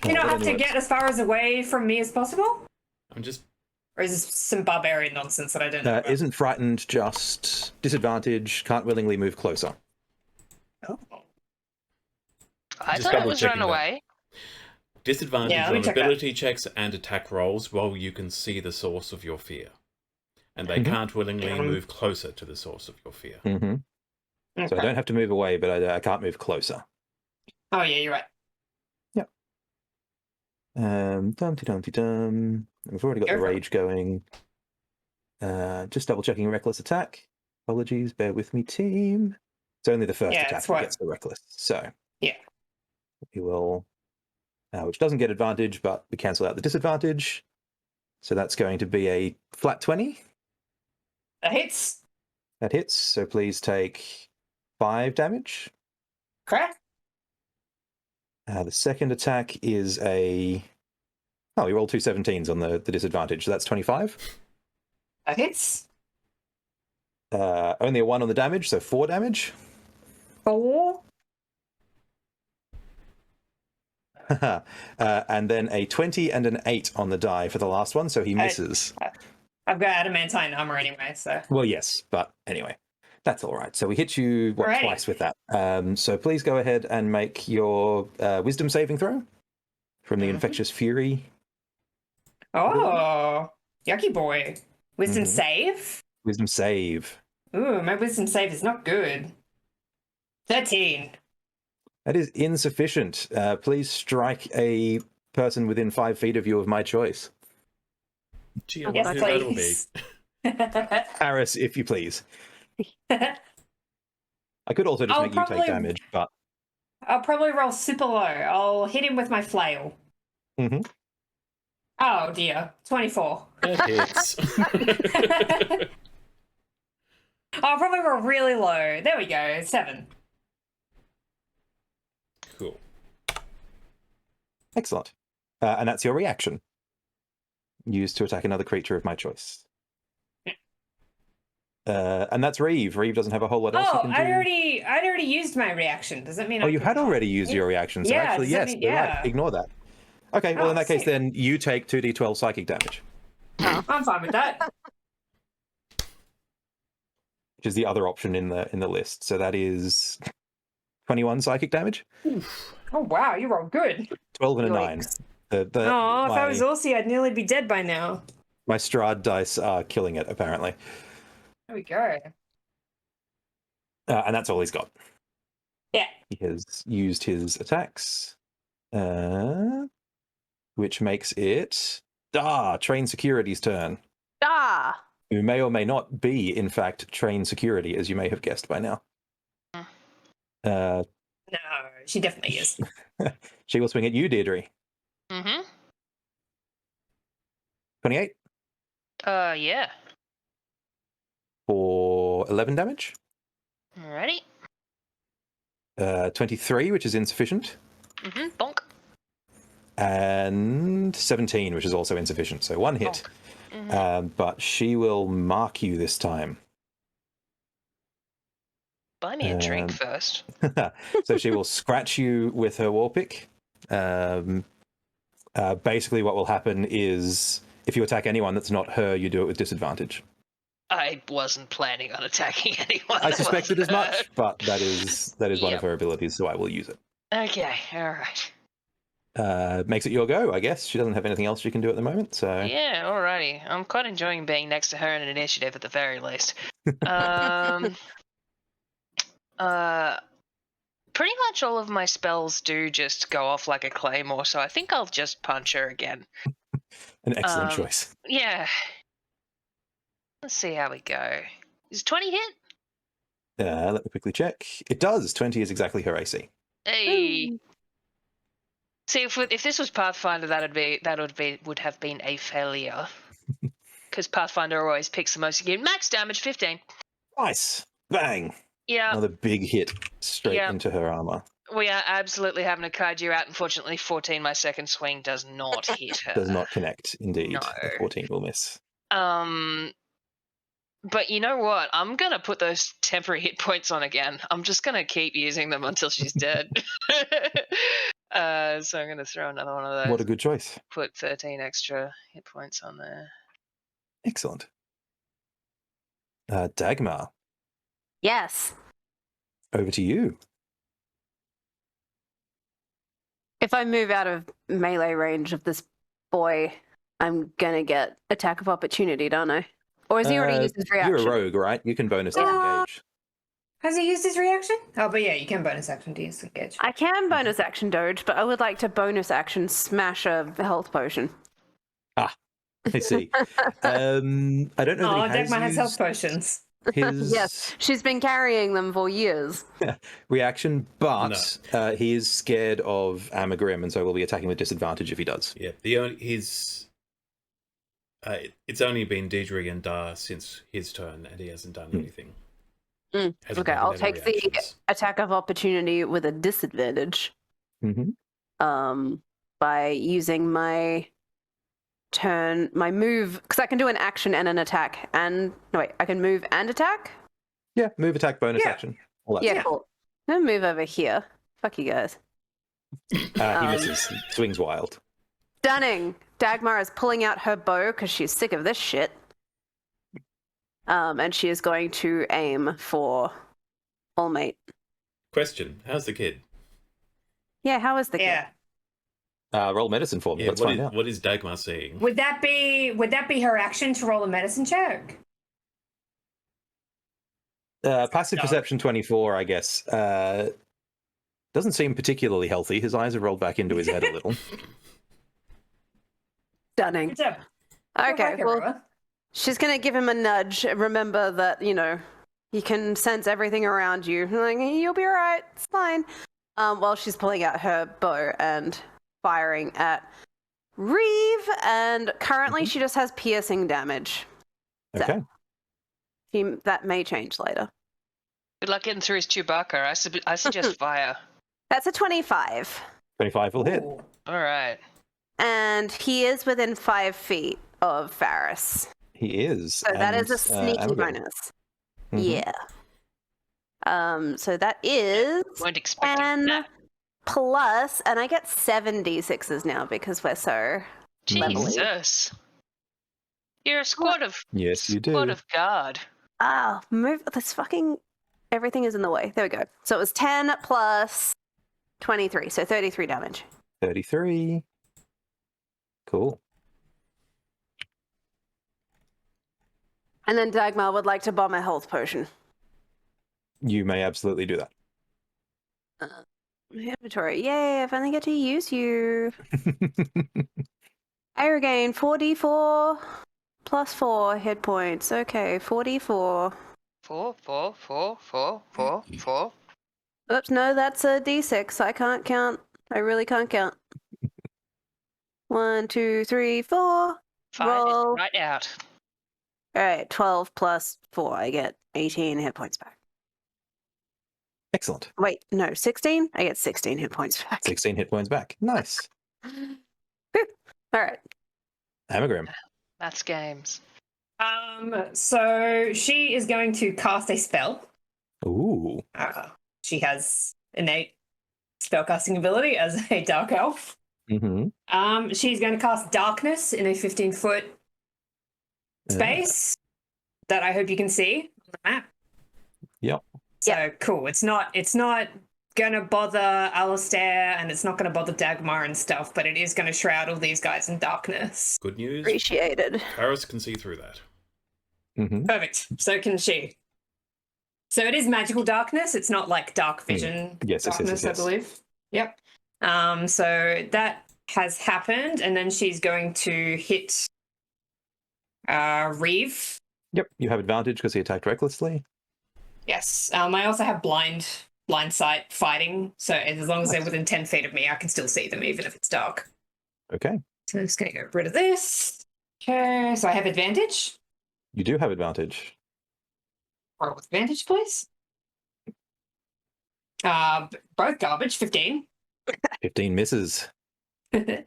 You don't have to Anyway, get as far as away from me as possible? I'm just Or is this some barbarian nonsense that I don't know about? isn't frightened, just disadvantage, can't willingly move closer. Oh. I Just thought it was double-checking run that. away. disadvantage Yeah, let me on check that. ability checks and attack rolls while you can see the source of your fear. And they can't willingly move closer to the source of your fear. Mm-hmm. So I don't have to move away, but I can't move closer. Oh, yeah, you're right. Dum-de-dum-de-dum. We've already got Go the for it. rage going. Just double checking reckless attack. Apologies, bear with me, team. It's only the first Yeah, attack that's that what- gets the reckless. So Yeah. we will, which doesn't get advantage, but we cancel out the disadvantage. So that's going to be a flat 20. That hits. That hits. So please take 5 damage. Crack. The second attack is a... Oh, you rolled 2 17s on the disadvantage, so that's 25. That hits. Only a 1 on the damage, so 4 damage. 4. And then a 20 and an 8 on the die for the last one, so he misses. I've got adamantine armor anyway, so. Well, yes, but anyway, that's all right. So we hit you Alrighty. twice with that. So please go ahead and make your wisdom saving throw from the infectious fury. Oh, yucky boy. Wisdom Mhm. save? Wisdom save. Ooh, my wisdom save is not good. 13. That is insufficient. Please strike a person within 5 feet of you of my choice. Gee, I Yes, wonder who that'll be. please. Paris, if you please. I could also just I'll make you probably- take damage, but I'll probably roll super low. I'll hit him with my flail. Mhm. Oh dear, 24. That hits. I'll probably roll really low. There we go, 7. Cool. excellent. And that's your reaction. Used to attack another creature of my choice. And that's Reeve. Reeve doesn't have a whole lot else he Oh, can do. I'd already used my reaction. Does that mean? Oh, I you can- had already used your reaction, so Yeah, actually, does that yes, mean- you're yeah. right. Ignore that. Okay, well, Oh, in that case, sweet. then you take 2d12 psychic damage, I'm fine with that. which is the other option in the list. So that is 21 psychic damage, Oh wow, you rolled good. 12 and a 9. Yikes. Oh, if I my, was Aussie, I'd nearly be dead by now. my Strahd dice are killing it, apparently. There we go. And that's all he's got. Yeah. He has used his attacks, which makes it Train Security's turn. Ah! Who may or may not be, in fact, Train Security, as you may have guessed by now. No, she definitely is. She will swing at you, Deirdre. Mm-hmm. 28. Yeah. For 11 damage. Alrighty. 23, which is insufficient. Bonk. And 17, which is also insufficient. So one hit. But she will mark you this time. Buy me a drink first. So she will scratch you with her war pick. Basically, what will happen is if you attack anyone that's not her, you do it with disadvantage. I wasn't planning on attacking anyone. I suspected as much, but that is one of her abilities, so I will use it. Okay, all right. Makes it your go, I guess. She doesn't have anything else she can do at the moment, so... Yeah, alrighty. I'm quite enjoying being next to her in an initiative at the very least. Pretty much all of my spells do just go off like a claymore, so I think I'll just punch her again. An excellent choice. Yeah. Let's see how we go. Is 20 hit? Let me quickly check. It does. 20 is exactly her AC. Hey. See, if this was Pathfinder, would have been a failure. Because Pathfinder always picks the most again. Max damage 15. Nice. Bang. Yeah. Another big hit straight into her armor. We are absolutely having a kaiju out. Unfortunately, 14, my second swing, does not hit her. Does not connect, indeed. No. The 14 will miss. But you know what? I'm going to put those temporary hit points on again. I'm just going to keep using them until she's dead. So I'm going to throw another one of those. What a good choice. Put 13 extra hit points on there. Excellent. Dagmar. Yes. Over to you. If I move out of melee range of this boy, I'm going to get attack of opportunity, don't I? Or has he already used his reaction? You're a rogue, right? You can bonus disengage. Has he used his reaction? Oh, but yeah, you can bonus action to disengage. I can bonus action doge, but I would like to bonus action smash a health potion. Ah, I see. I don't know that he Dagmar has health used potions. his Yes, she's been carrying them for years. reaction, but he is scared of Amagrim, and so will be attacking with disadvantage if he does. Yeah, it's only been Deidre and Dar since his turn, and he hasn't done anything. Okay, I'll take the attack of opportunity with a disadvantage. By using my move, because I can do an action and an attack, and I can move and attack. Yeah, move, attack, bonus action. All that stuff. Cool. I'm gonna move over here. Fuck you guys. He misses. Swings wild. Stunning. Dagmar is pulling out her bow because she's sick of this shit. And she is going to aim for Allmate. Question: how's the kid? Yeah, how is the kid? Roll medicine for me. Yeah, Let's find out. What is Dagmar seeing? Would that be her action to roll a medicine check? Passive perception 24, I guess. Doesn't seem particularly healthy. His eyes have rolled back into his head a little. Stunning. Okay, well, she's going to give him a nudge. Remember that, you can sense everything around you. Like, you'll be all right. It's fine. While she's pulling out her bow and firing at Reeve. And currently she just has piercing damage. Okay. That may change later. Good luck getting through his Chewbacca. I suggest fire. That's a 25. 25 will hit. All right. And he is within 5 feet of Varys. He is. So that is a sneaky bonus. Yeah. So that is 10 plus, and I get 7d6s now because we're so Jesus. You're a squad of... Yes, you do. Squad of guard. Oh, move this fucking... Everything is in the way. There we go. So it was 10 plus 23, so 33 damage. 33. Cool. And then Dagmar would like to bomb a health potion. You may absolutely do that. Inventory. Yay, I finally get to use you. I regain 4d4 plus 4 hit points. Okay, 4d4. 4. Oops, no, that's a d6. I can't count. I really can't count. 1, 2, 3, 4. Five Roll. is right out. All right, 12 plus 4. I get 18 hit points back. Excellent. Wait, no, 16? I get 16 hit points back. 16 hit points back. Nice. All right. Amagrim. That's games. So she is going to cast a spell. Ooh. She has innate spellcasting ability as a dark elf. Mm-hmm. She's going to cast darkness in a 15-foot space that I hope you can see on the map. Yep. So cool. It's not gonna bother Alistair, and it's not gonna bother Dagmar and stuff, but it is gonna shroud all these guys in darkness. Good news. Appreciated. Paris can see through that. Mm-hmm. Perfect. So can she. So it is magical darkness. It's not like dark vision darkness, I believe. Yep. So that has happened, and then she's going to hit Reeve. Yep. You have advantage because he attacked recklessly. Yes. I also have blind sight fighting, so as long as they're within 10 feet of me, I can still see them even if it's dark. Okay. So I'm just going to get rid of this. Okay, so I have advantage. You do have advantage. Roll with advantage, please. Both garbage, 15. 15 misses. I've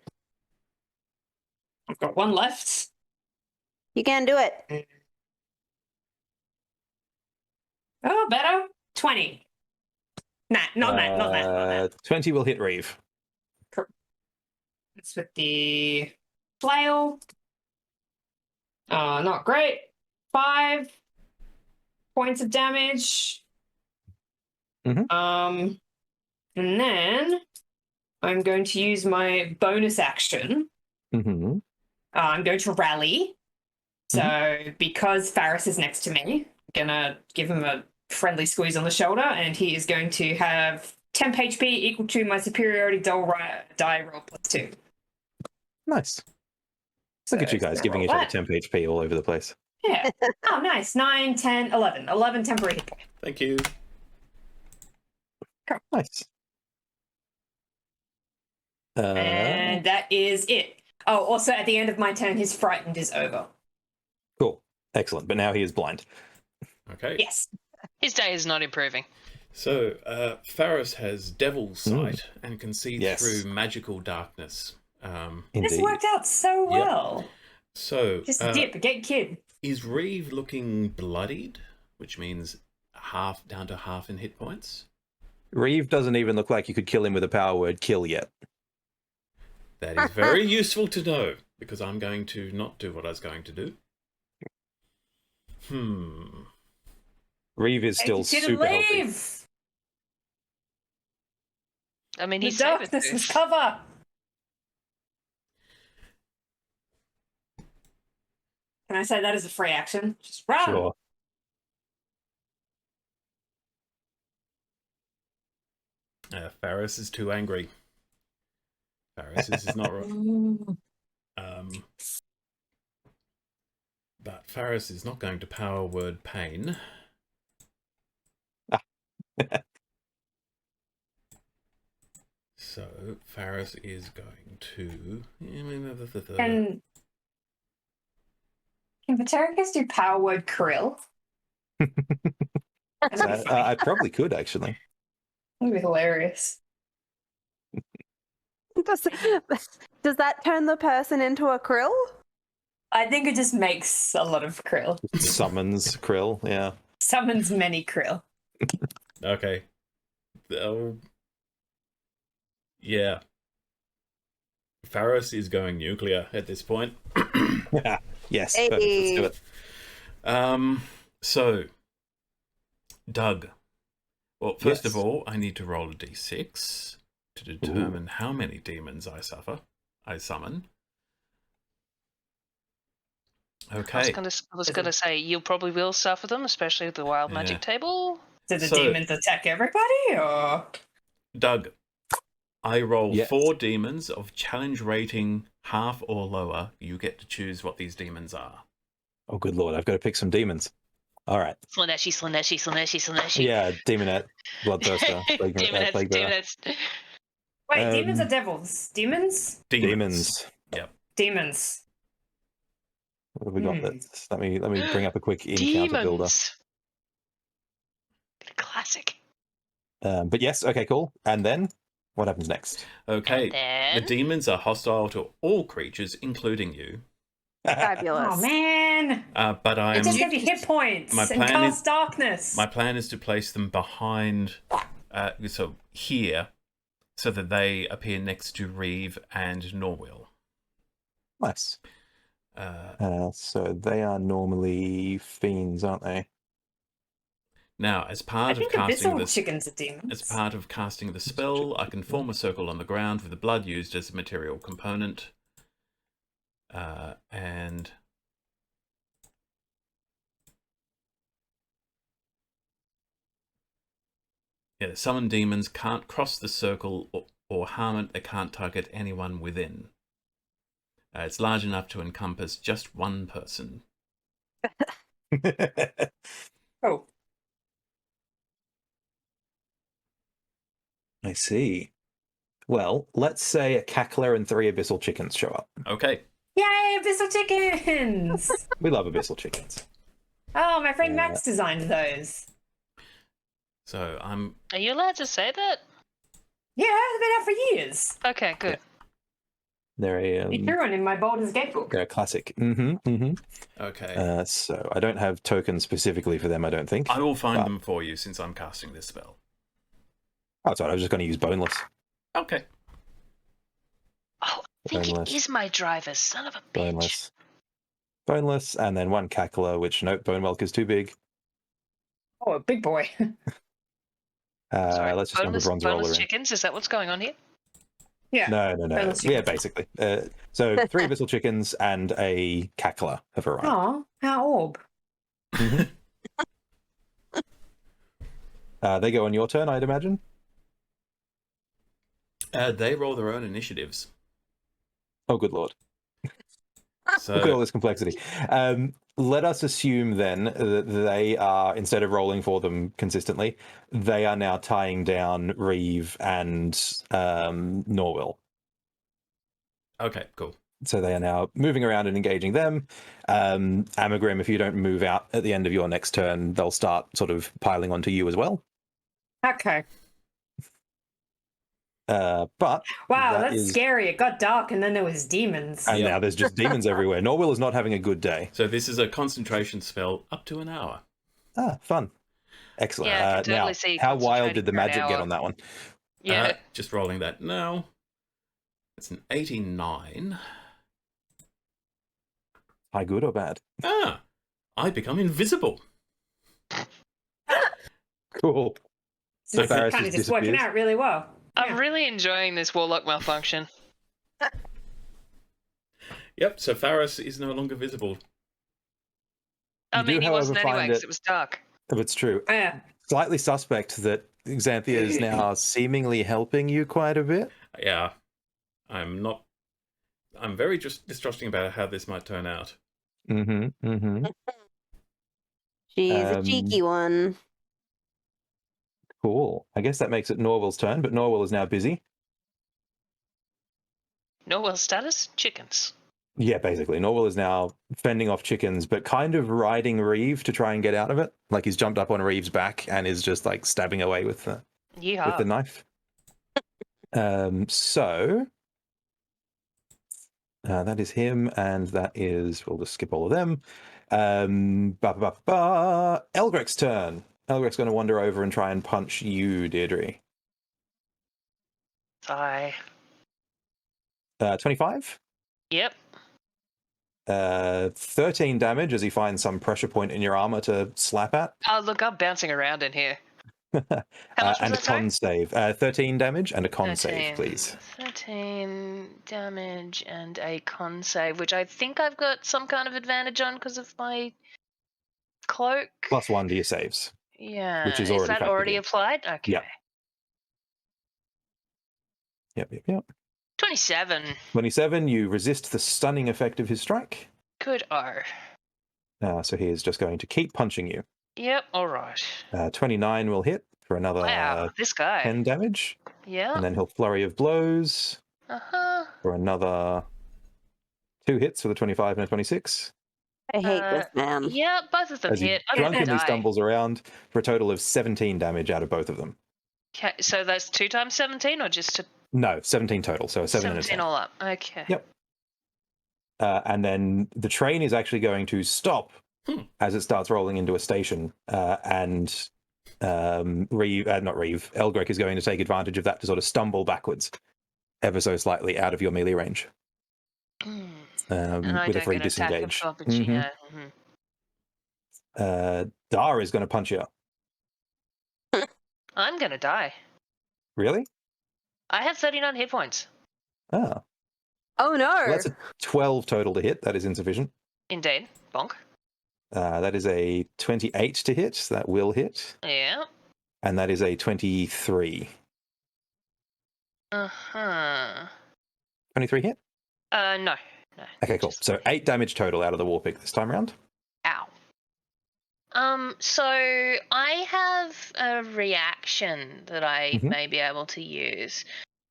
got one left. You can do it. Oh, better. 20. Nah, not that. 20 will hit Reeve. It's with the flail. Not great. 5 points of damage. Mm-hmm. And then I'm going to use my bonus action. Mm-hmm. I'm going to rally. So because Faris is next to me, I'm gonna give him a friendly squeeze on the shoulder, and he is going to have temp HP equal to my superiority die roll +2. Nice. Look at you guys giving each other temp HP all over the place. Yeah. Oh, nice. 9, 10, 11. 11 temporary hit points. Thank you. Cool. Nice. And that is it. Oh, also at the end of my turn, his frightened is over. Cool. Excellent. But now he is blind. Okay. Yes. His day is not improving. So, Faris has devil's sight and can see through magical darkness. This worked out so well. So, just dip, get kid. Is Reeve looking bloodied, which means down to half in hit points? Reeve doesn't even look like you could kill him with a power word kill yet. That is very useful to know, because I'm going to not do what I was going to do. Reeve is still super healthy. I mean, he's the darkness was cover. Can I say that as a free action? Just run. Sure. Faris is too angry. Faris is not right. But Faris is not going to power word pain. So Faris is going to. Can Patericus do power word krill? I probably could actually. That'd be hilarious. Does that turn the person into a krill? I think it just makes a lot of krill. Summons krill, yeah. Summons many krill. Okay. Oh. Yeah. Faris is going nuclear at this point. Yes, perfect. Let's do it. So, Doug. Well, first of all, I need to roll a d6 to determine how many demons I summon. Okay. I was gonna say you probably will suffer them, especially with the wild magic table. Do the demons attack everybody, or Doug? I roll 4 demons of challenge rating half or lower. You get to choose what these demons are. Oh, good lord! I've got to pick some demons. All right. Slaneshi. Yeah, demonette, bloodthirster, Demonettes. Wait, demons or devils? Demons. Demons. Yep. Demons. What have we got? Let me bring up a quick encounter builder. Demons. Classic. But yes, okay, cool. And then what happens next? Okay, And then... the demons are hostile to all creatures, including you. Fabulous. Oh man! But I It am. just give you hit points My and plan cast is- darkness. My plan is to place them behind, so here, so that they appear next to Reeve and Norwil. Nice. So they are normally fiends, aren't they? Now, as I part of think casting abyssal chickens are demons. as part of casting the spell, I can form a circle on the ground with the blood used as a material component, and yeah, the summoned demons can't cross the circle or harm it. They can't target anyone within. It's large enough to encompass just one person. Oh. I see. Well, let's say a cackler and 3 abyssal chickens show up. Okay. Yay, abyssal chickens! We love abyssal chickens. Oh, my friend Max designed those. So I'm. Are you allowed to say that? Yeah, they've been out for years. Okay, good. They're a You threw one in my Baldur's Gate book. they're a classic. Okay. So I don't have tokens specifically for them, I don't think. I will find them for you since I'm casting this spell. Oh, sorry, I was just going to use boneless. Okay. Oh, I think Boneless. it is my driver, son of a bitch. Boneless, and then 1 cackler, which, nope, bone milk is too big. Oh, a big boy. Sorry, Let's just number bronze roller boneless in. chickens, is that what's going on here? Yeah. No. Boneless Yeah, chickens. basically. So 3 abyssal chickens and a cackler have arrived. Oh, how orb. They go on your turn, I'd imagine. They roll their own initiatives. Oh, good lord. So Look at all this complexity. Let us assume then that they are, instead of rolling for them consistently, they are now tying down Reeve and Norwil. okay, cool. So they are now moving around and engaging them. Amagrim, if you don't move out at the end of your next turn, they'll start sort of piling onto you as well. Okay. But Wow, that that's is- scary. It got dark and then there was demons. And Yep. now there's just demons everywhere. Norwil is not having a good day. So this is a concentration spell up to an hour. Ah, fun. Excellent. Yeah, I can totally now, see how wild concentrating did the for an magic get hour. on that one? Yeah. Just rolling that now. It's an 89. High good or bad? I become invisible. Cool. So it's Faris kind of just just working disappears. out really well. I'm really enjoying this warlock malfunction. Yep, so Faris is no longer visible. I You do, mean, he wasn't however, anyway find because it- it was dark. If it's true. Yeah. Slightly suspect that Xanthia is now seemingly helping you quite a bit. Yeah. I'm very just distrusting about how this might turn out. She's a cheeky one. Cool. I guess that makes it Norwil's turn, but Norwil is now busy. Norwell status? Chickens. Yeah, basically. Norwil is now fending off chickens, but kind of riding Reeve to try and get out of it. Like he's jumped up on Reeve's back and is just like stabbing away with the Yeehaw. knife. So that is him, and that is, we'll just skip all of them. Elgrick's turn. Elgrick's going to wander over and try and punch you, Deirdre. Sigh. 25? Yep. 13 damage as he finds some pressure point in your armor to slap at. Oh, look, I'm bouncing around in here. How much was And a that, sorry? con save. 13 damage and a con 13. save, please. 13 damage and a con save, which I think I've got some kind of advantage on because of my cloak. +1 to your saves. Yeah. which is Is already that factored already in. applied? Okay. Yep. 27. 27, you resist the stunning effect of his strike. Good R. So he is just going to keep punching you. Yep, alright. 29 will hit for another Wow, this guy. 10 damage. Yeah. And then he'll flurry of blows Uh-huh. for another 2 hits for the 25 and a 26. I hate this man. Yeah, both of them As he hit. I'm gonna drunkenly die. stumbles around for a total of 17 damage out of both of them. Okay, so that's 2 times 17, or just No, 17 total, so a 7 and a 17 10. all up? Okay. Yep. And then the train is actually going to stop as it starts rolling into a station, and Elgrick is going to take advantage of that to sort of stumble backwards ever so slightly out of your melee range. And I with a don't free get attack of disengage. opportunity. Dar is going to punch you. I'm gonna die. Really? I have 39 hit points. Oh. Oh no! Well, that's a 12 total to hit. That is insufficient. Indeed. Bonk. That is a 28 to hit. That will hit. Yeah. And that is a 23. 23 hit? No. Okay, cool. So 8 damage total out of the war pick this time around. Ow. So I have a reaction that I may be able to use.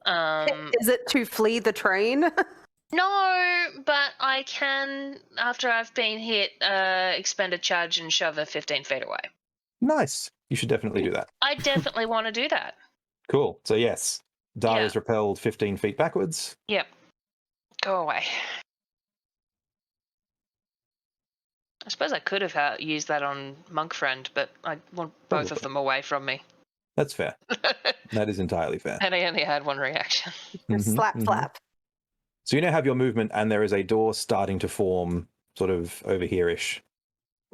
Is it to flee the train? No, but I can, after I've been hit, expend a charge and shove her 15 feet away. Nice. You should definitely do that. I definitely want to do that. Cool. So yes, Dar is repelled 15 feet backwards. Yep. Go away. I suppose I could have used that on Monk Friend, but I want both of them away from me. That's fair. That is entirely fair. And I only had one reaction. Slap, slap. So you now have your movement, and there is a door starting to form sort of over here-ish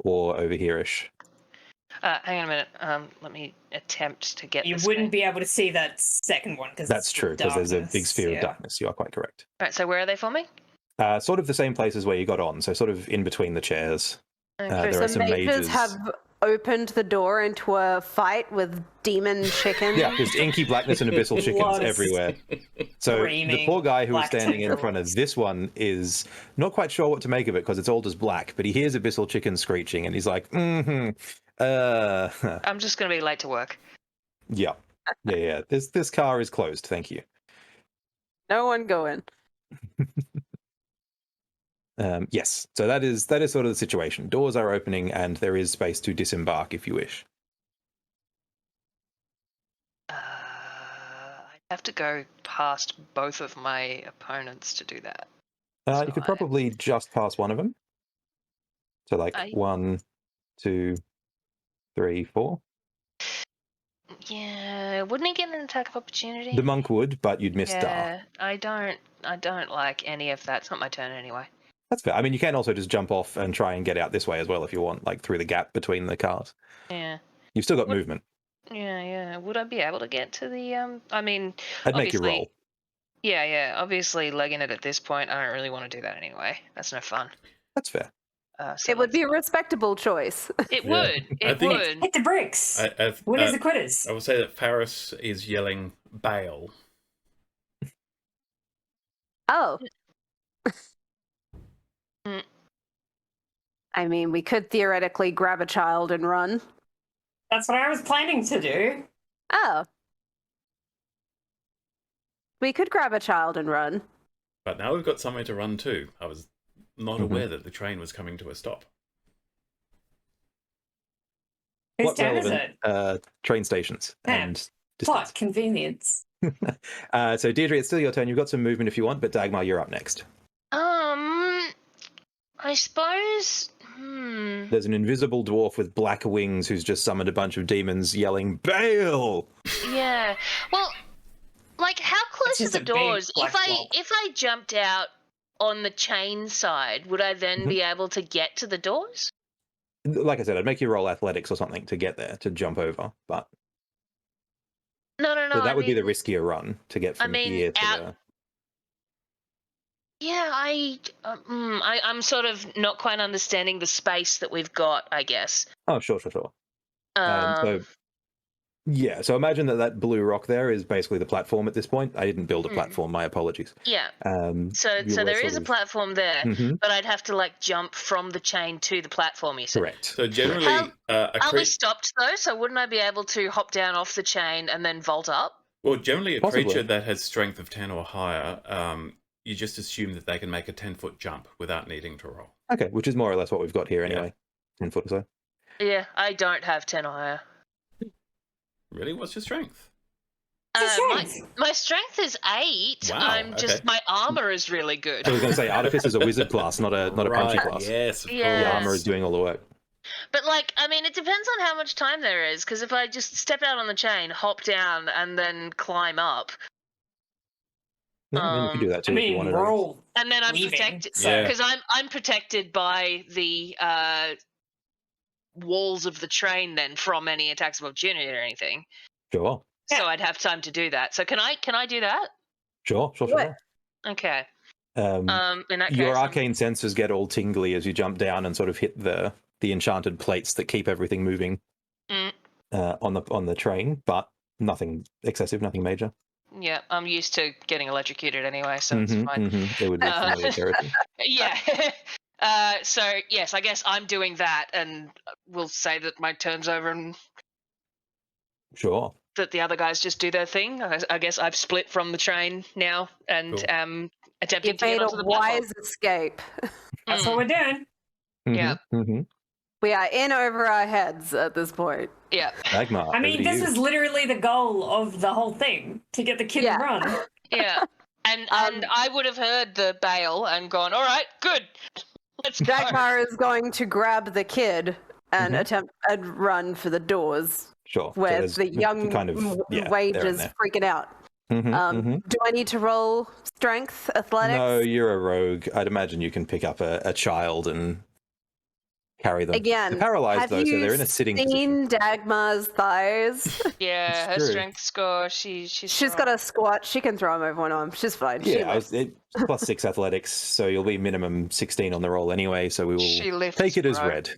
or over here-ish. Hang on a minute. Let me attempt to get You this wouldn't way. be able to see that second one because That's true, because there's a big sphere of darkness. You are quite correct. Right, so where are they for me? Sort of the same places where you got on, so sort of in between the chairs. Okay. There are some mages mages. have opened the door into a fight with demon chickens. Yeah, just inky blackness and abyssal chickens everywhere. So the poor guy who was standing in front of this one is not quite sure what to make of it because it's all just black, but he hears abyssal chickens screeching and he's like, I'm just going to be late to work. Yeah. This car is closed, thank you. No one going. Yes, so that is sort of the situation. Doors are opening and there is space to disembark if you wish. I'd have to go past both of my opponents to do that. You could probably just pass one of them. So like 1, 2, 3, 4. Yeah, wouldn't he get an attack of opportunity? The monk would, but you'd miss Dar. Yeah, I don't like any of that. It's not my turn anyway. That's fair. I mean, you can also just jump off and try and get out this way as well if you want, like through the gap between the cars. Yeah. You've still got movement. Yeah. Would I be able to get to the, I mean... I'd make you roll. Yeah. Obviously, legging it at this point, I don't really want to do that anyway. That's no fun. That's fair. So it would be a respectable choice. It would. It would. Hit the bricks. Winners are quitters. I will say that Faris is yelling, bail. Oh. I mean, we could theoretically grab a child and run. That's what I was planning to do. Oh. We could grab a child and run. But now we've got somewhere to run to. I was not aware that the train was coming to a stop. Whose turn is it? Train stations and distance. Plot convenience. So Deirdre, it's still your turn. You've got some movement if you want, but Dagmar, you're up next. I suppose... There's an invisible dwarf with black wings who's just summoned a bunch of demons yelling, bail! Yeah. Well, like, how close are the doors? If I jumped out on the chain side, would I then be able to get to the doors? Like I said, I'd make you roll athletics or something to get there, to jump over, but... No. So that would be the riskier run, to get from here to the... Yeah, I'm sort of not quite understanding the space that we've got, I guess. Oh, sure. So imagine that blue rock there is basically the platform at this point. I didn't build a platform, my apologies. Yeah. So there is a platform there, but I'd have to, like, jump from the chain to the platform, you said? Correct. So generally... Are we stopped, though? So wouldn't I be able to hop down off the chain and then vault up? Well, generally a creature that has strength of 10 or higher... you just assume that they can make a 10-foot jump without needing to roll. Okay, which is more or less what we've got here anyway. 10 foot or so. Yeah, I don't have 10 or higher. Really? What's your strength? My strength is 8. Wow, I'm just my armor is really good. I was going to say, Artifice is a wizard class, not a punchy class. Yes, of Yeah. The course. armor is doing all the work. But, like, I mean, it depends on how much time there is, because if I just step out on the chain, hop down, and then climb up... No, I mean, you can do that too if you wanted to. And then I'm protected, because I'm protected by the walls of the train then from any attacks of opportunity or anything. Sure. So I'd have time to do that. So can I do that? Sure. Okay. In Um, that case, your arcane sensors get all tingly as you jump down and sort of hit the enchanted plates that keep everything moving on the train, but nothing excessive, nothing major. Yeah, I'm used to getting electrocuted anyway, so it's fine. It would be familiar territory. Yeah. So yes, I guess I'm doing that, and we'll say that my turn's over and Sure. that the other guys just do their thing. I guess I've split from the train now and attempting to get onto the platform. Wise escape. That's what we're doing. Yeah. We are in over our heads at this point. Yeah. Magmar, I mean, this is literally the goal of the whole thing, to get the kid to run. Yeah. And I would have heard the bail and gone, all right, good. Let's go. Dagmar is going to grab the kid and attempt and run for the doors. Sure. Where So the young wage is freaking out. Do I need to roll strength, athletics? No, you're a rogue. I'd imagine you can pick up a child and carry them. Again, they're paralyzed though, so they're in a sitting position. Seen Dagmar's thighs? Yeah, her strength score. She's got a squat. She can throw him over one arm. She's fine. Yeah, plus 6 athletics, so you'll be minimum 16 on the roll anyway. So we will take it as read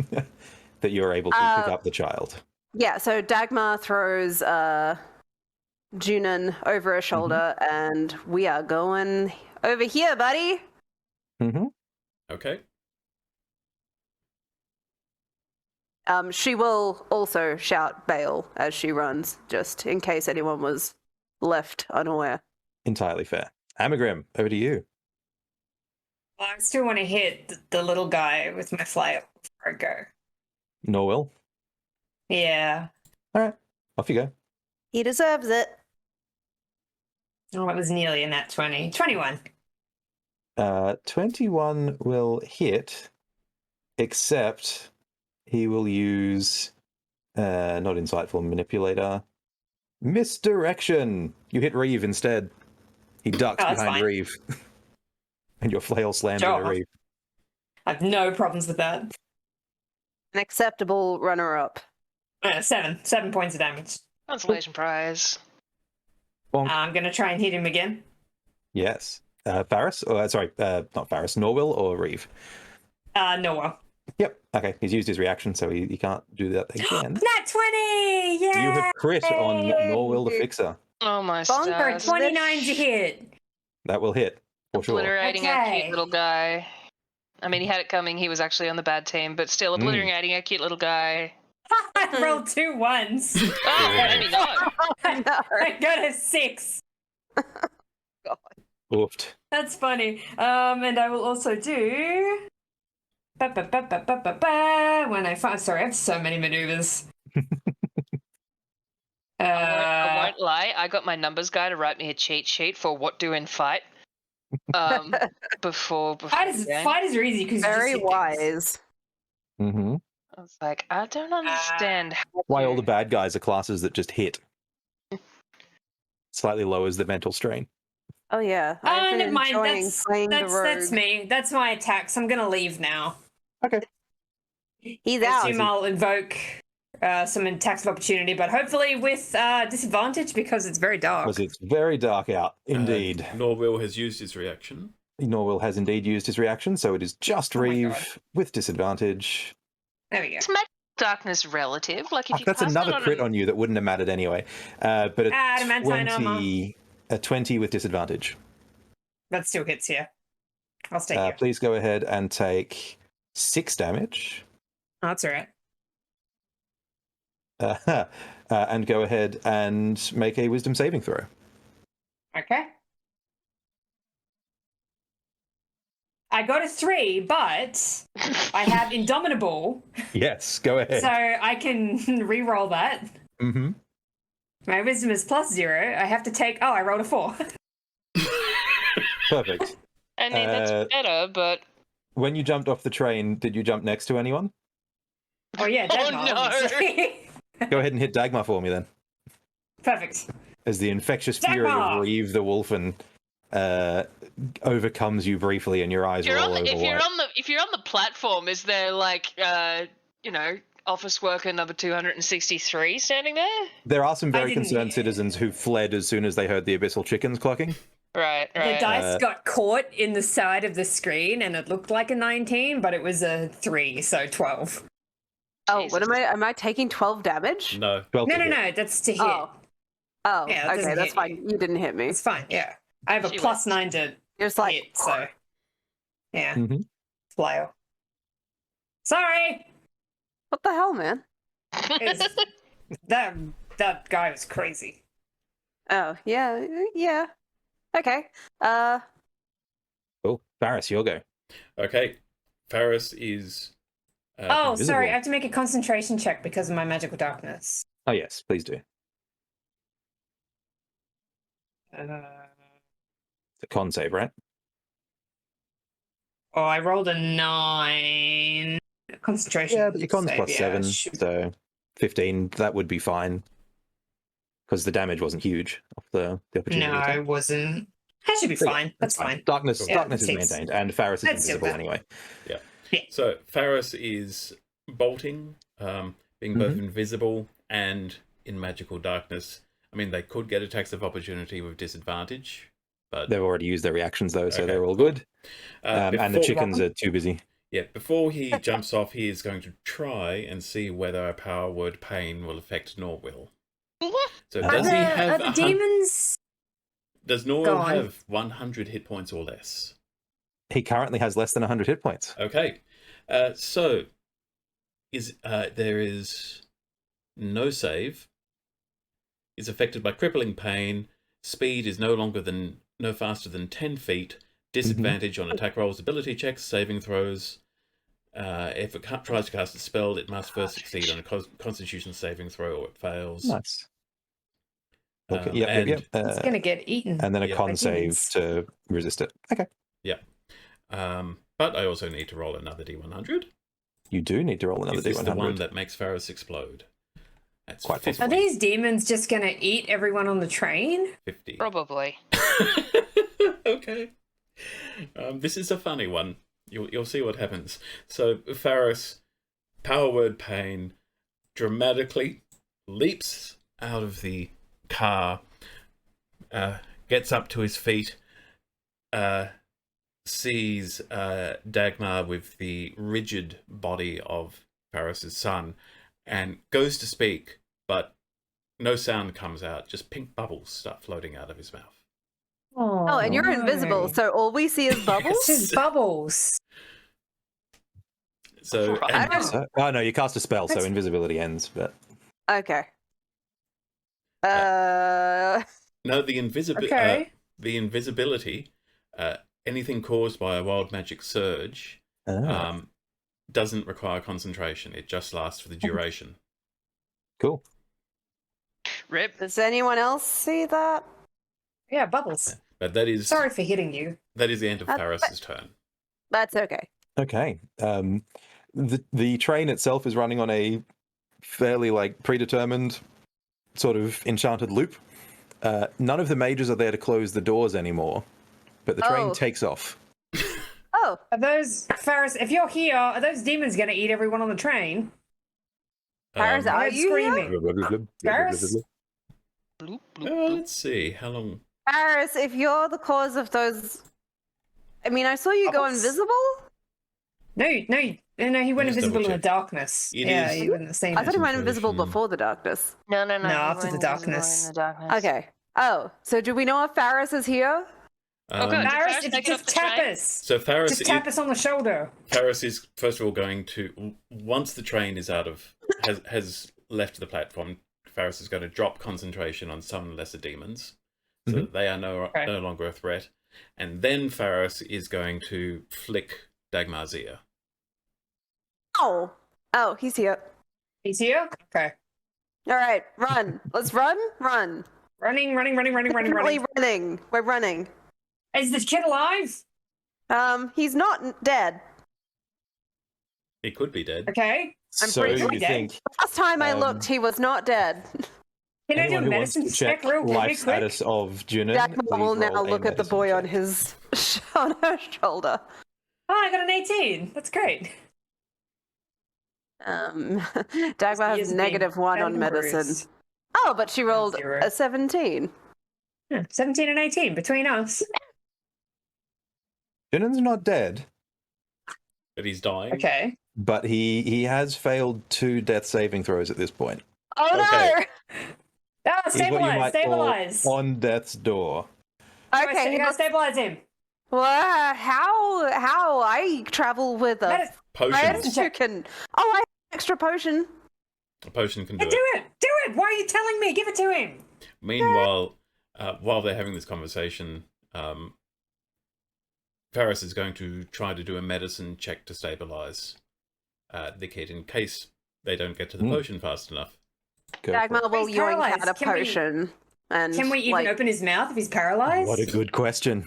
that you're able to pick up the child. Yeah. So Dagmar throws Junin over her shoulder, and we are going over here, buddy. Okay. She will also shout bail as she runs, just in case anyone was left unaware. Entirely fair. Amagrim, over to you. Well, I still want to hit the little guy with my flail before I go. Norwell. Yeah. All right, off you go. He deserves it. Oh, it was nearly a nat 20. 21. 21 will hit, except he will use not insightful manipulator. Misdirection. You hit Reeve instead. He ducks behind Reeve. And your flail slams into Reeve. I have no problems with that. An acceptable runner-up. 7 points of damage. Consolation prize. I'm going to try and hit him again. Yes. Faris? Sorry, not Faris. Norwell or Reeve? Norwell. Yep. Okay. He's used his reaction, so he can't do that again. Nat 20! Yeah! You have crit on Norwell the Fixer. Oh my Bonker, stars. 29 to hit. That will hit, for sure. Obliterating a cute little guy. I mean, he had it coming. He was actually on the bad team, but still obliterating a cute little guy. I rolled 2 1s. Oh, maybe not. I got a 6. God. Oofed. That's funny. And I will also do... When I find... Sorry, I have so many maneuvers. I won't lie. I got my numbers guy to write me a cheat sheet for what do in fight. Before fighters are easy because very wise. Mm-hmm. I was like, I don't understand why all the bad guys are classes that just hit. Slightly lowers the mental strain. Oh yeah. Never mind. That's me. That's my attacks. I'm gonna leave now. Okay. He's out. I assume I'll invoke some attacks of opportunity, but hopefully with disadvantage because it's very dark. Because it's very dark out, indeed. Norwell has used his reaction. Norwell has indeed used his reaction, so it is just Reeve with disadvantage. There we go. Is magic darkness relative? Like if you that's another crit on you that wouldn't have mattered anyway. But a 20 with disadvantage. That still hits you. I'll stay here. Please go ahead and take 6 damage. Oh, that's all right. And go ahead and make a wisdom saving throw. Okay. I got a 3, but I have Indomitable, Yes, go ahead. so I can re-roll that. Mm-hmm. My wisdom is +0. I have to take. Oh, I rolled a 4. Perfect. I mean, that's better, but When you jumped off the train, did you jump next to anyone? Oh yeah, Oh, Dagmar, no. obviously. Go ahead and hit Dagmar for me then. Perfect. As the infectious fury Dagmar! of Reeve the Wolfen overcomes you briefly, and your eyes roll over. If you're on the platform, is there like office worker number 263 standing there? There are some very didn't- concerned citizens who fled as soon as they heard the abyssal chickens clucking. Right. The dice got caught in the side of the screen, and it looked like a 19, but it was a 3, so 12. Oh, Jesus. what am I taking 12 damage? No. 12 to hit. No, that's to hit. Oh, Yeah, that okay, doesn't that's hit fine. you. You didn't hit me. It's fine, yeah. I have a She +9 to It's like, hit, so. Yeah, Mhm. flail. Sorry! what the hell, man? It's- that guy was crazy. Oh, yeah. Okay. Cool. Varys, your go. Okay. Faris is. Oh, invisible. sorry, I have to make a concentration check because of my magical darkness. Oh, yes, please do. Uh, It's a con save, right? Oh, I rolled a 9. Concentration. Yeah, but your con's save, plus yeah, 7, shoot. so 15. That would be fine. Because the damage wasn't huge off the opportunity. No, attack. it wasn't. That should be So, yeah, fine. That's fine. Darkness Cool. Yeah, darkness is takes- maintained, and Faris is Let's do invisible that. anyway. So Faris is bolting, being both invisible and in magical darkness. I mean, they could get attacks of opportunity with disadvantage, but They've already used their reactions, though, so Okay. they're all good. And the before- chickens are too busy. Yeah, before he jumps off, he is going to try and see whether a power word pain will affect Norwill. So Are does he have Are the demons? Does Norwill Gone. have 100 hit points or less? He currently has less than 100 hit points. Okay, so there is no save. Is affected by crippling pain. Speed is no faster than 10 feet. Disadvantage on attack rolls, ability checks, saving throws. If it tries to cast a spell, it must first succeed on a Constitution saving throw, or it fails. Nice. Okay. And- Yep. It's gonna get eaten. And then a Yeah. con By save demons. to resist it. Okay. But I also need to roll another D100. You do need to roll another Is this the one D100. that makes Faris explode? That's Quite 50. Are these demons just gonna eat everyone on the train? 50. Probably. Okay. This is a funny one. You'll see what happens. So Faris, power word pain, dramatically leaps out of the car, gets up to his feet, sees Dagmar with the rigid body of Faris's son, and goes to speak, but no sound comes out, just pink bubbles start floating out of his mouth. Oh, and you're no. invisible, so all we see is bubbles? It's just bubbles. So, Right. and- Oh, no, you cast a spell, so That's- invisibility ends. But Okay. no, the Okay. invisibility, anything caused by a wild magic surge, doesn't require concentration. It just lasts for the duration. Cool. Rip. Does anyone else see that? Yeah, bubbles. But that is Sorry for hitting you. that is the end of That's Faris's turn. That's okay. Okay. The train itself is running on a fairly predetermined sort of enchanted loop. None of the mages are there to close the doors anymore, but the train Oh. takes off. Oh, Are those Faris? If you're here, are those demons gonna eat everyone on the train? Faris, Um, are I'm you here? screaming. Varys? Bloop, bloop, bloop. let's see how long. Paris, if you're the cause of those... I mean, I saw you go Bubbles? invisible? No, he went Just invisible in the double-check. darkness. It Yeah, is- he went the same. I thought he went invisible Concentration. before the darkness. No, No, he after the went darkness. invisible in the darkness. Okay. Oh, so do we know if Faris is here? Oh, good. Faris, Faris, if take it just off the tap train. us. So Just tap us on the shoulder. Faris is first of all going to, once the train is has left the platform, Faris is going to drop concentration on some lesser demons, so that they are no longer a threat. and then Faris is going to flick Dagmar's ear. Oh, he's here. He's here? Okay. All right, run. Let's run. Running. Definitely running. We're running. Is this kid alive? He's not dead. He could be dead. Okay. I'm So pretty you sure think Last time I looked, he was not dead. Can I do a anyone who wants medicine to check check real life quick? status of Junin, Dagmar please will now roll a look at the medicine boy on check. his on her shoulder. Oh, I got an 18. That's great. Dagmar He has is -1 on being medicine. generous. Oh, but she rolled 0. a 17. Yeah, 17 and 18 between us. Junin's not dead, But he's dying. Okay. but he has failed 2 death saving throws at this point. Oh Okay. no! Ah, He's what you might stabilize. call on death's door. Okay, you gotta stabilize him. well, how I travel with a Let it, Potions. friend who can. Oh, I have an extra potion. A potion can do do it. it. Do it. Why are you telling me? Give it to him. Meanwhile, while they're having this conversation, Faris is going to try to do a medicine check to stabilize the kid in case they don't get to the potion fast enough. Go for Dagmar it. will He's yoink out paralyzed. a Can we- potion. And Can we even open his mouth if he's paralyzed? What a good question.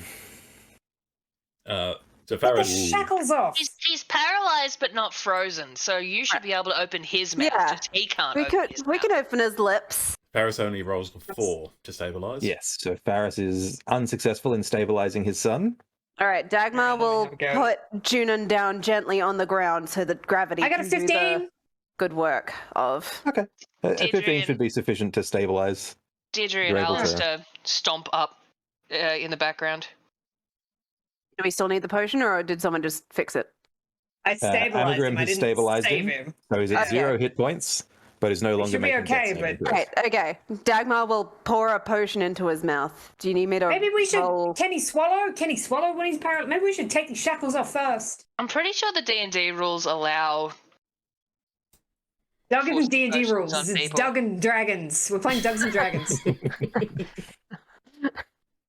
So Get the Faris, shackles off. He's paralyzed but not frozen, so you should be able to open his mouth. Yeah. Just he can't We open his we mouth. can open his lips. Faris only rolls a 4 to stabilize. Yes, so Faris is unsuccessful in stabilizing his son. All right, Dagmar Alright, let me will have a go. put Junin down gently on the ground so that gravity I got a can do 15. the good work of. Okay. A 15 Adrian- should be sufficient to stabilize. Deirdre and You're able to- Alistair stomp up in the background. Do we still need the potion, or did someone just fix it? I stabilized Amagrim him. I has didn't stabilized save him. him. So he's at Okay. 0 hit points, but is no longer should be making okay, death saving but- throws. Right, okay. Dagmar will pour a potion into his mouth. Do you need me to Maybe we should. roll? Can he swallow? Can he swallow when he's paralyzed? Maybe we should take the shackles off first. I'm pretty sure the D&D rules allow. Doug and Force D&D potions rules. on It's people. Doug and Dragons. We're playing Dugs and Dragons.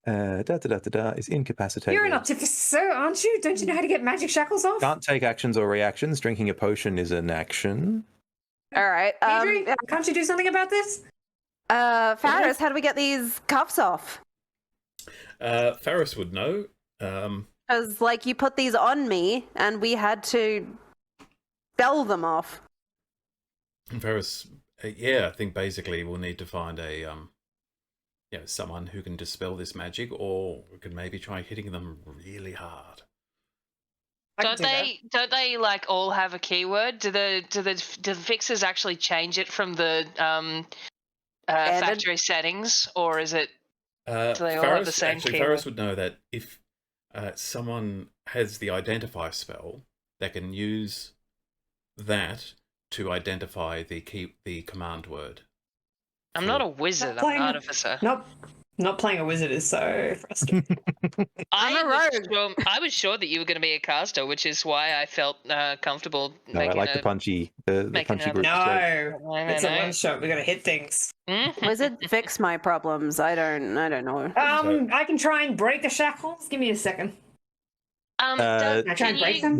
Is incapacitated. You're an artificer, aren't you? Don't you know how to get magic shackles off? Can't take actions or reactions. Drinking a potion is an action. All right. Adri, can't you do something about this? Faris, how do we get these cuffs off? Faris would know. Because, like, you put these on me, and we had to spell them off. Faris, yeah, I think basically we'll need to find a someone who can dispel this magic, or we could maybe try hitting them really hard. I can Don't do that. they like all have a keyword? Do the fixers actually change it from the factory settings, or is it? Do they all have the same actually, keyword? Faris would know that if someone has the identify spell, they can use that to identify the command word. I'm not a wizard. I'm an artificer. Not playing a wizard is so frustrating. I'm a rogue. I was sure that you were going to be a caster, which is why I felt comfortable No, I making like the punchy making group. a- joke. No, it's a one shot. We gotta hit things. Wizard, fix my problems. I don't know. I can try and break the shackles. Give me a second. Doug, Can I try and break them?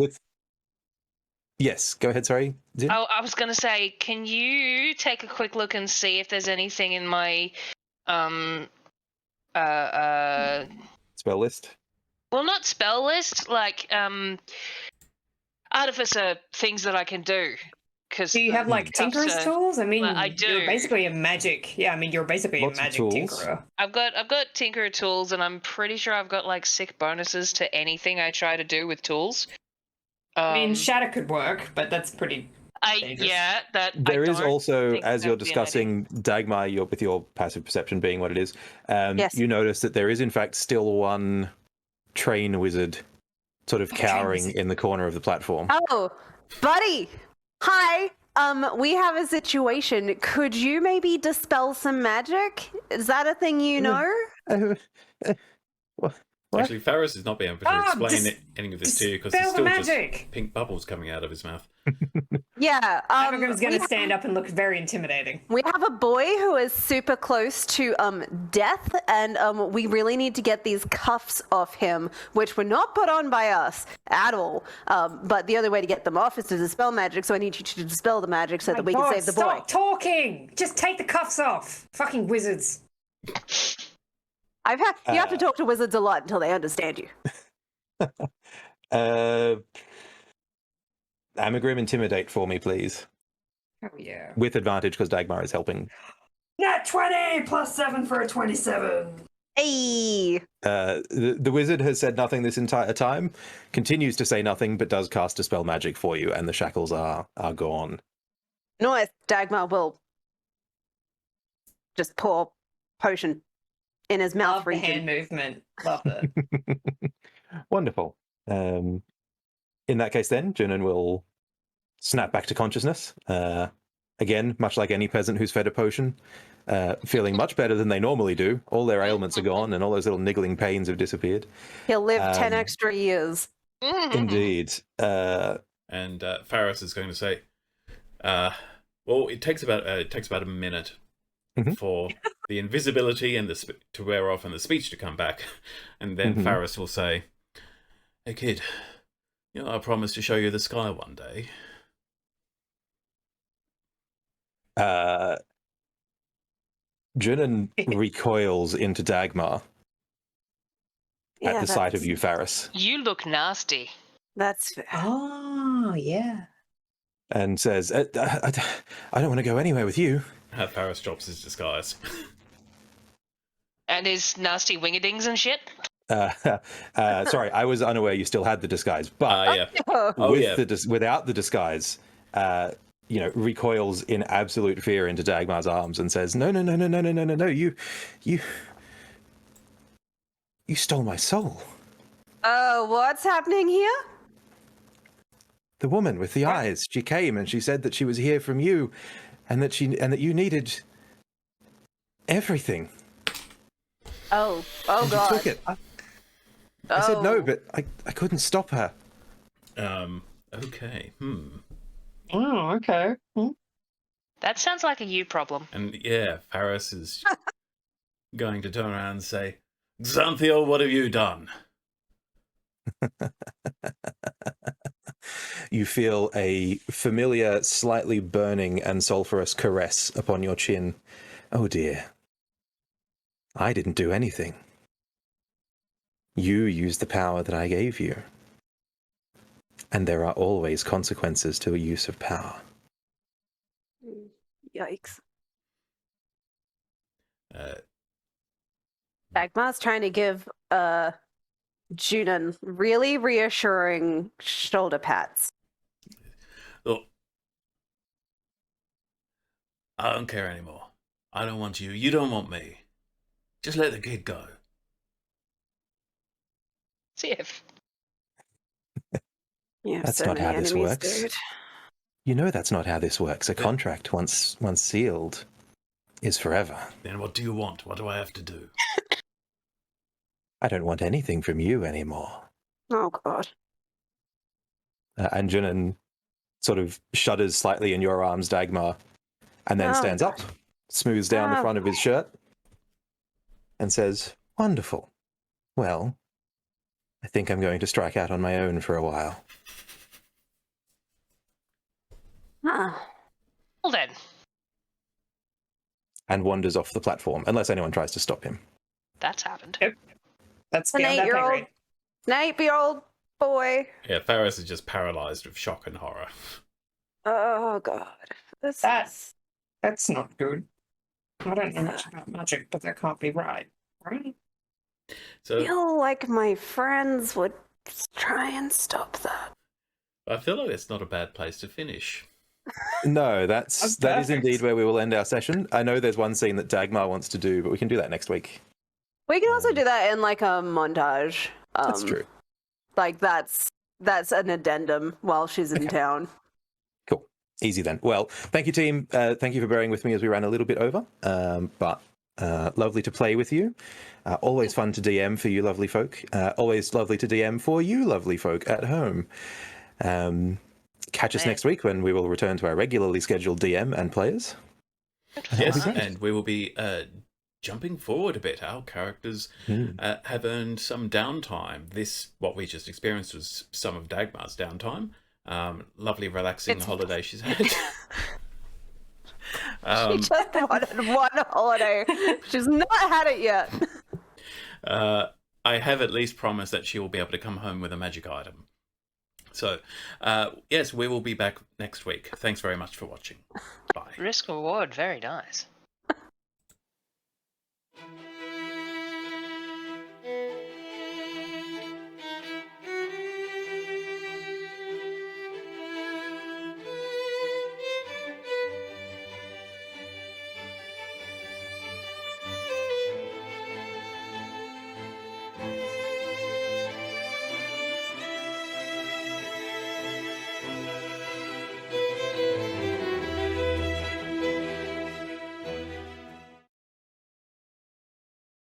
Yes, go ahead. Sorry. Zin? I was going to say, can you take a quick look and see if there's anything in my Spell list. well, not spell list, like artificer things that I can do. Because Do you have like tinkerer's tools? I mean, I do. You're basically a magic. Yeah, I mean, you're basically Lots a of magic tools. tinkerer. I've got tinkerer tools, and I'm pretty sure I've got like sick bonuses to anything I try to do with tools. I mean, shatter could work, but that's pretty. dangerous. There is also, think as that you're would be an discussing Dagmar, with your passive perception being what it is, Yes. you notice that there is in fact still one train wizard sort of Train cowering wizard. in the corner of the platform. Oh, buddy. Hi. We have a situation. Could you maybe dispel some magic? Is that a thing you know? What? Actually, Faris is not being able to explain any of this to you because there's still just pink bubbles coming out of his mouth. Yeah. Abigail's going to stand up and look very intimidating. We have a boy who is super close to death, and we really need to get these cuffs off him, which were not put on by us at all. But the only way to get them off is to dispel magic, so I need you to dispel the magic so that we can save the boy. Stop talking! Just take the cuffs off. Fucking wizards. You have to talk to wizards a lot until they understand you. Amagrim, intimidate for me, please. Oh, yeah. With advantage, because Dagmar is helping. Nat 20 plus 7 for a 27. Hey! The wizard has said nothing this entire time, continues to say nothing, but does cast Dispel Magic for you, and the shackles are gone. Nice. Dagmar will just pour potion in his mouth. Love the hand movement. Love it. Wonderful. In that case, then, Junon will snap back to consciousness. Again, much like any peasant who's fed a potion, feeling much better than they normally do. All their ailments are gone, and all those little niggling pains have disappeared. He'll live 10 extra years. Indeed. And Faris is going to say, well, it takes about a minute for the invisibility and to wear off and the speech to come back, and then Faris will say, "Hey kid, you know I promised to show you the sky one day." Junon recoils into Dagmar at the sight of you, Faris. You look nasty. That's fair. Oh, yeah. And says, I don't want to go anywhere with you. Faris drops his disguise. And his nasty wingedings and shit? Sorry, I was unaware you still had the disguise. But without the disguise, recoils in absolute fear into Dagmar's arms and says, No, you stole my soul. Oh, what's happening here? The woman with the eyes. She came and she said that she was here from you, and that you needed everything. Oh and God! You took it. I said no, but I couldn't stop her. Okay. Oh, okay. That sounds like a you problem. And yeah, Faris is going to turn around and say, "Xanthiel, what have you done?" You feel a familiar, slightly burning and sulphurous caress upon your chin. Oh dear. I didn't do anything. You used the power that I gave you. And there are always consequences to a use of power. Yikes. Dagmar's trying to give Junon really reassuring shoulder pats. Look, I don't care anymore. I don't want you. You don't want me. Just let the kid go. Sif. That's not how this works. Dude. You know that's not how this works. A contract, once sealed, is forever. Then what do you want? What do I have to do? I don't want anything from you anymore. Oh, God. And Junon sort of shudders slightly in your arms, Dagmar, and then stands up, smooths down the front of his shirt, and says, Wonderful. Well, I think I'm going to strike out on my own for a while. Well then. And wanders off the platform, unless anyone tries to stop him. That's happened. Yep. That's an 8-year-old boy. Yeah, Faris is just paralyzed with shock and horror. Oh, God. That's not good. I don't know much about magic, but that can't be right. Right? So, I feel like my friends would try and stop that. I feel like it's not a bad place to finish. No, that is indeed where we will end our session. I know there's one scene that Dagmar wants to do, but we can do that next week. We can also do that in like a montage. That's true. Like that's an addendum while she's in town. Cool. Easy then. Well, thank you, team. Thank you for bearing with me as we ran a little bit over. But lovely to play with you. Always fun to DM for you lovely folk. Always lovely to DM for you lovely folk at home. Catch us next week when we will return to our regularly scheduled DM and players. Yes, and we will be jumping forward a bit. Our characters have earned some downtime. What we just experienced was some of Dagmar's downtime. Lovely, relaxing holiday she's had. She just wanted one holiday. She's not had it yet. I have at least promised that she will be able to come home with a magic item. So, yes, we will be back next week. Thanks very much for watching. Bye. Risk reward, very nice.